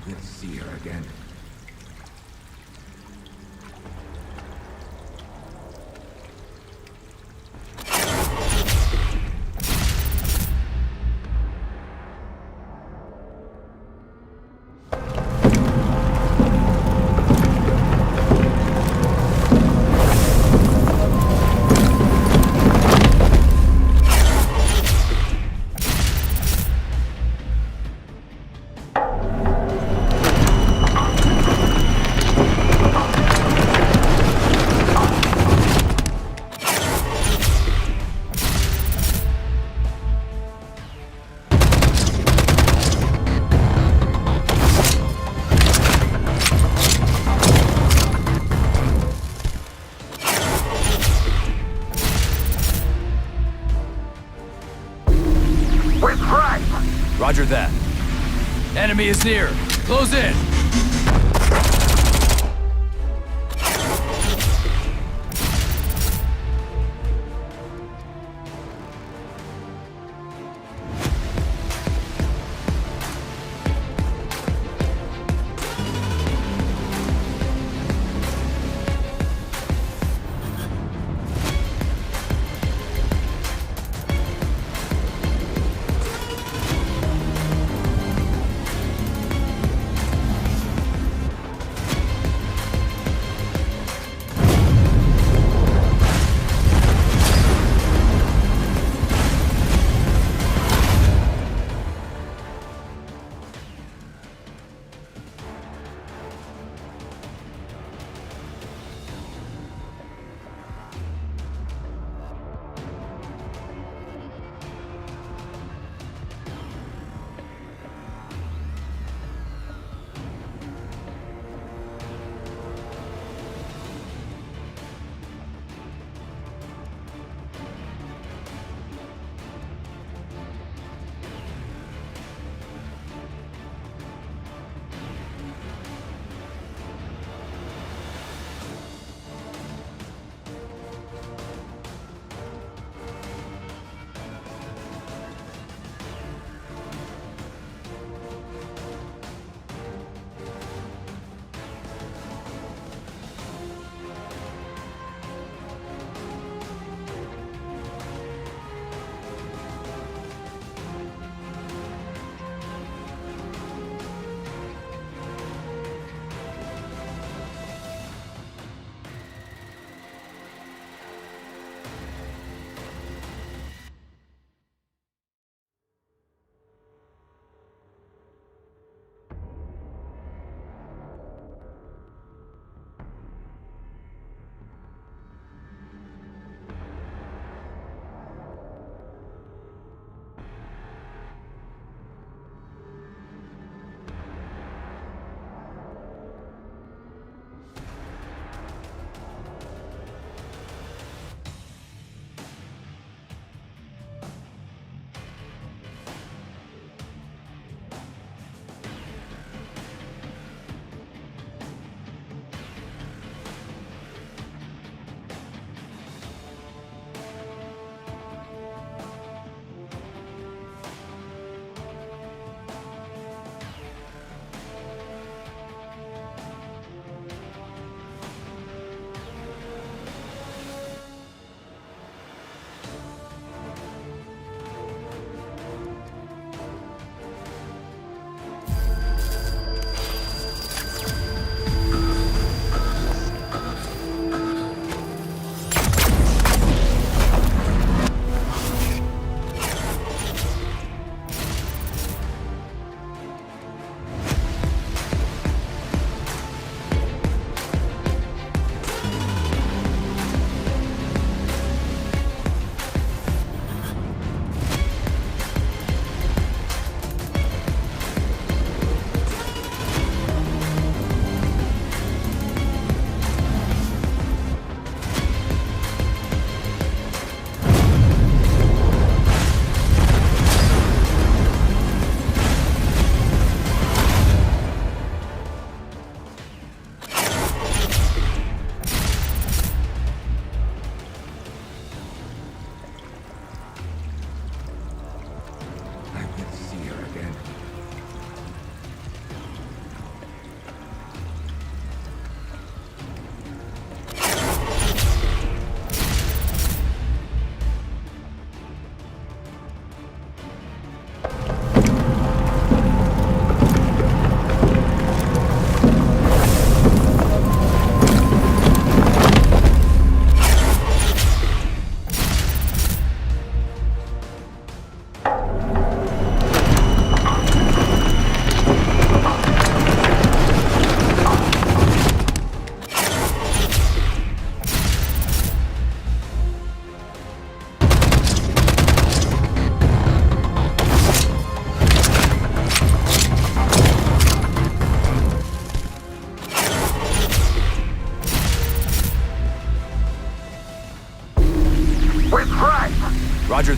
will see her again. Roger that. Enemy is near. Close in.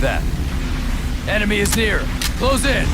that. Enemy is near. Close in.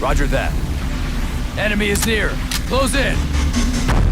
Roger that. Enemy is near. Close in.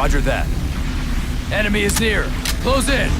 Roger that. Enemy is near. Close in.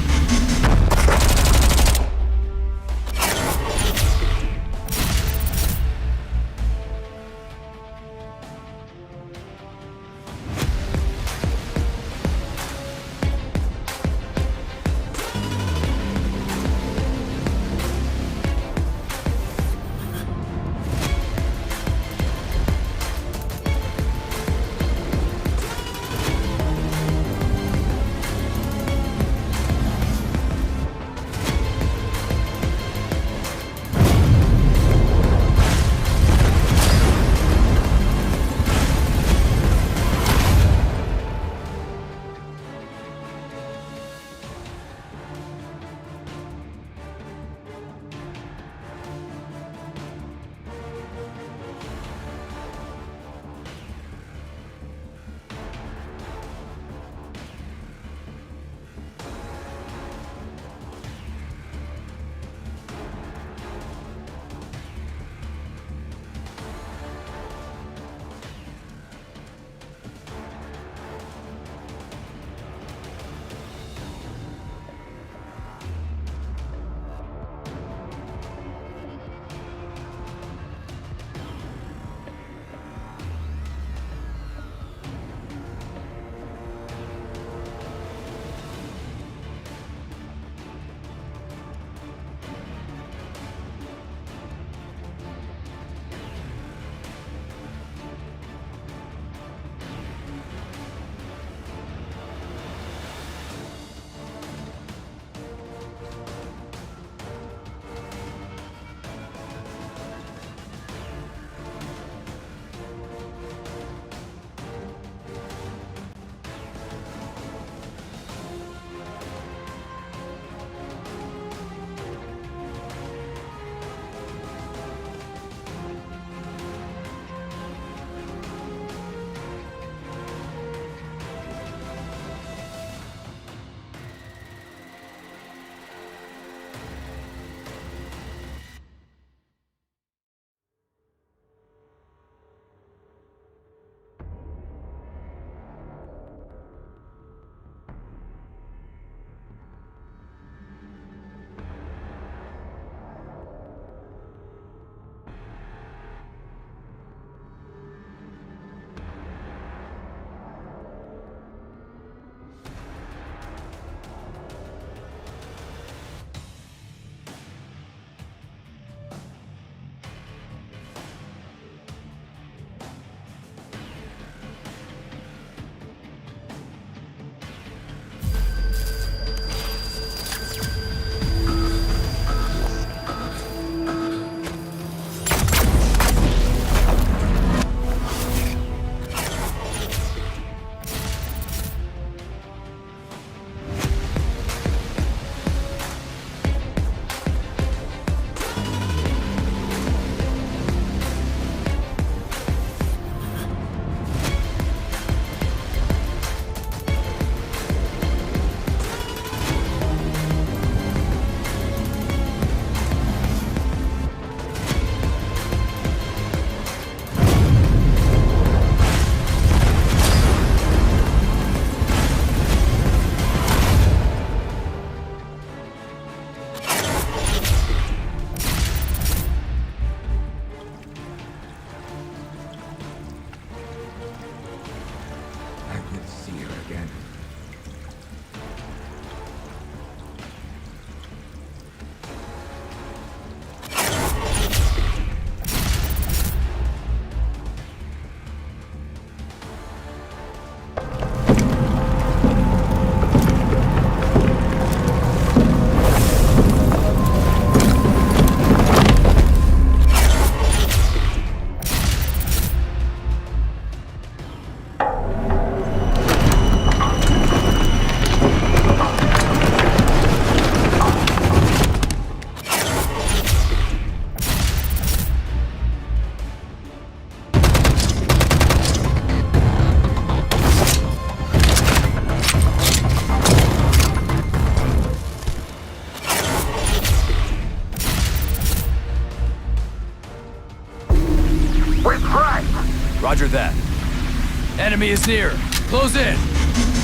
Roger that. Enemy is near. Close in.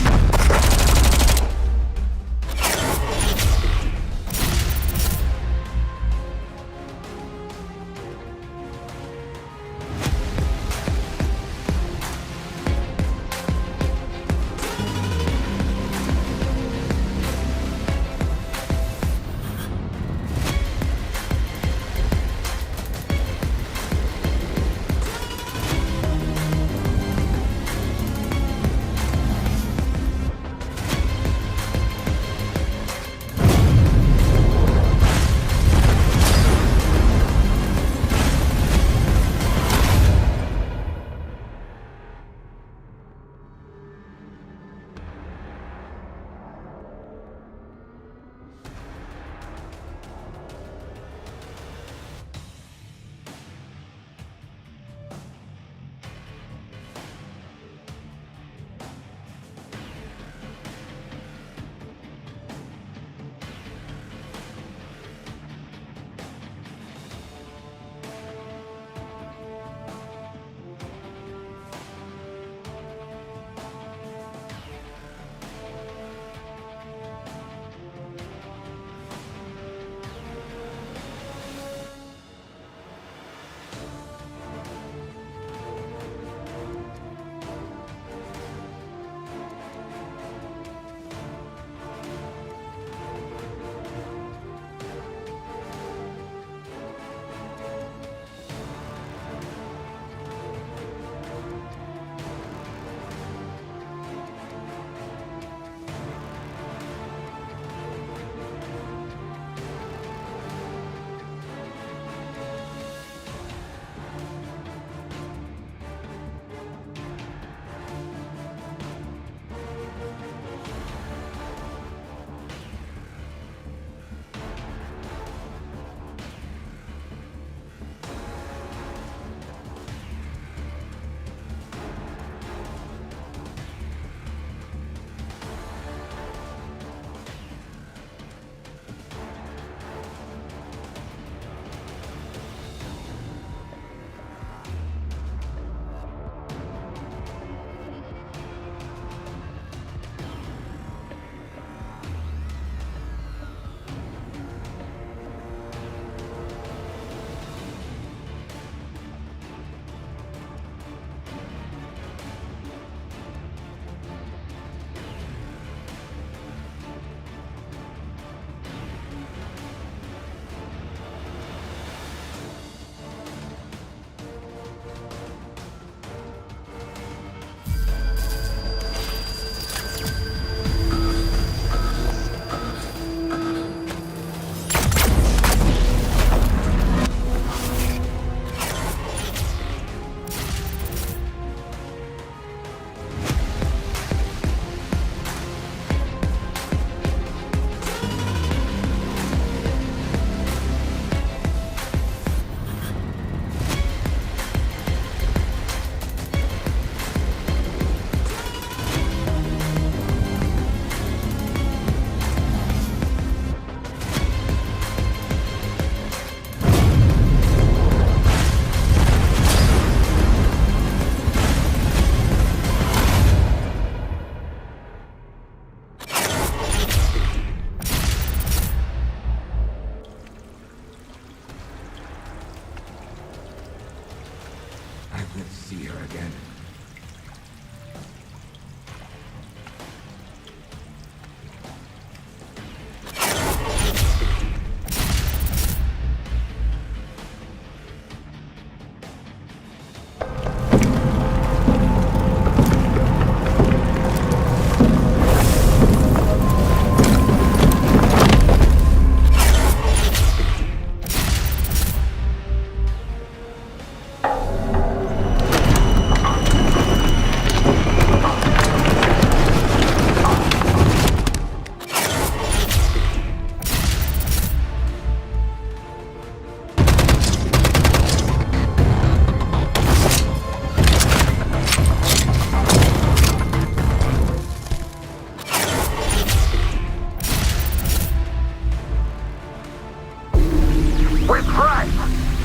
I will see her again.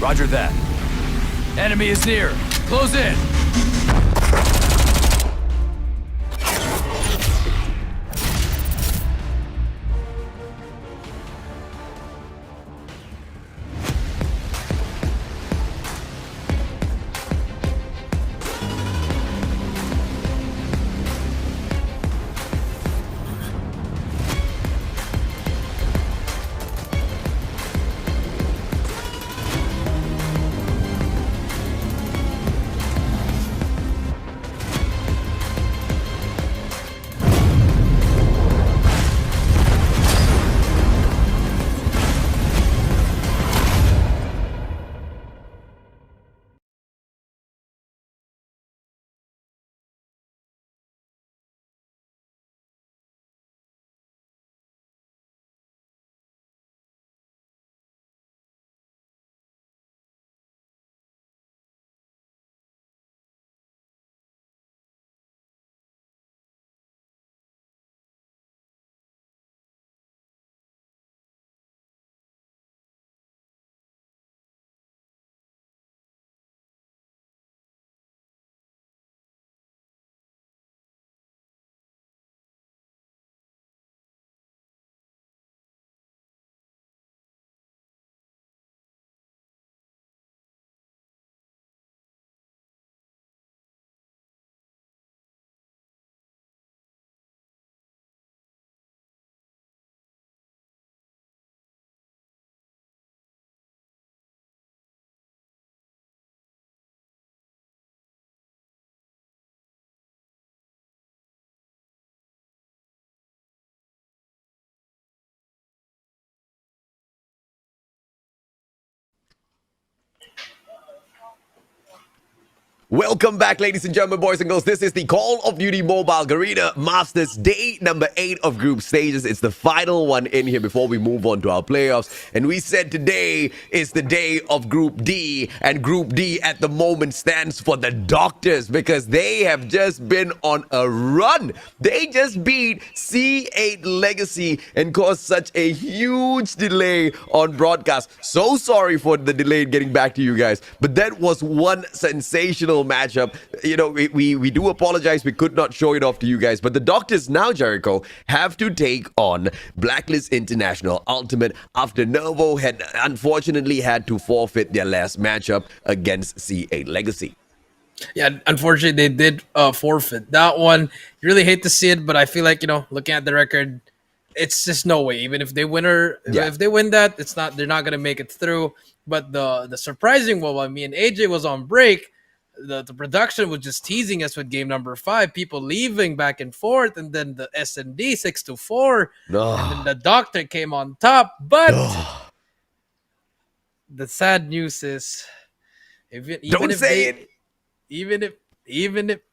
Roger that. Enemy is near. Close in. Welcome back, ladies and gentlemen, boys and girls. This is the Call of Duty Mobile Garena Masters Day number 8 of group stages. It's the final one in here before we move on to our playoffs. And we said today is the day of Group D. And Group D at the moment stands for the Doctors because they have just been on a run. They just beat C8 Legacy and caused such a huge delay on broadcast. So sorry for the delay in getting back to you guys. But that was one sensational matchup. You know, we do apologize. We could not show it off to you guys. But the Doctors now, Jericho, have to take on Blacklist International.Ultimate after Nervo had unfortunately had to forfeit their last matchup against C8 Legacy. Yeah, unfortunately, they did forfeit that one. You really hate to see it, but I feel like, looking at the record, it's just no way. Even if they win if they win that, they're not gonna make it through. But the surprising one, while me and AJ was on break, the production was just teasing us with game number 5, people leaving back and forth, and then the S&D 6-4, and then the Doctor came on top. But the sad news is, even if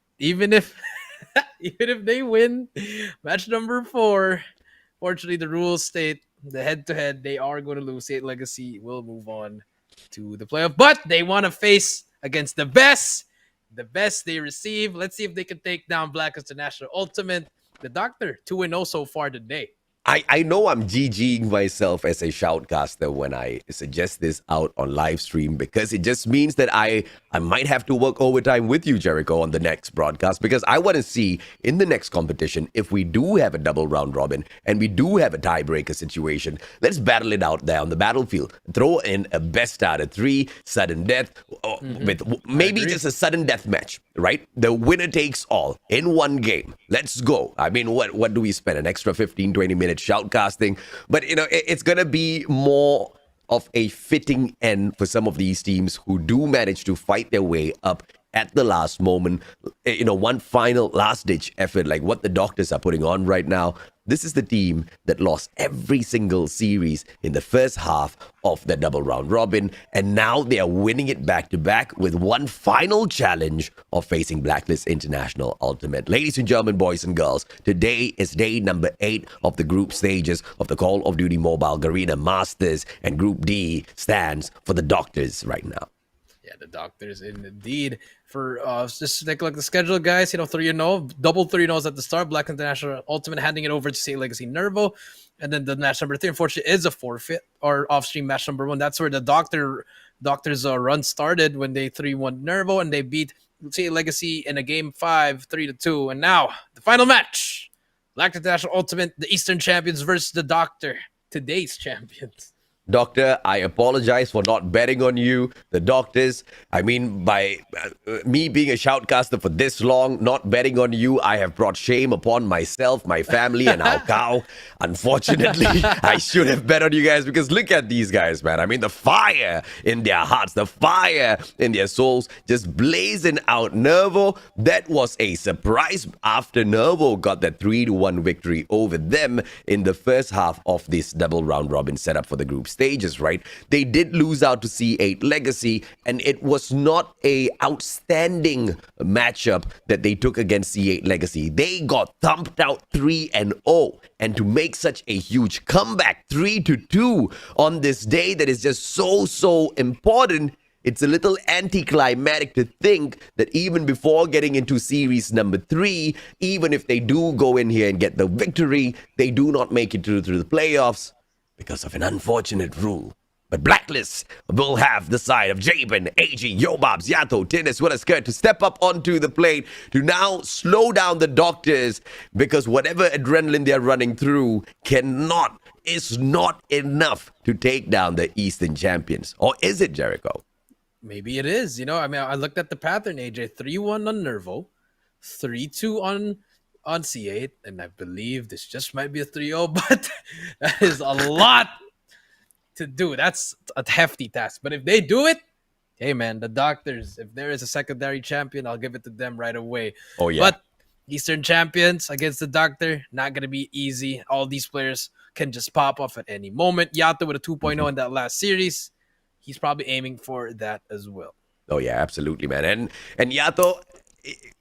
even if they win match number 4, fortunately the rules state the head-to-head they are going to lose. C8 Legacy will move on to the playoff, but they want to face against the best they receive. Let's see if they can take down Blacklist International.Ultimate. The Doctor 2-0 so far today. I know I'm GGing myself as a shoutcaster when I suggest this out on live stream, because it just means that I might have to work overtime with you, Jericho, on the next broadcast, because I want to see in the next competition, if we do have a double round robin and we do have a tiebreaker situation, let's battle it out there on the battlefield. Throw in a best out of 3, sudden death, with maybe just a sudden death match, right? The winner takes all in one game. Let's go. I mean, what do we spend? An extra 15-20 minutes shoutcasting? But, it's going to be more of a fitting end for some of these teams who do manage to fight their way up at the last moment. One final last-ditch effort like what the Doctors are putting on right now. This is the team that lost every single series in the first half of the double round robin, and now they are winning it back-to-back with one final challenge of facing Blacklist International.Ultimate. Ladies and gentlemen, boys and girls, today is day number 8 of the group stages of the Call of Duty Mobile Garena Masters, and Group D stands for the Doctors right now. Yeah, the Doctors indeed. For just take a look at the schedule, guys. 3-0, double 3-0s at the start. Black International.Ultimate handing it over to St. Legacy Nervo. And then the match number 3, unfortunately, is a forfeit, or Offstream match number 1. That's where the Doctors run started when they 3-1 Nervo, and they beat St. Legacy in a game 5, 3-2. And now, the final match. Black International.Ultimate, the Eastern champions versus the Doctor, today's champions. Doctor, I apologize for not betting on you. The Doctors, I mean, by me being a shoutcaster for this long, not betting on you, I have brought shame upon myself, my family, and our cow. Unfortunately, I should have bet on you guys, because look at these guys, man. I mean, the fire in their hearts, the fire in their souls, just blazing out. Nervo, that was a surprise after Nervo got that 3-1 victory over them in the first half of this double round robin setup for the group stages, right? They did lose out to C8 Legacy, and it was not a outstanding matchup that they took against C8 Legacy. They got thumped out 3-0, and to make such a huge comeback 3-2 on this day that is just so important, it's a little anticlimactic to think that even before getting into series number 3, even if they do go in here and get the victory, they do not make it through the playoffs because of an unfortunate rule. But Blacklist will have the side of Jabin, AG, Yobabs, Yato, Tinnis, Willaskirt to step up onto the plate to now slow down the Doctors, because whatever adrenaline they're running through is not enough to take down the Eastern champions. Or is it, Jericho? Maybe it is. I looked at the pattern, AJ. 3-1 on Nervo, 3-2 on C8, and I believe this just might be a 3-0, but that is a lot to do. That's a hefty task. But if they do it, hey man, the Doctors, if there is a secondary champion, I'll give it to them right away. Oh yeah. But Eastern champions against the Doctor, not gonna be easy. All these players can just pop off at any moment. Yato with a 2.0 in that last series, he's probably aiming for that as well. Oh yeah, absolutely, man. And Yato,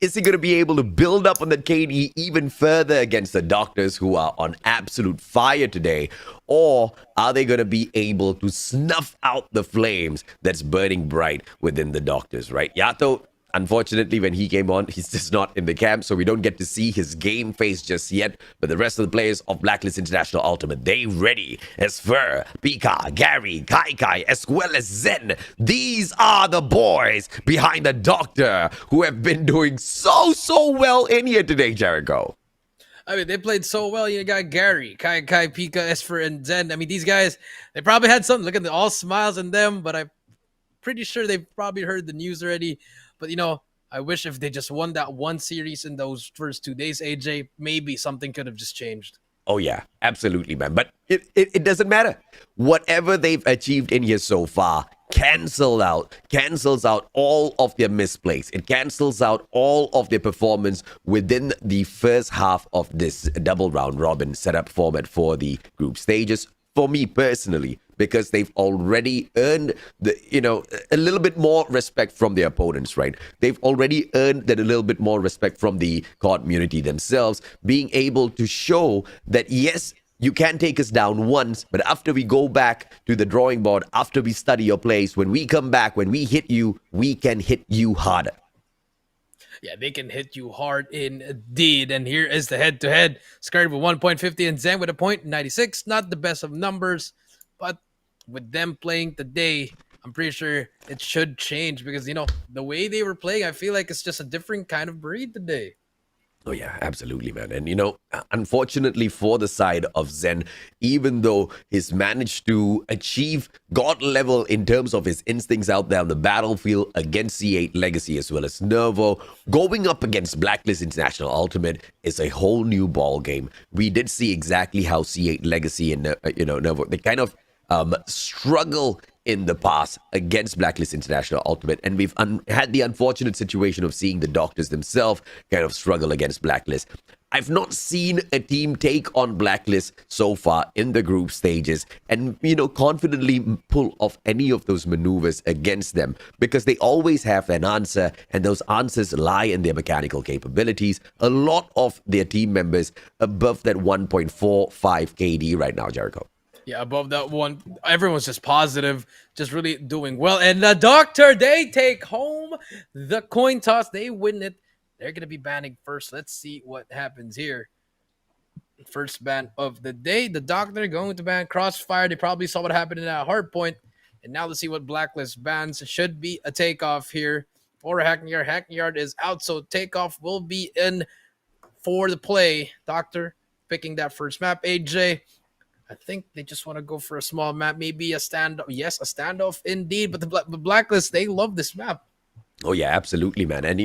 is he going to be able to build up on the KD even further against the Doctors, who are on absolute fire today? Or are they going to be able to snuff out the flames that's burning bright within the Doctors, right? Yato, unfortunately, when he came on, he's just not in the camp, so we don't get to see his game face just yet. But the rest of the players of Blacklist International.Ultimate, they ready. As Fur, Pika, Gary, Kai, as well as Zen. These are the boys behind the Doctor who have been doing so well in here today, Jericho. I mean, they played so well. You got Gary, Kai, Pika, Esper, and Zen. I mean, these guys, they probably had something. Look at all smiles in them, but I'm pretty sure they've probably heard the news already. But, I wish if they just won that one series in those first 2 days, AJ, maybe something could have just changed. Oh, yeah, absolutely, man. But it doesn't matter. Whatever they've achieved in here so far cancels out all of their misplays. It cancels out all of their performance within the first half of this double round robin setup format for the group stages. For me personally, because they've already earned a little bit more respect from their opponents, right? They've already earned that a little bit more respect from the COD community themselves, being able to show that, yes, you can take us down once, but after we go back to the drawing board, after we study your plays, when we come back, when we hit you, we can hit you harder. Yeah, they can hit you hard indeed. And here is the head-to-head. Scared with 1.50 and Zen with a point 96. Not the best of numbers, but with them playing today, I'm pretty sure it should change because, the way they were playing, I feel like it's just a different kind of breed today. Oh, yeah, absolutely, man. And, unfortunately for the side of Zen, even though he's managed to achieve God level in terms of his instincts out there on the battlefield against C8 Legacy as well as Nervo, going up against Blacklist International.Ultimate is a whole new ball game. We did see exactly how C8 Legacy and, Nervo, they kind of struggle in the past against Blacklist International.Ultimate, and we've had the unfortunate situation of seeing the doctors themselves kind of struggle against Blacklist. I've not seen a team take on Blacklist so far in the group stages and, confidently pull off any of those maneuvers against them because they always have an answer, and those answers lie in their mechanical capabilities. A lot of their team members above that 1.45 KD right now, Jericho. Yeah, above that one, everyone's just positive, just really doing well. And the Doctor, they take home the coin toss. They win it. They're going to be banning first. Let's see what happens here. First ban of the day. The Doctor going to ban Crossfire. They probably saw what happened in that Hardpoint. And now let's see what Blacklist bans. Should be a takeoff here for Hacking Yard. Hacking Yard is out, so takeoff will be in for the play. Doctor picking that first map. AJ, I think they just want to go for a small map, maybe a standoff. Yes, a standoff indeed. But the Blacklist, they love this map. Oh, yeah, absolutely, man. And,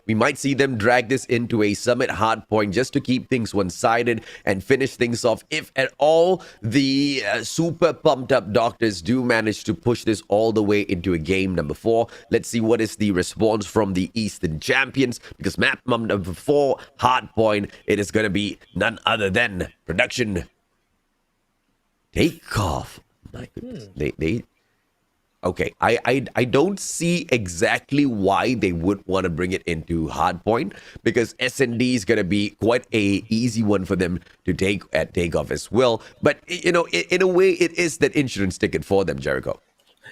we might see them drag this into a Summit Hardpoint just to keep things one-sided and finish things off. If at all the super pumped-up Doctors do manage to push this all the way into a game number 4. Let's see what is the response from the Eastern Champions. Because map number 4, Hardpoint, it is going to be none other than Production Takeoff. My goodness. Okay, I don't see exactly why they would want to bring it into Hardpoint because S&D is going to be quite a easy one for them to take at takeoff as well. But, in a way, it is that insurance ticket for them, Jericho.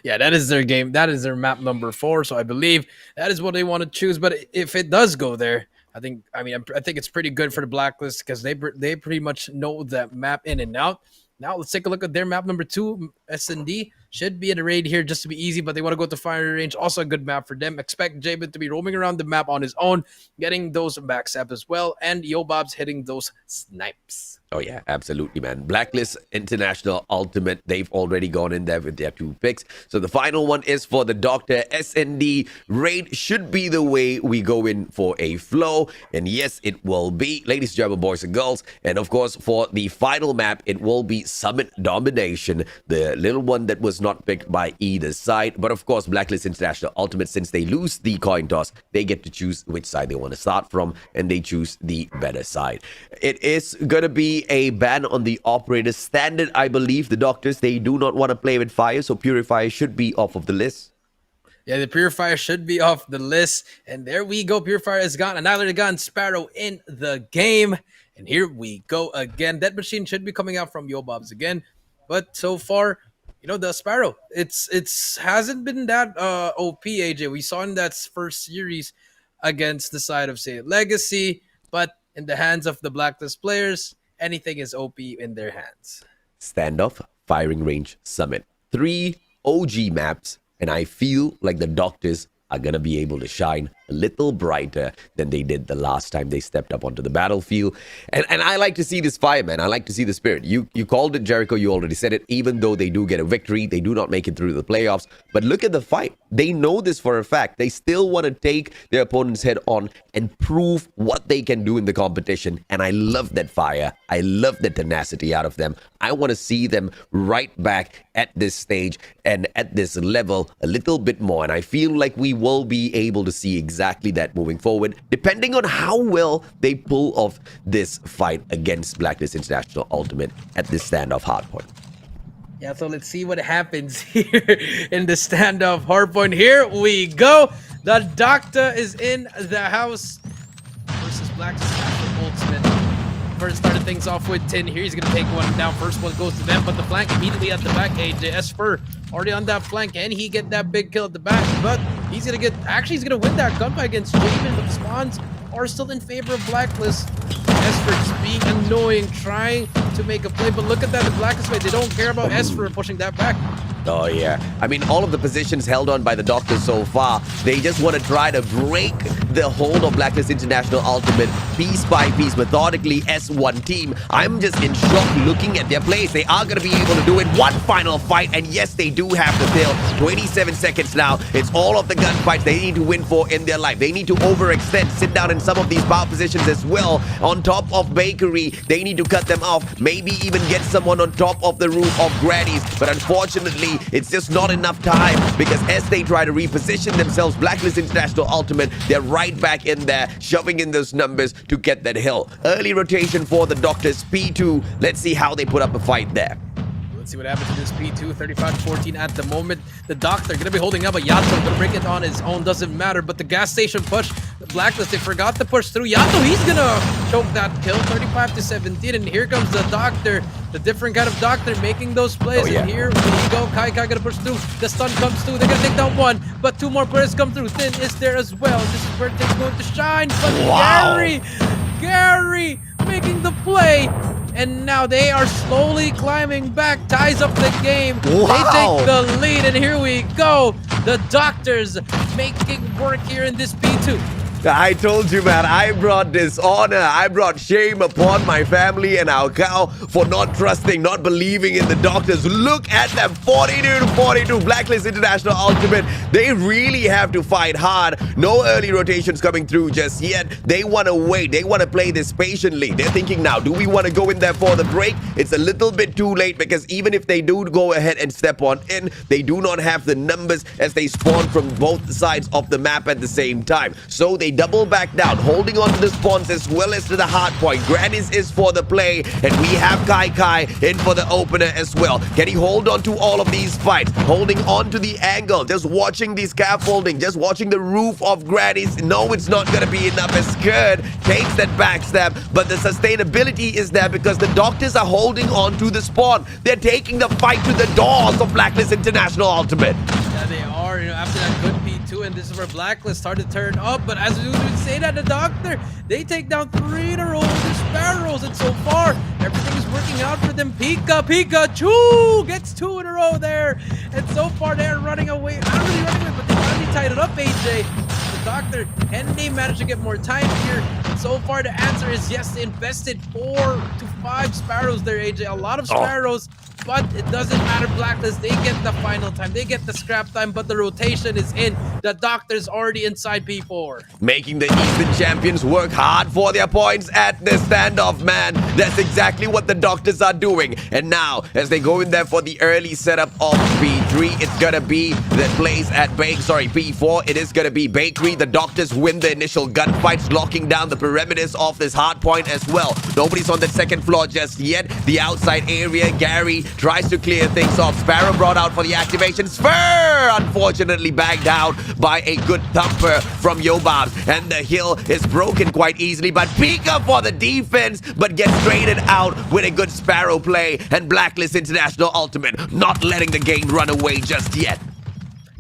Yeah, that is their game. That is their map number 4. So I believe that is what they want to choose. But if it does go there, I think it's pretty good for the Blacklist because they pretty much know that map in and out. Now let's take a look at their map number 2, S&D. Should be in a raid here just to be easy, but they want to go to firing range. Also a good map for them. Expect Jabin to be roaming around the map on his own, getting those backstabs as well, and Yobob's hitting those snipes. Oh, yeah, absolutely, man. Blacklist International.Ultimate, they've already gone in there with their 2 picks. So the final one is for the Doctor. S&D raid should be the way we go in for a flow. And yes, it will be, ladies and gentlemen, boys and girls. And of course, for the final map, it will be Summit Domination, the little one that was not picked by either side. But of course, Blacklist International.Ultimate, since they lose the coin toss, they get to choose which side they want to start from, and they choose the better side. It is going to be a ban on the operator standard. I believe the Doctors, they do not want to play with fire, so Purifier should be off of the list. Yeah, the Purifier should be off the list. And there we go. Purifier has got another gun, Sparrow, in the game. And here we go again. Dead Machine should be coming out from Yobobs again. But so far, the Sparrow, it's hasn't been that OP, AJ. We saw in that first series against the side of, say, Legacy. But in the hands of the Blacklist players, anything is OP in their hands. Standoff, Firing Range, Summit. 3 OG maps, and I feel like the Doctors are going to be able to shine a little brighter than they did the last time they stepped up onto the battlefield. And I like to see this fire, man. I like to see the spirit. You called it, Jericho. You already said it. Even though they do get a victory, they do not make it through the playoffs. But look at the fight. They know this for a fact. They still want to take their opponent's head on and prove what they can do in the competition. And I love that fire. I love the tenacity out of them. I want to see them right back at this stage and at this level a little bit more. And I feel like we will be able to see exactly that moving forward, depending on how well they pull off this fight against Blacklist International.Ultimate at this standoff Hardpoint. Yeah, so let's see what happens here in the standoff Hardpoint. Here we go. The Doctor is in the house versus Blacklist International.Ultimate. first started things off with 10 here. He's going to take one down. First one goes to them, but the flank immediately at the back. AJ Esper already on that flank. Can he get that big kill at the back? But he's going to get, actually he's going to win that gunfight against Jamin, but the spawns are still in favor of Blacklist. Esper just being annoying, trying to make a play, but look at that, the Blacklist way. They don't care about Esper pushing that back. Oh, yeah. I mean, all of the positions held on by the Doctors so far, they just want to try to break the hold of Blacklist International.Ultimate piece by piece, methodically. S1 team, I'm just in shock looking at their plays. They are going to be able to do it. One final fight, and yes, they do have to kill. 27 seconds now. It's all of the gunfights they need to win for in their life. They need to overextend, sit down in some of these power positions as well. On top of Bakery, they need to cut them off. Maybe even get someone on top of the roof of Granny's, but unfortunately, it's just not enough time, because as they try to reposition themselves, Blacklist International.Ultimate, they're right back in there, shoving in those numbers to get that hill. Early rotation for the Doctors, P2. Let's see how they put up a fight there. Let's see what happens to this P2, 35-14 at the moment. The Doctor gonna be holding up, a Yato gonna bring it on his own, doesn't matter. But the gas station push, the Blacklist, they forgot to push through. Yato, he's gonna choke that kill, 35-17. And here comes the Doctor, the different kind of Doctor making those plays. Oh, yeah. And here we go, Kai gonna push through. The stun comes through, they're gonna take down one, but two more players come through. Thin is there as well. This is where things going to shine. But Wow. Gary making the play. And now they are slowly climbing back, ties up the game. Wow. They take the lead, and here we go. The Doctors making work here in this P2. I told you, man, I brought dishonor. I brought shame upon my family and our cow for not trusting, not believing in the Doctors. Look at them, 42-42. Blacklist International.Ultimate. They really have to fight hard. No early rotations coming through just yet. They want to wait. They want to play this patiently. They're thinking now, do we want to go in there for the break? It's a little bit too late, because even if they do go ahead and step on in, they do not have the numbers as they spawn from both sides of the map at the same time. So they double back down, holding on to the spawns as well as to the hardpoint. Granny's is for the play, and we have Kai in for the opener as well. Can he hold on to all of these fights? Holding on to the angle, just watching the scaffolding, just watching the roof of Granny's. No, it's not going to be enough as Kurd takes that backstab, but the sustainability is there because the Doctors are holding on to the spawn. They're taking the fight to the doors of Blacklist International.Ultimate. Yeah, they are, after that good P2, and this is where Blacklist started to turn up. But as we would say that, the Doctor, they take down 3 in a row with the Sparrows, and so far, everything is working out for them. Pikachu gets 2 in a row there, and so far they're running away. Not really running away, but they finally tied it up, AJ. The Doctor, and they managed to get more time here. And so far, the answer is yes, they invested 4 to 5 Sparrows there, AJ. A lot of Sparrows. But it doesn't matter, Blacklist. They get the final time. They get the scrap time, but the rotation is in. The Doctor's already inside P4. Making the Eastern champions work hard for their points at the standoff, man. That's exactly what the Doctors are doing. And now, as they go in there for the early setup of P3, it's gonna be the plays at P4. It is gonna be Bakery. The Doctors win the initial gunfights, locking down the perimeters of this hard point as well. Nobody's on the second floor just yet. The outside area, Gary tries to clear things off. Sparrow brought out for the activation. Spur, unfortunately, bagged out by a good thumper from Yobab. And the hill is broken quite easily. But Pika for the defense, but gets traded out with a good Sparrow play. And Blacklist International.Ultimate not letting the game run away just yet.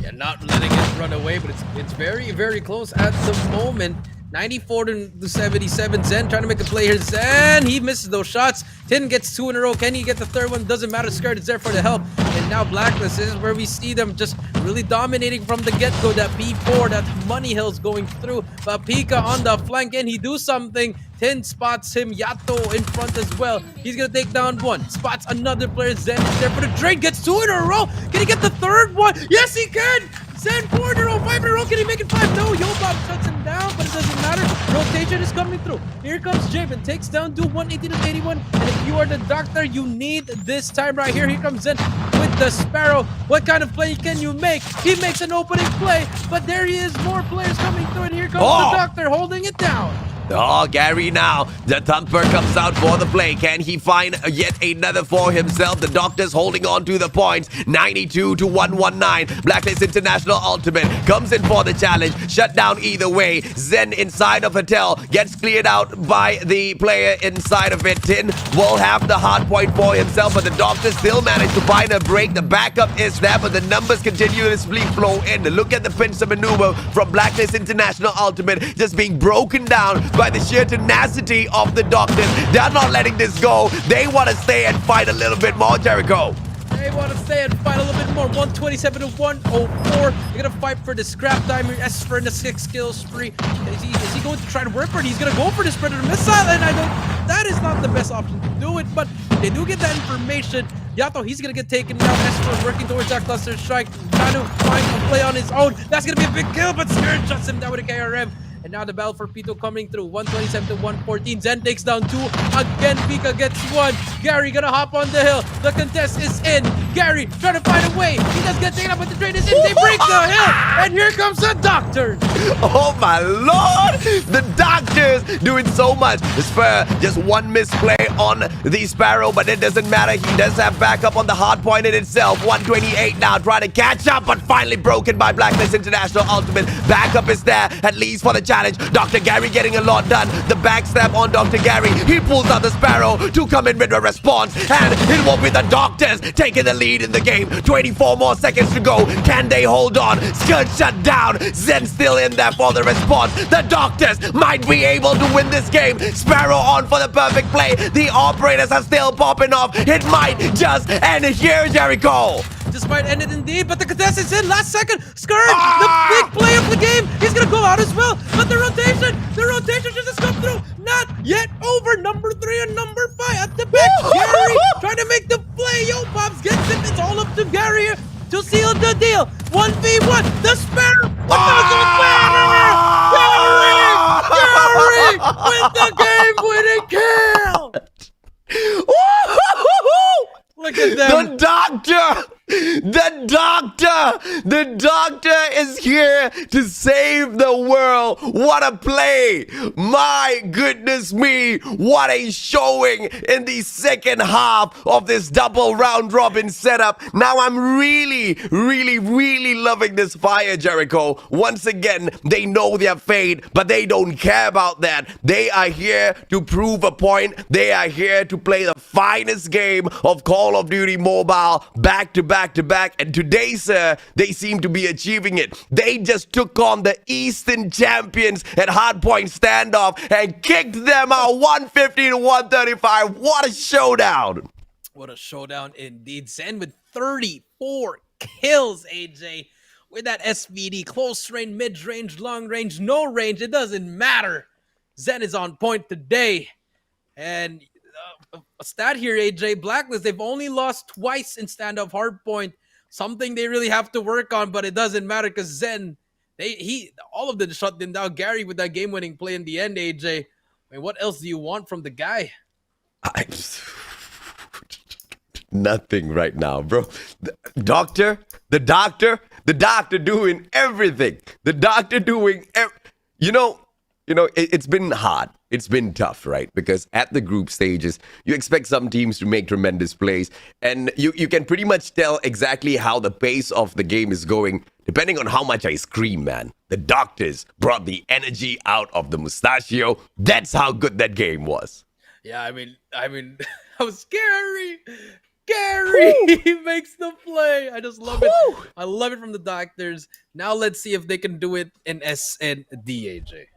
Yeah, not letting it run away, but it's very, very close at the moment. 94 to 77. Zen trying to make a play here. Zen, he misses those shots. Tin gets 2 in a row. Can he get the third one? Doesn't matter. Skirt is there for the help. And now Blacklist, this is where we see them just really dominating from the get-go. That P4, that money hill's going through. But Pika on the flank, and he do something. Tin spots him. Yato in front as well. He's gonna take down one. Spots another player. Zen is there for the trade. Gets 2 in a row. Can he get the third one? Yes, he can! Zen 4 in a row, 5 in a row. Can he make it 5? No, Yobab shuts him down, but it doesn't matter. Rotation is coming through. Here comes Javen. Takes down Dude 180 to 81. And if you are the Doctor, you need this time right here. Here comes Zen with the Sparrow. What kind of play can you make? He makes an opening play, but there he is. More players coming through, and here comes the Doctor holding it down. Oh, Gary now. The thumper comes out for the play. Can he find yet another for himself? The Doctor's holding on to the points. 92 to 119. Blacklist International.Ultimate comes in for the challenge. Shut down either way. Zen inside of Hotel gets cleared out by the player inside of it. Tin will have the hard point for himself, but the Doctor still managed to find a break. The backup is there, but the numbers continuously flow in. Look at the pincer maneuver from Blacklist International.Ultimate just being broken down by the sheer tenacity of the Doctors. They're not letting this go. They want to stay and fight a little bit more, Jericho. They want to stay and fight a little bit more. 127 to 104. They're going to fight for the scrap time. Esper in the 6 kill spree. Is he going to try to work for it? He's going to go for this Predator missile, and I don't. That is not the best option to do it, but they do get that information. Yato, he's going to get taken down. Esper working towards that cluster strike, trying to find a play on his own. That's going to be a big kill, but Spirit shuts him down with a KRM. And now the battle for Pito coming through. 127 to 114. Zen takes down 2. Again, Pika gets 1. Gary gonna hop on the hill. The contest is in. Gary trying to find a way. He does get taken up, but the train is in. They break the hill. And here comes the Doctor. Oh my lord! The Doctors doing so much. The Spur, just one misplay on the Sparrow, but it doesn't matter. He does have backup on the hard point in itself. 128 now, trying to catch up, but finally broken by Blacklist International.Ultimate. Backup is there, at least for the challenge. Dr. Gary getting a lot done. The backstab on Dr. Gary. He pulls out the Sparrow to come in with a response, and it will be the Doctors taking the lead in the game. 24 more seconds to go. Can they hold on? Skirt shut down. Zen still in there for the response. The Doctors might be able to win this game. Sparrow on for the perfect play. The operators are still popping off. It might just end here, Jericho. This might end it indeed, but the contest is in. Last second. Scourge, the big play of the game. He's going to go out as well. But the rotation just come through. Not yet over. Number 3 and number 5 at the back. Gary trying to make the play. Yo, Pops gets it. It's all up to Gary here to seal the deal. 1v1. The Sparrow. Gary with the game-winning kill. Look at them. The Doctor is here to save the world. What a play. My goodness me. What a showing in the second half of this double round robin setup. Now I'm really loving this fire, Jericho. Once again, they know their fate, but they don't care about that. They are here to prove a point. They are here to play the finest game of Call of Duty Mobile back to back. And today, sir, they seem to be achieving it. They just took on the Eastern champions at Hardpoint standoff and kicked them out 150 to 135. What a showdown. What a showdown indeed. Zen with 34 kills, AJ. With that SVD, close range, mid-range, long range, no range, it doesn't matter. Zen is on point today. And a stat here, AJ, Blacklist, they've only lost twice in standoff hardpoint. Something they really have to work on, but it doesn't matter because Zen, all of them shut them down. Gary with that game-winning play in the end, AJ. I mean, what else do you want from the guy? Nothing right now, bro. The doctor doing everything. The Doctor doing it's been hard. It's been tough, right? Because at the group stages, you expect some teams to make tremendous plays, and you can pretty much tell exactly how the pace of the game is going, depending on how much I scream, man. The Doctors brought the energy out of the mustachio. That's how good that game was. Yeah, I mean, I was Gary. Gary makes the play. I just love it. I love it from the Doctors. Now let's see if they can do it in SND, AJ.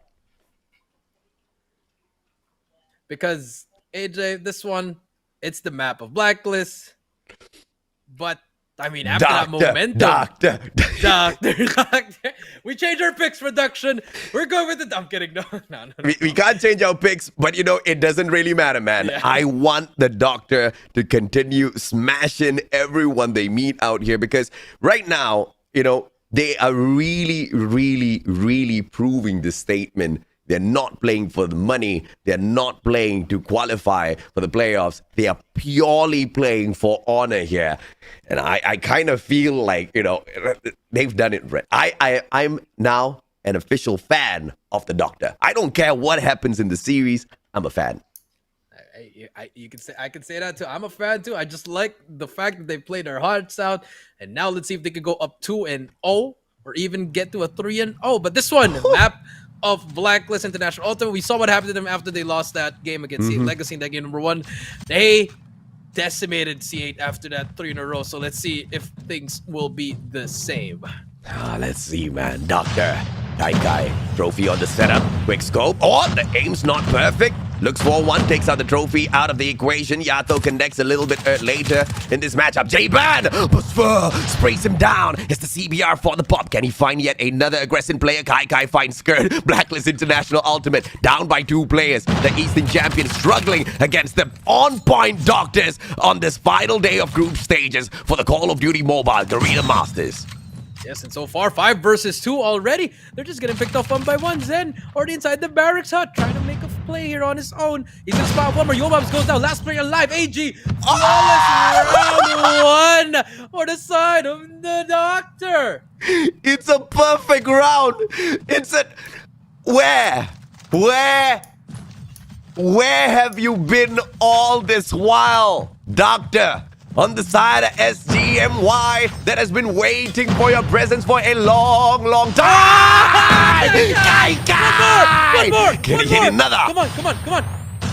Because, AJ, this one, it's the map of Blacklist. But, I mean, after that momentum... Doctor. We change our picks, production. We're going with the... I'm kidding. No. We can't change our picks, but, it doesn't really matter, man. Yeah. I want the Doctor to continue smashing everyone they meet out here. Because right now, they are really proving the statement. They're not playing for the money. They're not playing to qualify for the playoffs. They are purely playing for honor here. And I kind of feel like, they've done it right. I'm now an official fan of the Doctor. I don't care what happens in the series. I'm a fan. You can say I can say that too. I'm a fan too. I just like the fact that they played their hearts out, and now let's see if they could go up 2-0 or even get to a 3-0. But this one, map of Blacklist International.Ultimate. We saw what happened to them after they lost that game against C8 Legacy in that game number 1. They decimated C8 after that 3 in a row. So let's see if things will be the same. Let's see, man. Doctor. Kai. Trophy on the setup. Quick scope. The aim's not perfect. Looks for one. Takes out the trophy out of the equation. Yato connects a little bit later in this matchup. J-Ban! Sprays him down. It's the CBR for the pop. Can he find yet another aggressive player? Kai finds Skirt. Blacklist International.Ultimate. Down by 2 players. The Eastern champion struggling against the on-point Doctors on this final day of group stages for the Call of Duty Mobile Garena Masters. Yes, and so far, 5 versus 2 already. They're just getting picked off one by one. Zen already inside the barracks hut, trying to make a play here on his own. He's gonna spot one more. Yobabs goes down. Last player alive. AG. Flawless round 1 for the side of the Doctor. It's a perfect round. It's a... Where have you been all this while, Doctor? On the side of SGMY that has been waiting for your presence for a long time. One more. Can he hit another? Come on.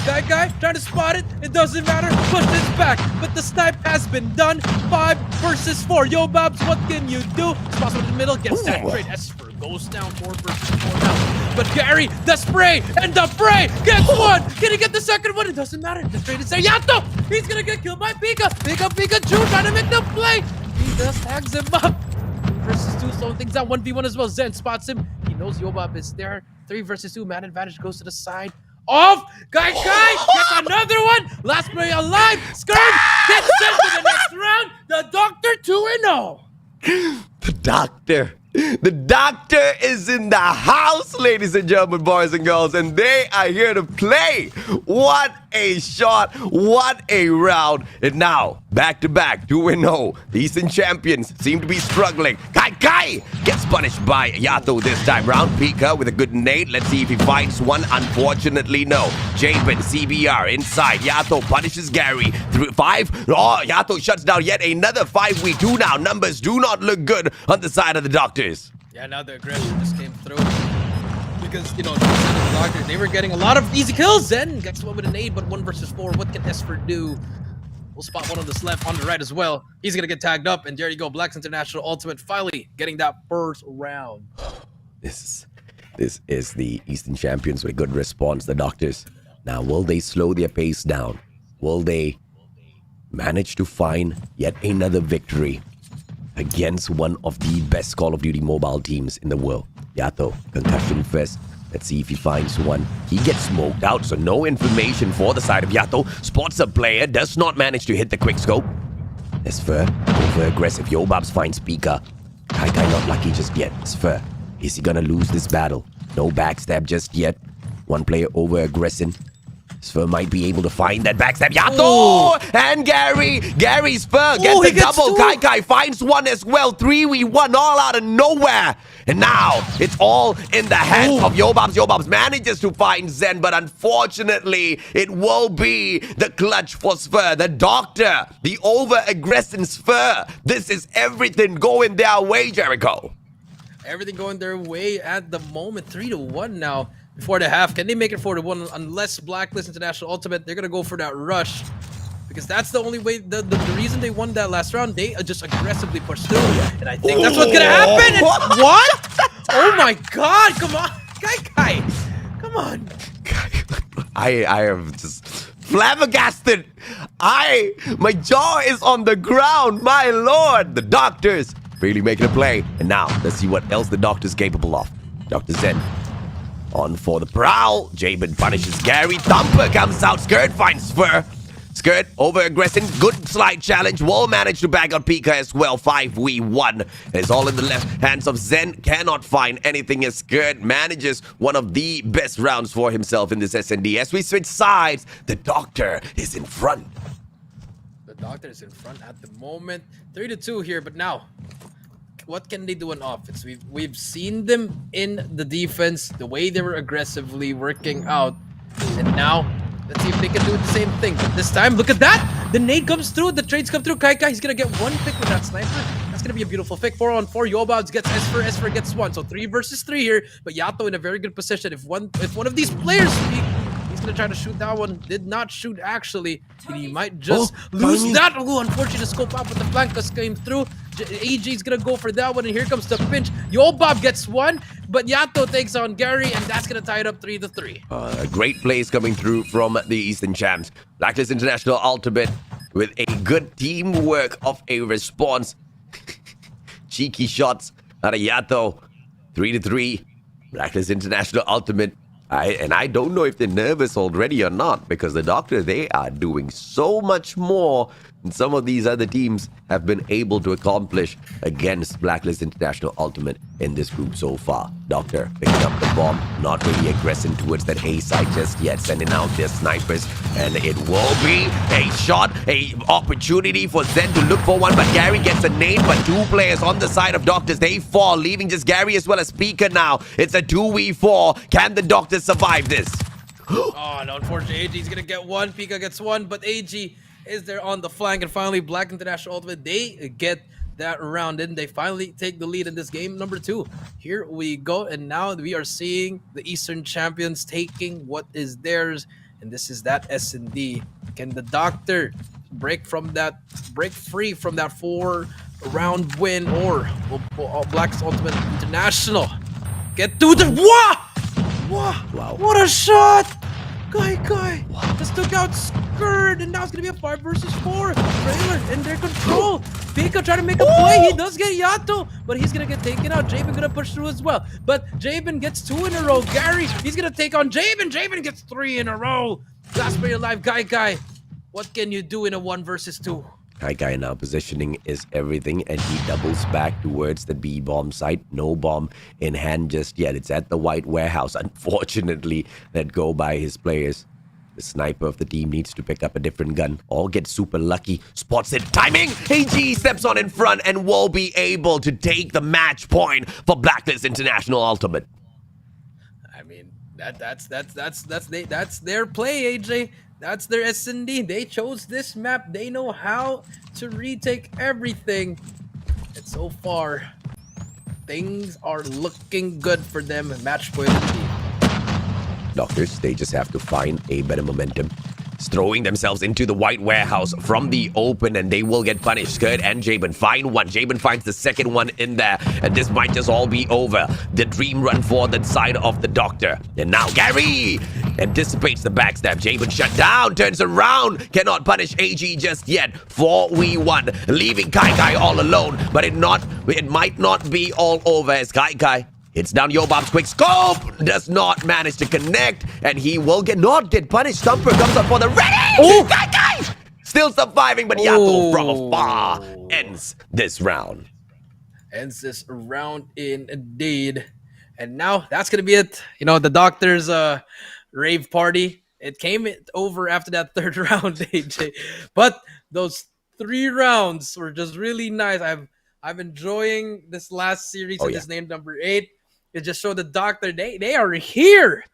Guy, trying to spot it. It doesn't matter. Push this back. But the snipe has been done. 5 versus 4. Yobabs, what can you do? Spots in the middle. Gets that trade. Esper goes down 4 versus 4 now. But Gary, the spray and the fray gets one. Can he get the second one? It doesn't matter. The trade is there. Yato! He's gonna get killed by Pika. Pikachu trying to make the play. He just tags him up. 2 versus 2, slowing things down. 1v1 as well. Zen spots him. He knows Yobab is there. 3 versus 2. Man advantage goes to the side. Off! Guy gets another one! Last player alive! Skirt gets sent to the next round! The Doctor 2-0! The Doctor is in the house, ladies and gentlemen, boys and girls, and they are here to play. What a shot, what a round. And now, back-to-back, 2-0. The Eastern champions seem to be struggling. Kai gets punished by Yato this time round. Pika with a good nade. Let's see if he finds one. Unfortunately, no. Jabin, CBR inside. Yato punishes Gary. 5. Yato shuts down yet another 5v2 now. Numbers do not look good on the side of the Doctors. Yeah, now the aggression just came through. Because, the Doctors, they were getting a lot of easy kills. Zen gets one with a nade, but 1 versus 4. What can Esper do? We'll spot one on the left, on the right as well. He's going to get tagged up, and there you go. Blacklist International.Ultimate finally getting that first round. This is the Eastern champions with good response, the Doctors. Now, will they slow their pace down? Will they manage to find yet another victory against one of the best Call of Duty mobile teams in the world? Yato, concussion first. Let's see if he finds one. He gets smoked out, so no information for the side of Yato. Spots a player, does not manage to hit the quick scope. Esfer, over aggressive. Yobabs finds Pika. Kai not lucky just yet. Esfer, is he gonna lose this battle? No backstab just yet. One player over aggressing. Spur might be able to find that backstab. Yato! And Gary Spur gets the double. Kai finds one as well. 3v1 all out of nowhere. And now it's all in the hands of Yobabs. Yobabs manages to find Zen, but unfortunately it will be the clutch for Spur. The Doctor, the over-aggressive Spur. This is everything going their way, Jericho. Everything going their way at the moment. 3-1 now. Before the half, can they make it 4-1? Unless Blacklist International.Ultimate, they're gonna go for that rush, because that's the only way. The reason they won that last round, they just aggressively pushed through, and I think that's what's gonna happen. And what? Oh my God! Come on, Kai! Come on! I am just flabbergasted. My jaw is on the ground. My Lord, the Doctors really making a play, and now let's see what else the Doctor's capable of. Dr. Zen. On for the prowl. Jabin punishes Gary. Thumper comes out. Skirt finds Spur. Skirt over-aggressing. Good slide challenge. Will manage to bag out Pika as well. 5v1. It's all in the left hands of Zen. Cannot find anything as Skirt manages one of the best rounds for himself in this SND. As we switch sides, the Doctor is in front. The Doctor is in front at the moment. 3-2 here, but now what can they do on offense? We've seen them in the defense, the way they were aggressively working out, and now let's see if they can do the same thing. But this time, look at that! The nade comes through, the trades come through. Kai, he's gonna get one pick with that sniper. That's gonna be a beautiful pick. 4-on-4. Yobabs gets Esper gets one. So 3 versus 3 here. But Yato in a very good position. If one of these players, he's gonna try to shoot that one. Did not shoot actually. He might just lose that. Oh, unfortunately, the scope out, but the flankus came through. AG's gonna go for that one, and here comes the pinch. Yobab gets one, but Yato takes on Gary, and that's gonna tie it up 3-3. Great plays coming through from the Eastern Champs. Blacklist International.Ultimate with a good teamwork of a response. Cheeky shots out of Yato. 3-3. Blacklist International.Ultimate. I don't know if they're nervous already or not, because the Doctor, they are doing so much more than some of these other teams have been able to accomplish against Blacklist International.Ultimate in this group so far. Doctor picking up the bomb, not really aggressing towards that A side just yet, sending out their snipers, and it will be a shot, a opportunity for Zen to look for one, but Gary gets a nade, but 2 players on the side of Doctors, they fall, leaving just Gary as well as Speaker now. It's a 2v4. Can the Doctors survive this? Oh, no, unfortunately, AG's gonna get one. Pika gets one, but AG is there on the flank, and finally, Black International.Ultimate, they get that round in. They finally take the lead in this game number 2. Here we go, and now we are seeing the Eastern champions taking what is theirs, and this is that S&D. Can the Doctor break free from that 4-round win, or will Black's Ultimate International get to the... Wow! What a shot! Guy just took out Skurd, and now it's gonna be a 5 versus 4. Trailer in their control. Pika trying to make a play. He does get Yato, but he's gonna get taken out. Jabin gonna push through as well, but Jabin gets 2 in a row. Gary, he's gonna take on Jabin. Jabin gets 3 in a row. Last player alive, Guy. What can you do in a 1 versus 2? Kai now positioning is everything, and he doubles back towards the B bomb site. No bomb in hand just yet. It's at the white warehouse. Unfortunately, let go by his players. The sniper of the team needs to pick up a different gun or get super lucky. Spots it. Timing! AG steps on in front and will be able to take the match point for Blacklist International.Ultimate. I mean, that's their play, AJ. That's their S&D. They chose this map. They know how to retake everything. And so far, things are looking good for them. Match point indeed. Doctors, they just have to find a better momentum. Throwing themselves into the white warehouse from the open, and they will get punished. Skurd and Jabin find one. Jabin finds the second one in there, and this might just all be over. The dream run for the side of the Doctor. And now Gary anticipates the backstab. Jabin shut down, turns around, cannot punish AG just yet. 4v1, leaving Kai all alone, but it might not be all over as Kai hits down Yobab's quick scope, does not manage to connect, and he will not get punished. Stumper comes up for the ready! Oh! Kai! Still surviving, but Yato from afar ends this round. Ends this round indeed. And now that's going to be it. You know, the Doctor's rave party, it came over after that 3rd round, AJ. But those 3 rounds were just really nice. I'm enjoying this last series. This named number 8. It just showed the Doctor they are here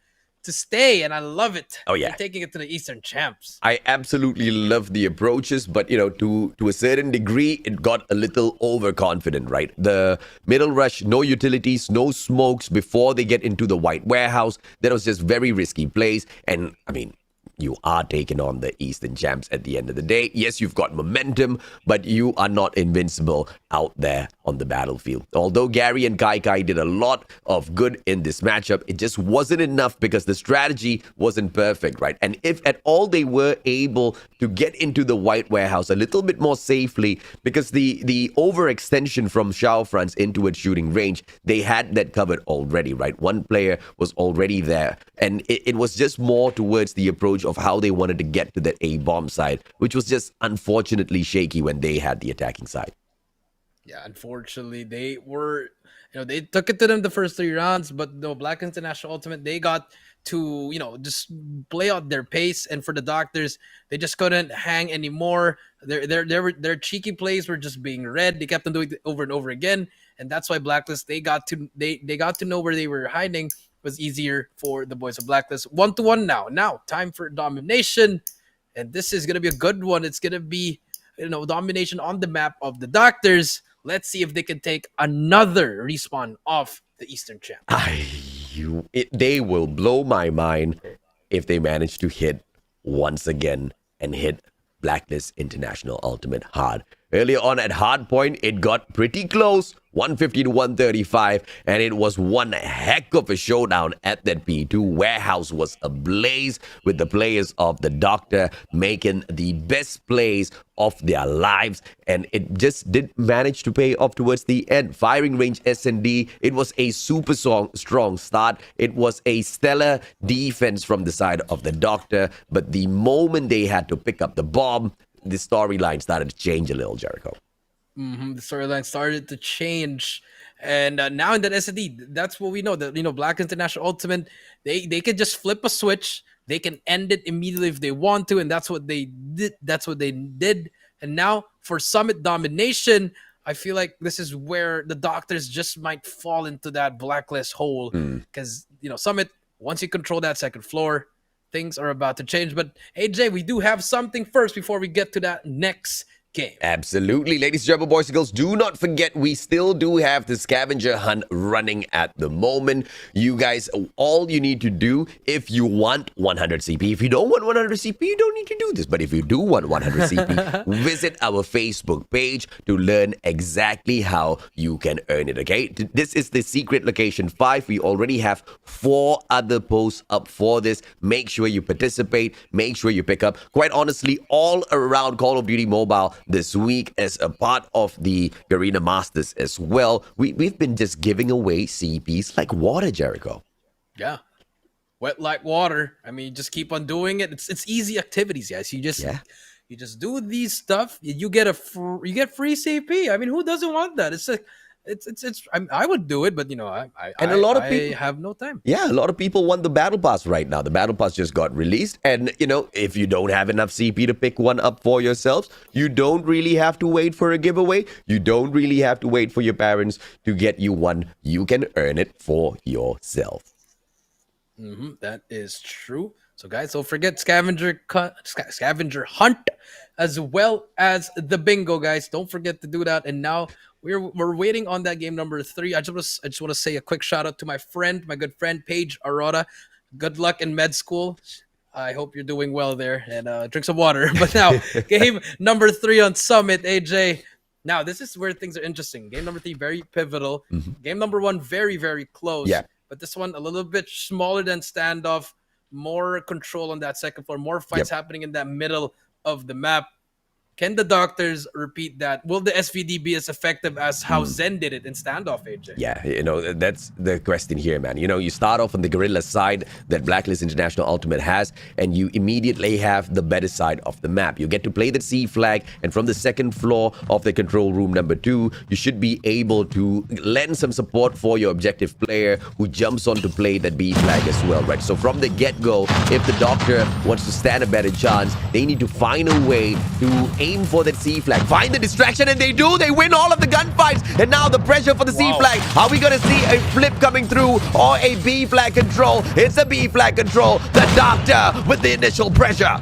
to stay, and I love it. Oh yeah, they're taking it to the Eastern champs. I absolutely love the approaches, but you know, to a certain degree, it got a little overconfident, right? The middle rush, no utilities, no smokes before they get into the white warehouse. That was just very risky plays, and I mean, you are taking on the Eastern champs at the end of the day. Yes, you've got momentum, but you are not invincible out there on the battlefield. Although Gary and Kai did a lot of good in this matchup, it just wasn't enough because the strategy wasn't perfect, right? And if at all they were able to get into the white warehouse a little bit more safely, because the overextension from Shao Franz into its shooting range, they had that covered already, right? One player was already there, and it was just more towards the approach of how they wanted to get to that A-bomb side, which was just unfortunately shaky when they had the attacking side. Yeah, unfortunately, they were, they took it to them the first 3 rounds, but no, Black International Ultimate, they got to, just play out their pace. And for the Doctors, they just couldn't hang anymore. Their cheeky plays were just being read. They kept on doing it over and over again, and that's why Blacklist, they got to know where they were hiding. It was easier for the boys of Blacklist. 1-1 now. Now time for Domination, and this is gonna be a good one. It's gonna be Domination on the map of the Doctors. Let's see if they can take another respawn off the Eastern champ. They will blow my mind if they manage to hit once again and hit Blacklist International.Ultimate hard. Earlier on at Hardpoint, it got pretty close, 150 to 135, and it was one heck of a showdown at that P2. Warehouse was ablaze with the players of the Doctor making the best plays of their lives, and it just did manage to pay off towards the end. Firing range S&D, it was a super strong start. It was a stellar defense from the side of the Doctor, but the moment they had to pick up the bomb, the storyline started to change a little, Jericho. The storyline started to change, and now in that S&D, that's what we know. That Black International.Ultimate, they can just flip a switch. They can end it immediately if they want to, and that's what they did. And now for Summit Domination, I feel like this is where the Doctors just might fall into that Blacklist hole, because Summit, once you control that second floor, things are about to change. But AJ, we do have something first before we get to that next game. Absolutely. Ladies and gentlemen, boys and girls, do not forget we still do have the scavenger hunt running at the moment. You guys, all you need to do, if you want 100 CP, if you don't want 100 CP, you don't need to do this. But if you do want 100 CP, visit our Facebook page to learn exactly how you can earn it, okay? This is the secret location 5. We already have 4 other posts up for this. Make sure you participate. Make sure you pick up. Quite honestly, all around Call of Duty Mobile this week as a part of the Garena Masters as well, we've been just giving away CPs like water, Jericho. Yeah, wet like water. I mean, just keep on doing it. It's easy activities, guys. You just do these stuff. You get free CP. I mean, who doesn't want that? I would do it, but a lot of people have no time. Yeah, a lot of people want the battle pass right now. The battle pass just got released, and if you don't have enough CP to pick one up for yourselves, you don't really have to wait for a giveaway. You don't really have to wait for your parents to get you one. You can earn it for yourself. That is true. So guys, don't forget scavenger hunt as well as the bingo, guys. Don't forget to do that. And now we're waiting on that game number 3. I just want to say a quick shout out to my good friend Paige Aurora. Good luck in med school. I hope you're doing well there, and drink some water. But now game number 3 on Summit, AJ. Now this is where things are interesting. Game number 3 very pivotal. Game number 1 very, very close. Yeah. But this one a little bit smaller than standoff. More control on that second floor. More fights happening in that middle of the map. Can the Doctors repeat that? Will the SVD be as effective as how Zen did it in standoff, AJ? Yeah, that's the question here, man. You start off on the guerrilla side that Blacklist International.Ultimate has, and you immediately have the better side of the map. You get to play the C flag, and from the second floor of the control room number 2, you should be able to lend some support for your objective player who jumps on to play that B flag as well, right? So from the get-go, if the Doctor wants to stand a better chance, they need to find a way to aim for that C flag, find the distraction, and they do. They win all of the gunfights, and now the pressure for the C flag. Are we gonna see a flip coming through or a B flag control? It's a B flag control. The Doctor with the initial pressure.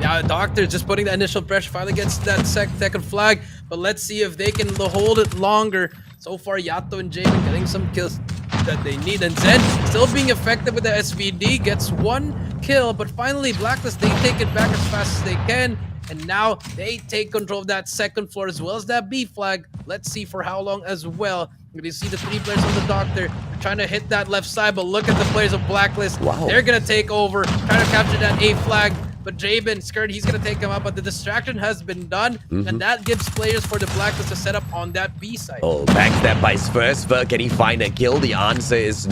Yeah, Doctor just putting the initial pressure, finally gets that second flag, but let's see if they can hold it longer. So far, Yato and Jamie getting some kills that they need, and Zen still being effective with the SVD, gets 1 kill, but finally Blacklist, they take it back as fast as they can. And now they take control of that second floor as well as that B flag. Let's see for how long as well. You see the 3 players on the Doctor trying to hit that left side, but look at the players of Blacklist. Wow. They're going to take over, trying to capture that A flag. but Jabin, Skirt, he's gonna take him out, but the distraction has been done, and that gives players for the Blacklist to set up on that B side. Oh, backstab by Spur. Can he find a kill? The answer is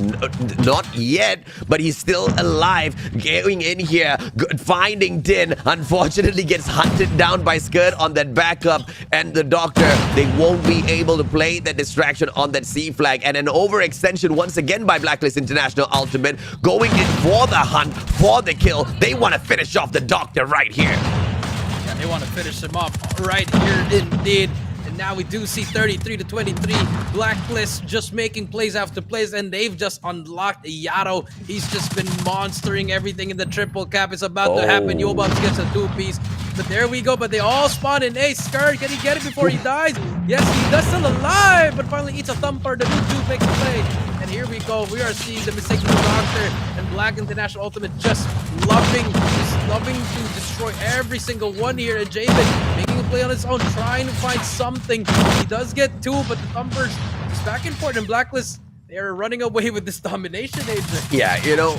not yet, but he's still alive. Going in here, finding Din. Unfortunately, gets hunted down by Skirt on that backup, and the Doctor, they won't be able to play that distraction on that C flag, and an overextension once again by Blacklist International.Ultimate, going in for the hunt, for the kill. They want to finish off the Doctor right here. Yeah, they want to finish him off right here indeed. And now we do see 33-23. Blacklist just making plays after plays, and they've just unlocked Yato. He's just been monstering everything in the triple cap. It's about to happen. Yobabs gets a 2-piece. But there we go. But they all spawn in. Hey, Skirt, can he get it before he dies? Yes, he does, still alive, but finally eats a thumper. The new 2 makes a play. And here we go. We are seeing the mistake of the Doctor and Black International.Ultimate just loving to destroy every single one here. And Jabin making a play on his own, trying to find something. He does get 2, but the thumpers just back and forth. And Blacklist, they're running away with this domination, AJ. Yeah, you know,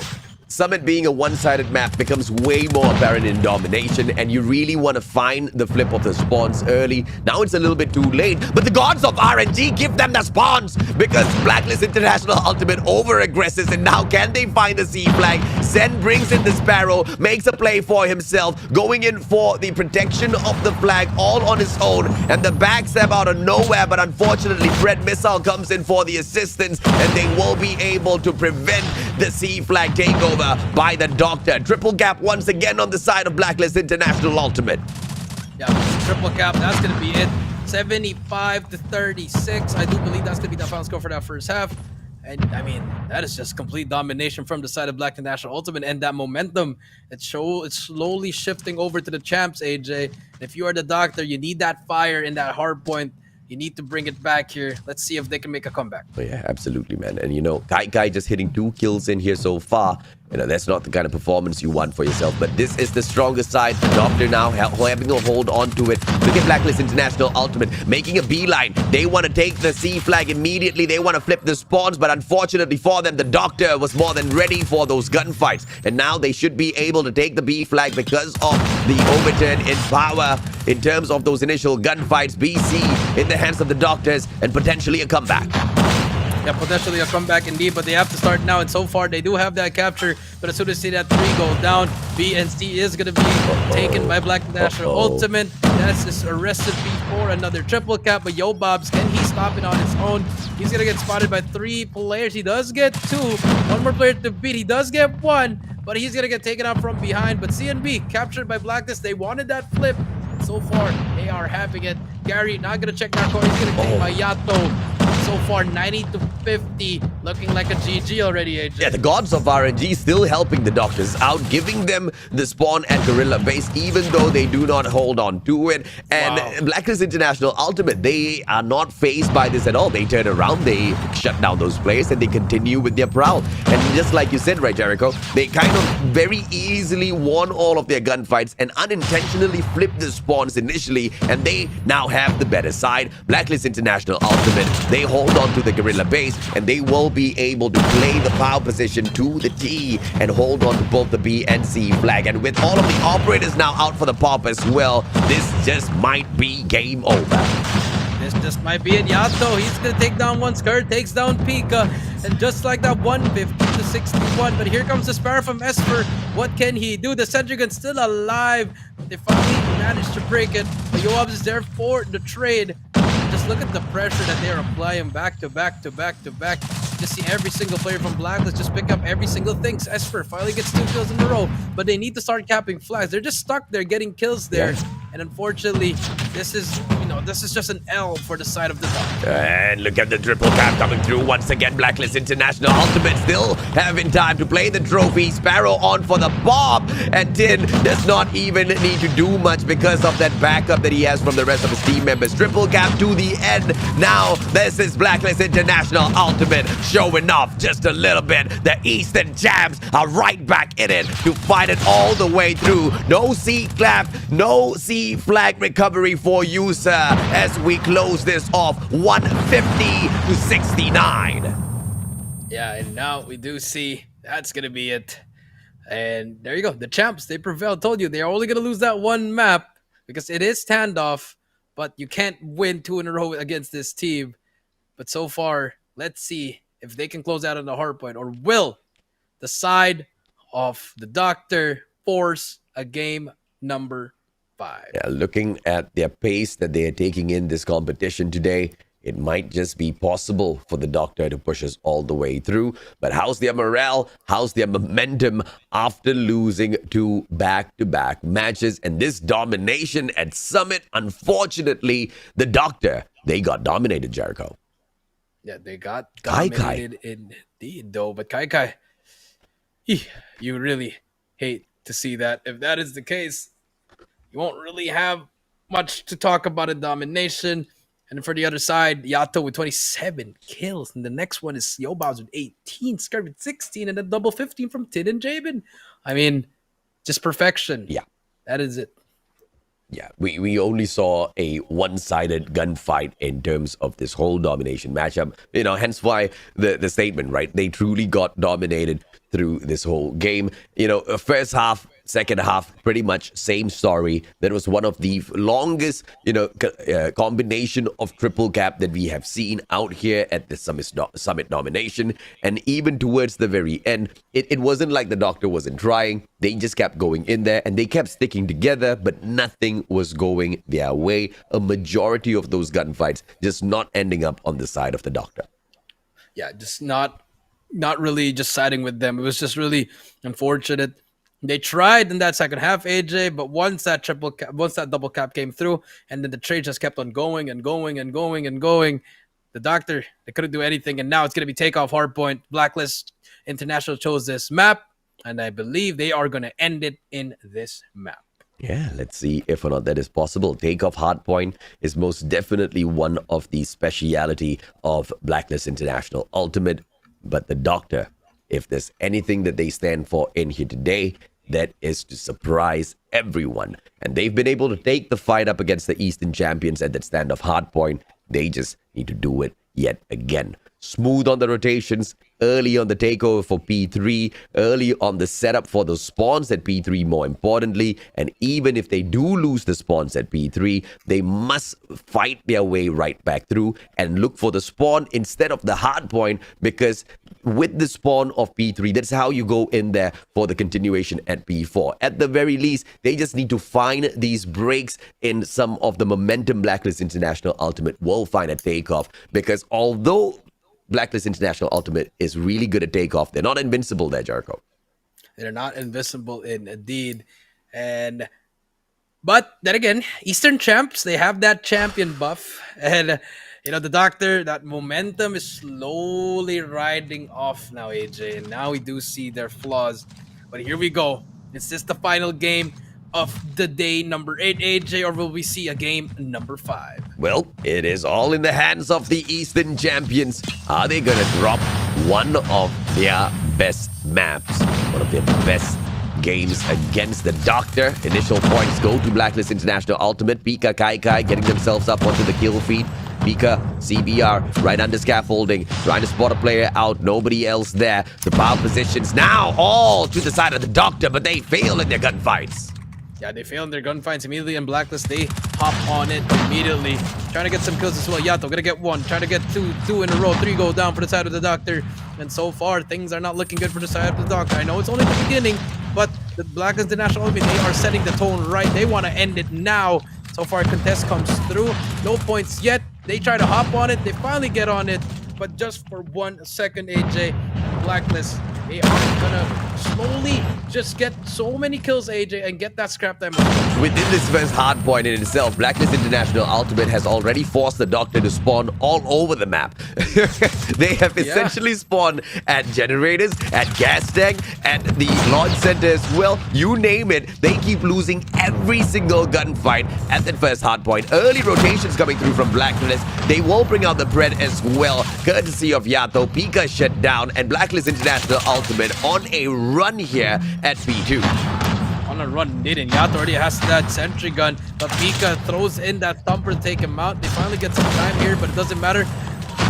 Summit being a one-sided map becomes way more apparent in Domination, and you really want to find the flip of the spawns early. Now it's a little bit too late, but the gods of RNG give them the spawns because Blacklist International.Ultimate over-aggresses, and now can they find the C flag? Sen brings in the Sparrow, makes a play for himself, going in for the protection of the flag all on his own, and the backstab out of nowhere, but unfortunately Fred Missile comes in for the assistance, and they will be able to prevent the C flag takeover by the Doctor. Triple cap once again on the side of Blacklist International.Ultimate. Yeah, triple cap, that's going to be it. 75-36. I do believe that's going to be the final score for that first half. And I mean, that is just complete domination from the side of Black International.Ultimate, and that momentum, it's slowly shifting over to the champs, AJ. And if you are the Doctor, you need that fire in that hard point. You need to bring it back here. Let's see if they can make a comeback. Oh yeah, absolutely, man. And you know, Kai just hitting 2 kills in here so far. You know, that's not the kind of performance you want for yourself. But this is the strongest side. The Doctor now having a hold on to it. Look at Blacklist International.Ultimate making a beeline. They want to take the C flag immediately. They want to flip the spawns. But unfortunately for them, the Doctor was more than ready for those gunfights. And now they should be able to take the B flag because of the overturn in power in terms of those initial gunfights. BC in the hands of the Doctors and potentially a comeback. Yeah, potentially a comeback indeed, but they have to start now, and so far they do have that capture, but as soon as they see that 3 go down, B and C is going to be taken by Black International.Ultimate. That's just a recipe for another triple cap, but Yobabs, can he stop it on his own? He's going to get spotted by 3 players. He does get 2. 1 more player to beat. He does get 1, but he's going to get taken out from behind. But CNB captured by Blacklist. They wanted that flip. So far, they are having it. Gary not going to check Narco. He's going to take my Yato. So far, 90-50, looking like a GG already, AJ. Yeah, the gods of RNG still helping the Doctors out, giving them the spawn at Gorilla Base, even though they do not hold on to it. And Blacklist International.Ultimate, they are not phased by this at all. They turn around, they shut down those players, and they continue with their prowl. And just like you said, right, Jericho, they kind of very easily won all of their gunfights and unintentionally flipped the spawns initially, and they now have the better side. Blacklist International.Ultimate, they hold on to the Gorilla Base, and they will be able to play the power position to the T and hold on to both the B and C flag. And with all of the operators now out for the pop as well, this just might be game over. This just might be it. Yato, he's going to take down 1. Skirt takes down Pika. And just like that, 150-61. But here comes the Sparrow from Esper. What can he do? The Centrigun's still alive. They finally managed to break it. But Yoabs is there for the trade. Just look at the pressure that they're applying back to back to back to back. Just see every single player from Blacklist just pick up every single thing. Esper finally gets 2 kills in a row, but they need to start capping flags. They're just stuck there getting kills there. And unfortunately, this is just an L for the side of the Doctor. And look at the triple cap coming through once again. Blacklist International.Ultimate still having time to play the trophy. Sparrow on for the bomb, and Tin does not even need to do much because of that backup that he has from the rest of his team members. Triple cap to the end. Now this is Blacklist International.Ultimate showing off just a little bit. The Eastern Champs are right back in it to fight it all the way through. No C clap, no C flag recovery for you, sir, as we close this off 150-69. Yeah, and now we do see that's going to be it. And there you go. The champs, they prevailed. Told you, they're only going to lose that one map because it is standoff, but you can't win 2 in a row against this team. But so far, let's see if they can close out on the hardpoint, or will the side of the Doctor force a game number 5. Yeah, looking at their pace that they are taking in this competition today, it might just be possible for the Doctor to push us all the way through. But how's their morale? How's their momentum after losing 2 back-to-back matches? And this domination at Summit, unfortunately, the Doctor, they got dominated, Jericho. Yeah, they got Kai dominated indeed, though. But Kai, you really hate to see that. If that is the case, you won't really have much to talk about in Domination. And for the other side, Yato with 27 kills. And the next one is Yobaz with 18, Scar with 16, and a double 15 from Tid and Jabin. I mean, just perfection. Yeah. That is it. Yeah, we only saw a one-sided gunfight in terms of this whole domination matchup. You know, hence why the statement, right? They truly got dominated through this whole game. You know, first half, second half, pretty much same story. That was one of the longest, you know, combination of triple cap that we have seen out here at the Summit Domination. And even towards the very end, it wasn't like the Doctor wasn't trying. They just kept going in there and they kept sticking together, but nothing was going their way. A majority of those gunfights just not ending up on the side of the Doctor. Yeah, just not really just siding with them. It was just really unfortunate. They tried in that second half, AJ, but once that double cap came through, and then the trade just kept on going and going and going and going. The Doctor, they couldn't do anything, and now it's going to be takeoff hardpoint. Blacklist International chose this map, and I believe they are going to end it in this map. Yeah, let's see if or not that is possible. Takeoff Hardpoint is most definitely one of the speciality of Blacklist International.Ultimate, but the Doctor, if there's anything that they stand for in here today, that is to surprise everyone. And they've been able to take the fight up against the Eastern champions at that standoff hardpoint. They just need to do it yet again. Smooth on the rotations, early on the takeover for P3, early on the setup for the spawns at P3 more importantly, and even if they do lose the spawns at P3, they must fight their way right back through and look for the spawn instead of the hard point, because with the spawn of P3, that's how you go in there for the continuation at P4. At the very least, they just need to find these breaks in some of the momentum Blacklist International.Ultimate will find at takeoff, because although Blacklist International.Ultimate is really good at takeoff, they're not invincible there, Jericho. They're not invincible indeed. But then again, Eastern champs, they have that champion buff. And, you know, the Doctor, that momentum is slowly riding off now, AJ. And now we do see their flaws. But here we go. Is this the final game of the day number 8, AJ, or will we see a game number 5? Well, it is all in the hands of the Eastern champions. Are they going to drop one of their best maps, one of their best games against the Doctor? Initial points go to Blacklist International.Ultimate. Pika, Kai getting themselves up onto the kill feed. Pika, CBR, right under scaffolding, trying to spot a player out, nobody else there. The power positions now all to the side of the Doctor, but they fail in their gunfights. Yeah, they fail in their gunfights immediately, and Blacklist, they hop on it immediately. Trying to get some kills as well. Yato gonna get 1. Trying to get two in a row. 3 go down for the side of the Doctor. And so far, things are not looking good for the side of the Doctor. I know it's only the beginning, but the Blacklist International.Ultimate, they are setting the tone right. They want to end it now. So far, contest comes through. No points yet. They try to hop on it. They finally get on it. But just for 1 second, AJ, Blacklist, they are gonna slowly just get so many kills, AJ, and get that scrap time. Within this first hard point in itself, Blacklist International.Ultimate has already forced the Doctor to spawn all over the map. They have essentially spawned at generators, at gas tank, at the launch center as well. You name it, they keep losing every single gunfight at that first hard point. Early rotations coming through from Blacklist. They will bring out the bread as well, courtesy of Yato. Pika shut down, and Blacklist International.Ultimate on a run here at P2. On a run indeed, and Yato already has that sentry gun, but Pika throws in that thumper to take him out. They finally get some time here, but it doesn't matter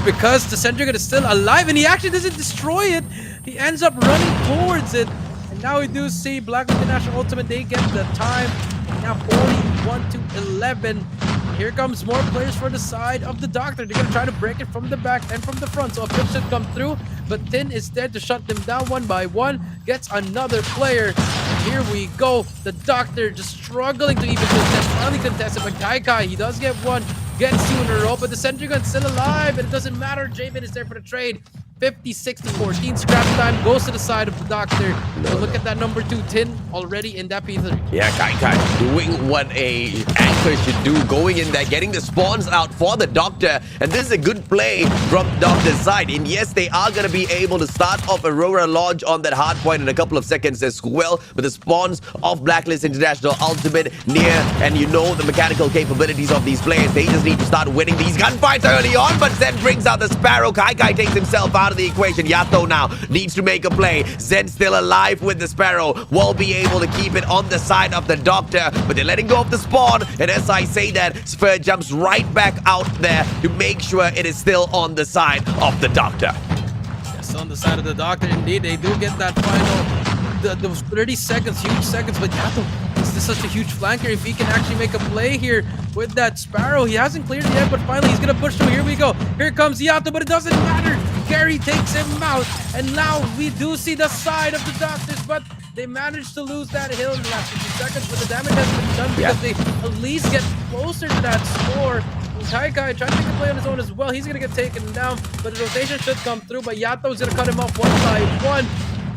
because the sentry gun is still alive, and he actually doesn't destroy it. He ends up running towards it, and And now we do see Blacklist International.Ultimate. They get the time. And now 41 to 11. Here comes more players for the side of the Doctor. They're going to try to break it from the back and from the front. So a pitch should come through. But Tin is there to shut them down one by one. Gets another player. And here we go. The Doctor just struggling to even contest. Finally contested by Kai. He does get one. Gets two in a row. But the Sentry Gun's still alive. And it doesn't matter. Jamin is there for the trade. 56 to 14. Scrap time goes to the side of the Doctor. So look at that number 2 Tin already in that P3. Yeah, Kai doing what a anchor should do, going in there, getting the spawns out for the Doctor, and this is a good play from Doctor's side. And yes, they are going to be able to start off Aurora Lodge on that hard point in a couple of seconds as well, but the spawns of Blacklist International.Ultimate near, and you know the mechanical capabilities of these players. They just need to start winning these gunfights early on, but Zen brings out the Sparrow. Kai takes himself out of the equation. Yato now needs to make a play. Zen still alive with the Sparrow. Will be able to keep it on the side of the Doctor, but they're letting go of the spawn. And as I say that, Sphere jumps right back out there to make sure it is still on the side of the Doctor. Yes, on the side of the Doctor, indeed. They do get that final, those 30 seconds, huge seconds. But Yato is such a huge flanker. If he can actually make a play here with that Sparrow, he hasn't cleared it yet, but finally he's going to push through. Here we go. Here comes Yato, but it doesn't matter. Gary takes him out, and now we do see the side of the Doctors, but they managed to lose that hill in the last 50 seconds, but the damage has been done because they at least get closer to that score. Kai trying to make a play on his own as well. He's going to get taken down, but the rotation should come through, but Yato's going to cut him off one by one.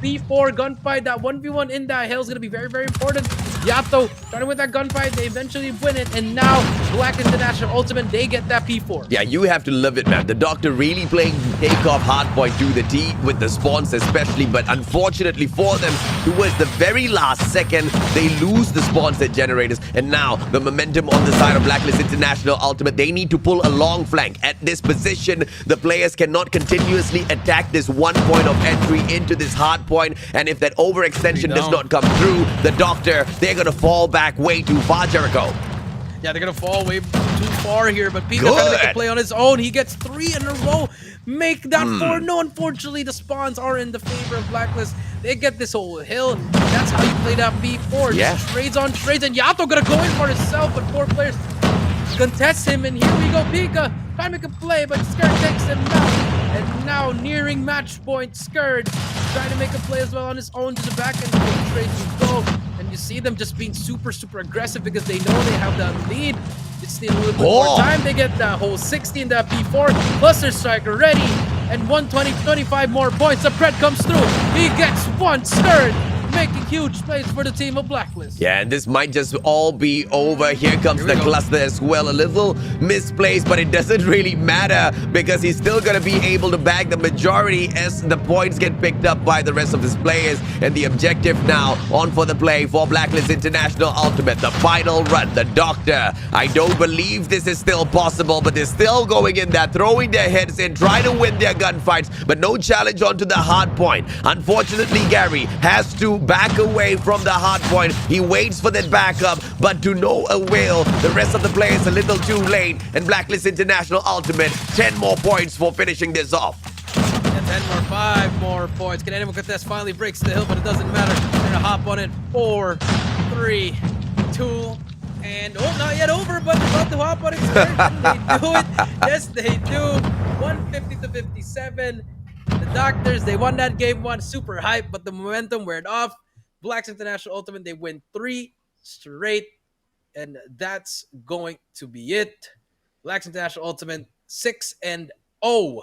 B4 gunfight, that 1v1 in that hill is going to be very, very important. Yato trying to win that gunfight, they eventually win it, and now Black International.Ultimate, they get that P4. Yeah, you have to love it, man. The Doctor really playing takeoff hardpoint to the T with the spawns especially, but unfortunately for them, towards the very last second, they lose the spawns at generators, and now the momentum on the side of Blacklist International.Ultimate, they need to pull a long flank. At this position, the players cannot continuously attack this one point of entry into this hardpoint, and if that overextension does not come through, the Doctor, they're gonna fall back way too far, Jericho. Yeah, they're gonna fall way too far here, but Pika trying to make a play on his own. He gets 3 in a row. Make that 4. No, unfortunately, the spawns are in the favor of Blacklist. They get this whole hill. That's how you play that B4. Yeah. Just trades on trades, and Yato gonna go in for himself, but 4 players contest him, and here we go. Pika trying to make a play, but Scourge takes him out. And now nearing match point, Scourge trying to make a play as well on his own to the back end. Trade to go. And you see them just being super, super aggressive because they know they have that lead. Just need a little bit more time. They get that whole 60 in that P4. Cluster Striker ready. And 25 more points. The Pred comes through. He gets one. Scourge making huge plays for the team of Blacklist. Yeah, and this might just all be over. Here comes the cluster as well. A little misplaced, but it doesn't really matter because he's still going to be able to bag the majority as the points get picked up by the rest of his players. And the objective now on for the play for Blacklist International.Ultimate. The final run, the Doctor. I don't believe this is still possible, but they're still going in there, throwing their heads in, trying to win their gunfights, but no challenge onto the hard point. Unfortunately, Gary has to back away from the hard point. He waits for that backup, but to no avail. The rest of the players a little too late, and Blacklist International.Ultimate, 10 more points for finishing this off. And 10 more, 5 more points. Can anyone contest? Finally breaks the hill, but it doesn't matter. They're gonna hop on it. 4, 3, 2, and not yet over, but about to hop on it. Can they do it? Yes, they do. 150 to 57. The Doctors, they won that game 1, super hype, but the momentum weared off. Blacks International.Ultimate, they win 3 straight, and that's going to be it. Blacks International.Ultimate 6-0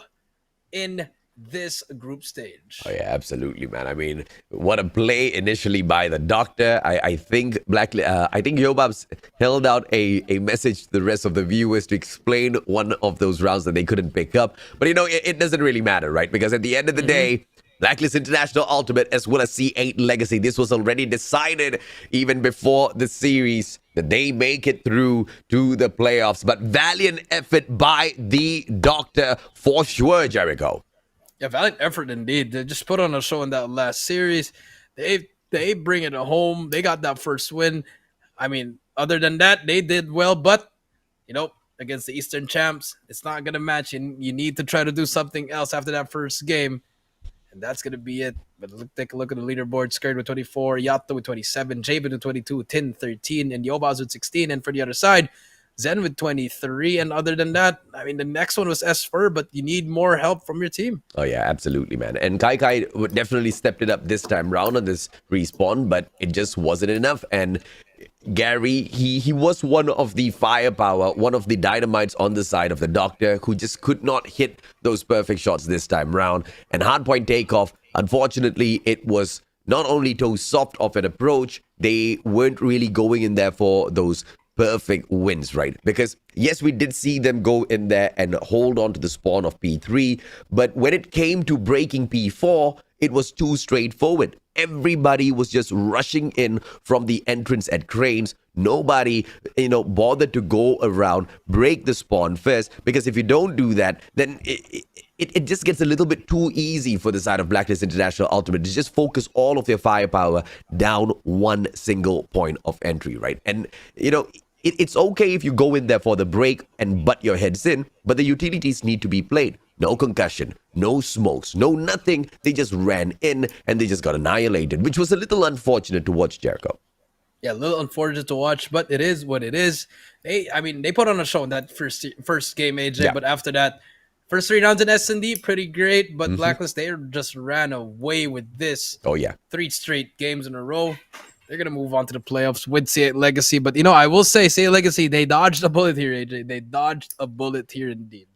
in this group stage. Oh yeah, absolutely, man. I mean, what a play initially by the Doctor. I think Yobab's held out a message to the rest of the viewers to explain one of those rounds that they couldn't pick up. But you know, it doesn't really matter, right? Because at the end of the day, Blacklist International.Ultimate as well as C8 Legacy, this was already decided even before the series that they make it through to the playoffs. But valiant effort by the Doctor for sure, Jericho. Yeah, valiant effort indeed. They just put on a show in that last series. They bring it home. They got that first win. I mean, other than that, they did well. But, you know, against the Eastern champs, it's not going to match. And you need to try to do something else after that first game. And that's going to be it. But take a look at the leaderboard. Skirt with 24, Yato with 27, Javen with 22, Tin 13, and Yobaz with 16. And for the other side, Zen with 23. And other than that, I mean, the next one was Esper, but you need more help from your team. Oh, yeah, absolutely, man. And Kai would definitely stepped it up this time round on this respawn, but it just wasn't enough. And Gary, he was one of the firepower, one of the dynamites on the side of the Doctor who just could not hit those perfect shots this time round. And hardpoint takeoff, unfortunately, it was not only too soft of an approach, they weren't really going in there for those perfect wins, right? Because yes, we did see them go in there and hold on to the spawn of P3, but when it came to breaking P4, it was too straightforward. Everybody was just rushing in from the entrance at cranes. Nobody, bothered to go around, break the spawn first, because if you don't do that, then it just gets a little bit too easy for the side of Blacklist International.Ultimate to just focus all of their firepower down one single point of entry, right? And, it's okay if you go in there for the break and butt your heads in, but the utilities need to be played. No concussion, no smokes, no nothing. They just ran in and they just got annihilated, which was a little unfortunate to watch, Jericho. Yeah, a little unfortunate to watch, but it is what it is. They put on a show in that first game, AJ, Yeah. but after that, first 3 rounds in S&D, pretty great, but Blacklist, they just ran away with this. Oh, yeah. 3 straight games in a row. They're going to move on to the playoffs with C8 Legacy. But, I will say, C8 Legacy, they dodged a bullet here, AJ. They dodged a bullet here indeed.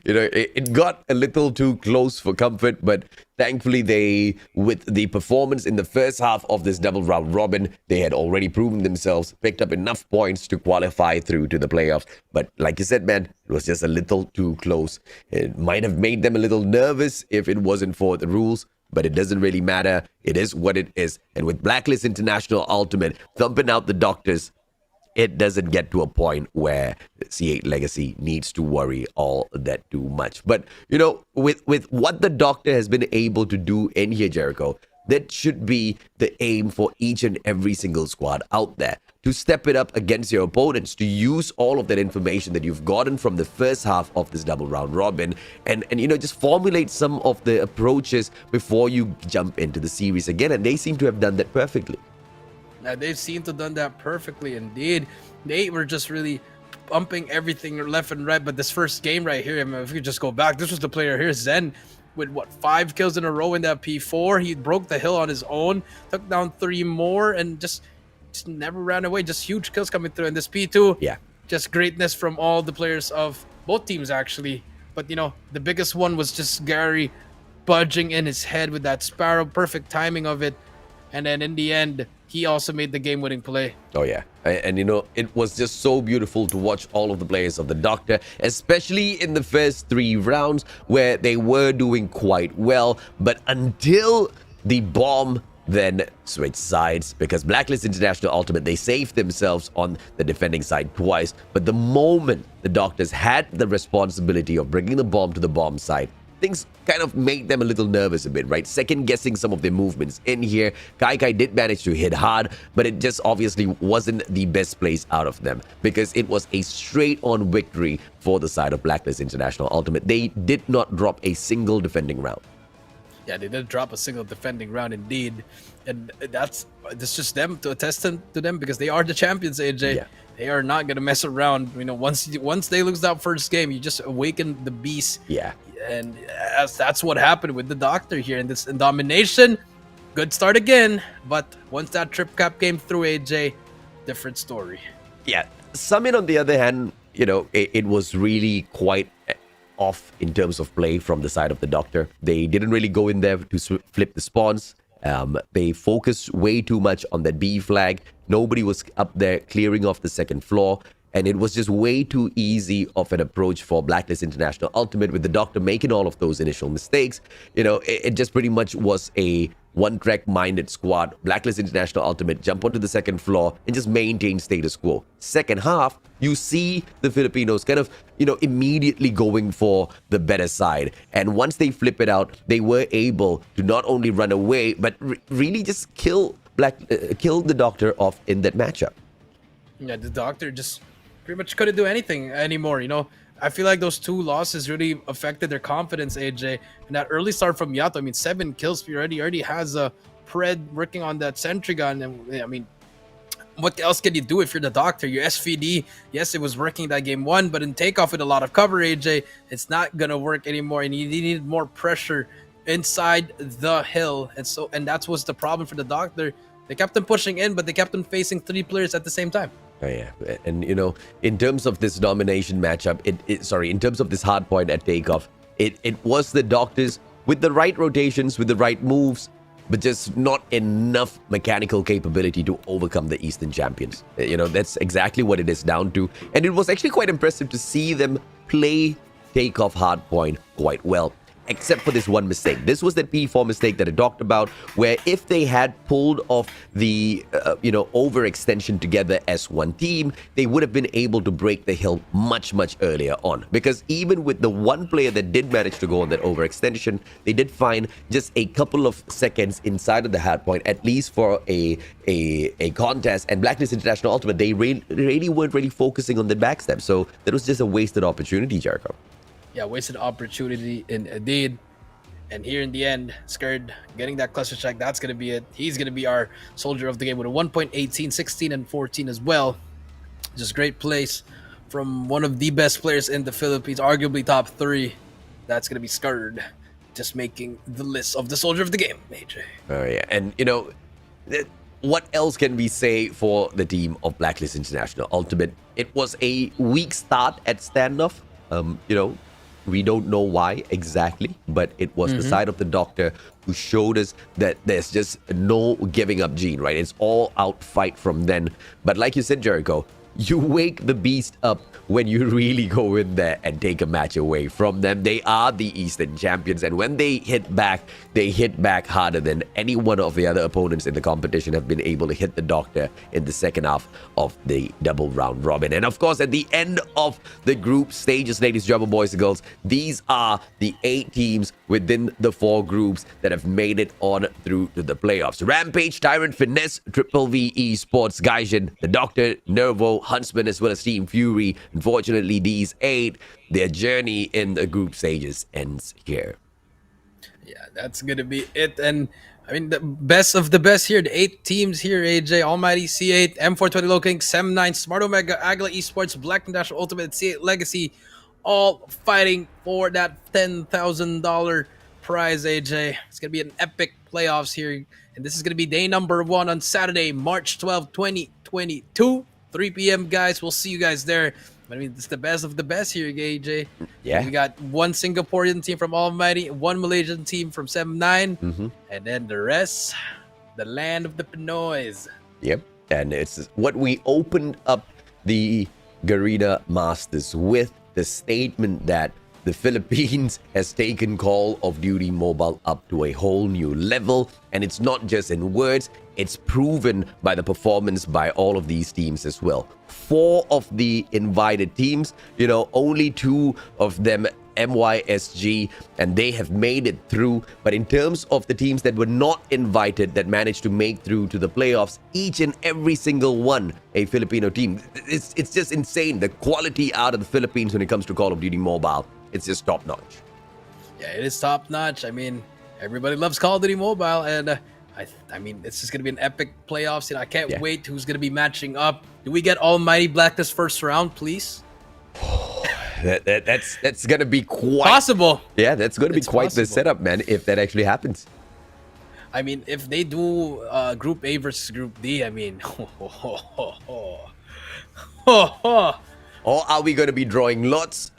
It got a little too close for comfort, but thankfully they, with the performance in the first half of this double round robin, they had already proven themselves, picked up enough points to qualify through to the playoffs. But like you said, man, it was just a little too close. It might have made them a little nervous if it wasn't for the rules. But it doesn't really matter. It is what it is. And with Blacklist International.Ultimate thumping out the Doctors, it doesn't get to a point where C8 Legacy needs to worry all that too much. But, with what the Doctor has been able to do in here, Jericho, that should be the aim for each and every single squad out there. To step it up against your opponents, to use all of that information that you've gotten from the first half of this double round robin and just formulate some of the approaches before you jump into the series again. And they seem to have done that perfectly. Yeah, they've seemed to have done that perfectly indeed. They were just really pumping everything left and right. But this first game right here, if you just go back, this was the player here, Zen, with 5 kills in a row in that P4. He broke the hill on his own, took down 3 more, and just never ran away. Just huge kills coming through in this P2. Yeah. Just greatness from all the players of both teams, actually. But, the biggest one was just Gary budging in his head with that Sparrow. Perfect timing of it. And then in the end, he also made the game-winning play. Oh, yeah. And, it was just so beautiful to watch all of the players of the Doctor, especially in the first 3 rounds where they were doing quite well. But until the bomb then switched sides, because Blacklist International.Ultimate, they saved themselves on the defending side twice. But the moment the Doctors had the responsibility of bringing the bomb to the bomb side, things kind of made them a little nervous a bit, right? Second guessing some of their movements in here. Kai did manage to hit hard, but it just obviously wasn't the best place out of them, because it was a straight-on victory for the side of Blacklist International.Ultimate. They did not drop a single defending round. Yeah, they didn't drop a single defending round indeed. And that's just them to attest to them, because they are the champions, AJ. Yeah. They are not going to mess around. Once they lose that first game, you just awaken the beast. Yeah. And that's what happened with the Doctor here in Domination. Good start again, but once that trip cap came through, AJ, different story. Yeah. Summit, on the other hand, it was really quite off in terms of play from the side of the Doctor. They didn't really go in there to flip the spawns. They focused way too much on that B flag. Nobody was up there clearing off the second floor. And it was just way too easy of an approach for Blacklist International.Ultimate, with the Doctor making all of those initial mistakes. It just pretty much was a one-track-minded squad. Blacklist International.Ultimate jump onto the second floor and just maintain status quo. Second half, you see the Filipinos kind of, immediately going for the better side. And once they flip it out, they were able to not only run away, but really just kill the Doctor off in that matchup. Yeah, the Doctor just pretty much couldn't do anything anymore. I feel like those 2 losses really affected their confidence, AJ. And that early start from Yato, I mean, 7 kills already has a Pred working on that sentry gun. And I mean, what else can you do if you're the doctor? Your SVD, yes, it was working that game 1, but in takeoff with a lot of cover, AJ, it's not going to work anymore. And you need more pressure inside the hill. And that's what's the problem for the doctor. They kept on pushing in, but they kept on facing 3 players at the same time. Oh yeah, and in terms of this domination matchup, in terms of this hard point at takeoff, it was the doctors with the right rotations, with the right moves, but just not enough mechanical capability to overcome the Eastern champions. That's exactly what it is down to, and it was actually quite impressive to see them play takeoff hard point quite well. Except for this one mistake. This was that P4 mistake that I talked about, where if they had pulled off the, overextension together as one team, they would have been able to break the hill much, much earlier on. Because even with the one player that did manage to go on that overextension, they did find just a couple of seconds inside of the hardpoint, at least for a contest. And Blacklist International.Ultimate, they really weren't really focusing on the backstab. So that was just a wasted opportunity, Jericho. Yeah, wasted opportunity indeed. And here in the end, Scared getting that cluster check. That's going to be it. He's going to be our soldier of the game with a 1.18, 16, and 14 as well. Just great place from one of the best players in the Philippines, arguably top 3. That's going to be Scared, just making the list of the soldier of the game, AJ. Oh, yeah. And, what else can we say for the team of Blacklist International.Ultimate? It was a weak start at standoff. We don't know why exactly, but it was the side of the doctor who showed us that there's just no giving up gene, right? It's all out fight from then. But like you said, Jericho, you wake the beast up when you really go in there and take a match away from them. They are the Eastern champions, and when they hit back harder than any one of the other opponents in the competition have been able to hit the doctor in the second half of the double round robin. And of course, at the end of the group stages, ladies, gentlemen, boys and girls, these are the 8 teams within the 4 groups that have made it on through to the playoffs. Rampage, Tyrant, Finesse, Triple V Esports, Gaijin, the Doctor, Nervo, Huntsman, as well as Team Fury. Unfortunately, these 8, their journey in the group stages ends here. Yeah, that's going to be it. And I mean, the best of the best here, the 8 teams here, AJ, Almighty, C8, M420 Low King, Sem9, Smart Omega, Agla Esports, Black International.Ultimate, C8 Legacy, all fighting for that $10,000 prize, AJ. It's going to be an epic playoffs here. And this is going to be day number 1 on Saturday, March 12, 2022. 3 p.m. guys. We'll see you guys there. I mean, it's the best of the best here, AJ. Yeah. We got 1 Singaporean team from Almighty, 1 Malaysian team from Sem9, and then the rest, the land of the Pinoys. Yep. And it's what we opened up the Garena Masters with, the statement that the Philippines has taken Call of Duty Mobile up to a whole new level. And it's not just in words, it's proven by the performance by all of these teams as well. 4 of the invited teams, only 2 of them MYSG, and they have made it through. But in terms of the teams that were not invited that managed to make through to the playoffs, each and every single one a Filipino team. It's just insane, the quality out of the Philippines when it comes to Call of Duty Mobile. It's just top notch. Yeah, it is top notch. I mean, everybody loves Call of Duty Mobile, and I mean, it's just gonna be an epic playoffs. I can't wait who's gonna be matching up. Do we get Almighty Blacklist first round, please? That's gonna be quite possible. Yeah, that's gonna be quite possible. the setup, man, if that actually happens. I mean, if they do Group A versus Group D, I mean, Or are we going to be drawing lots?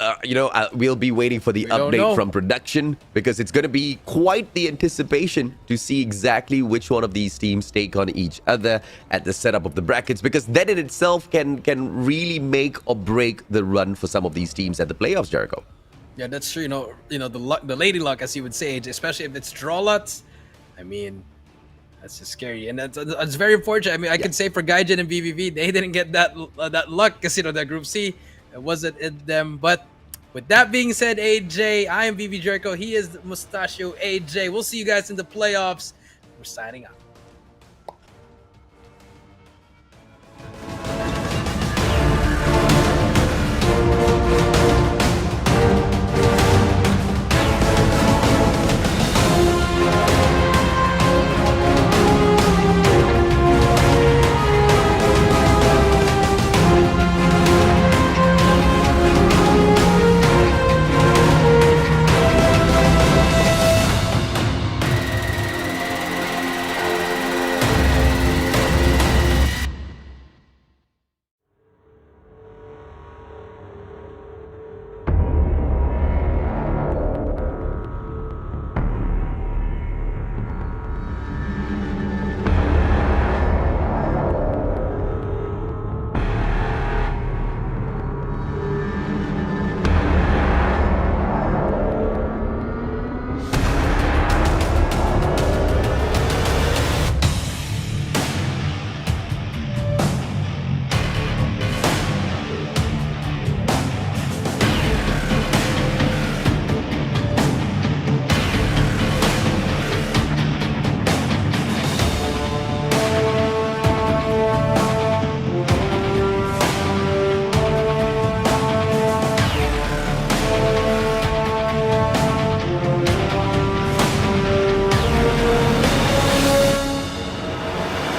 We'll be waiting for the update from production, because it's going to be quite the anticipation to see exactly which one of these teams take on each other at the setup of the brackets, because that in itself can really make or break the run for some of these teams at the playoffs, Jericho. Yeah, that's true. The lady luck, as you would say, especially if it's draw lots. I mean, that's just scary, and that's very unfortunate. I mean, I can say for Gaijin and VVV, they didn't get that luck, because that Group C, it wasn't in them. But with that being said, AJ, I am VV Jericho. He is Mustachio AJ. We'll see you guys in the playoffs. We're signing out.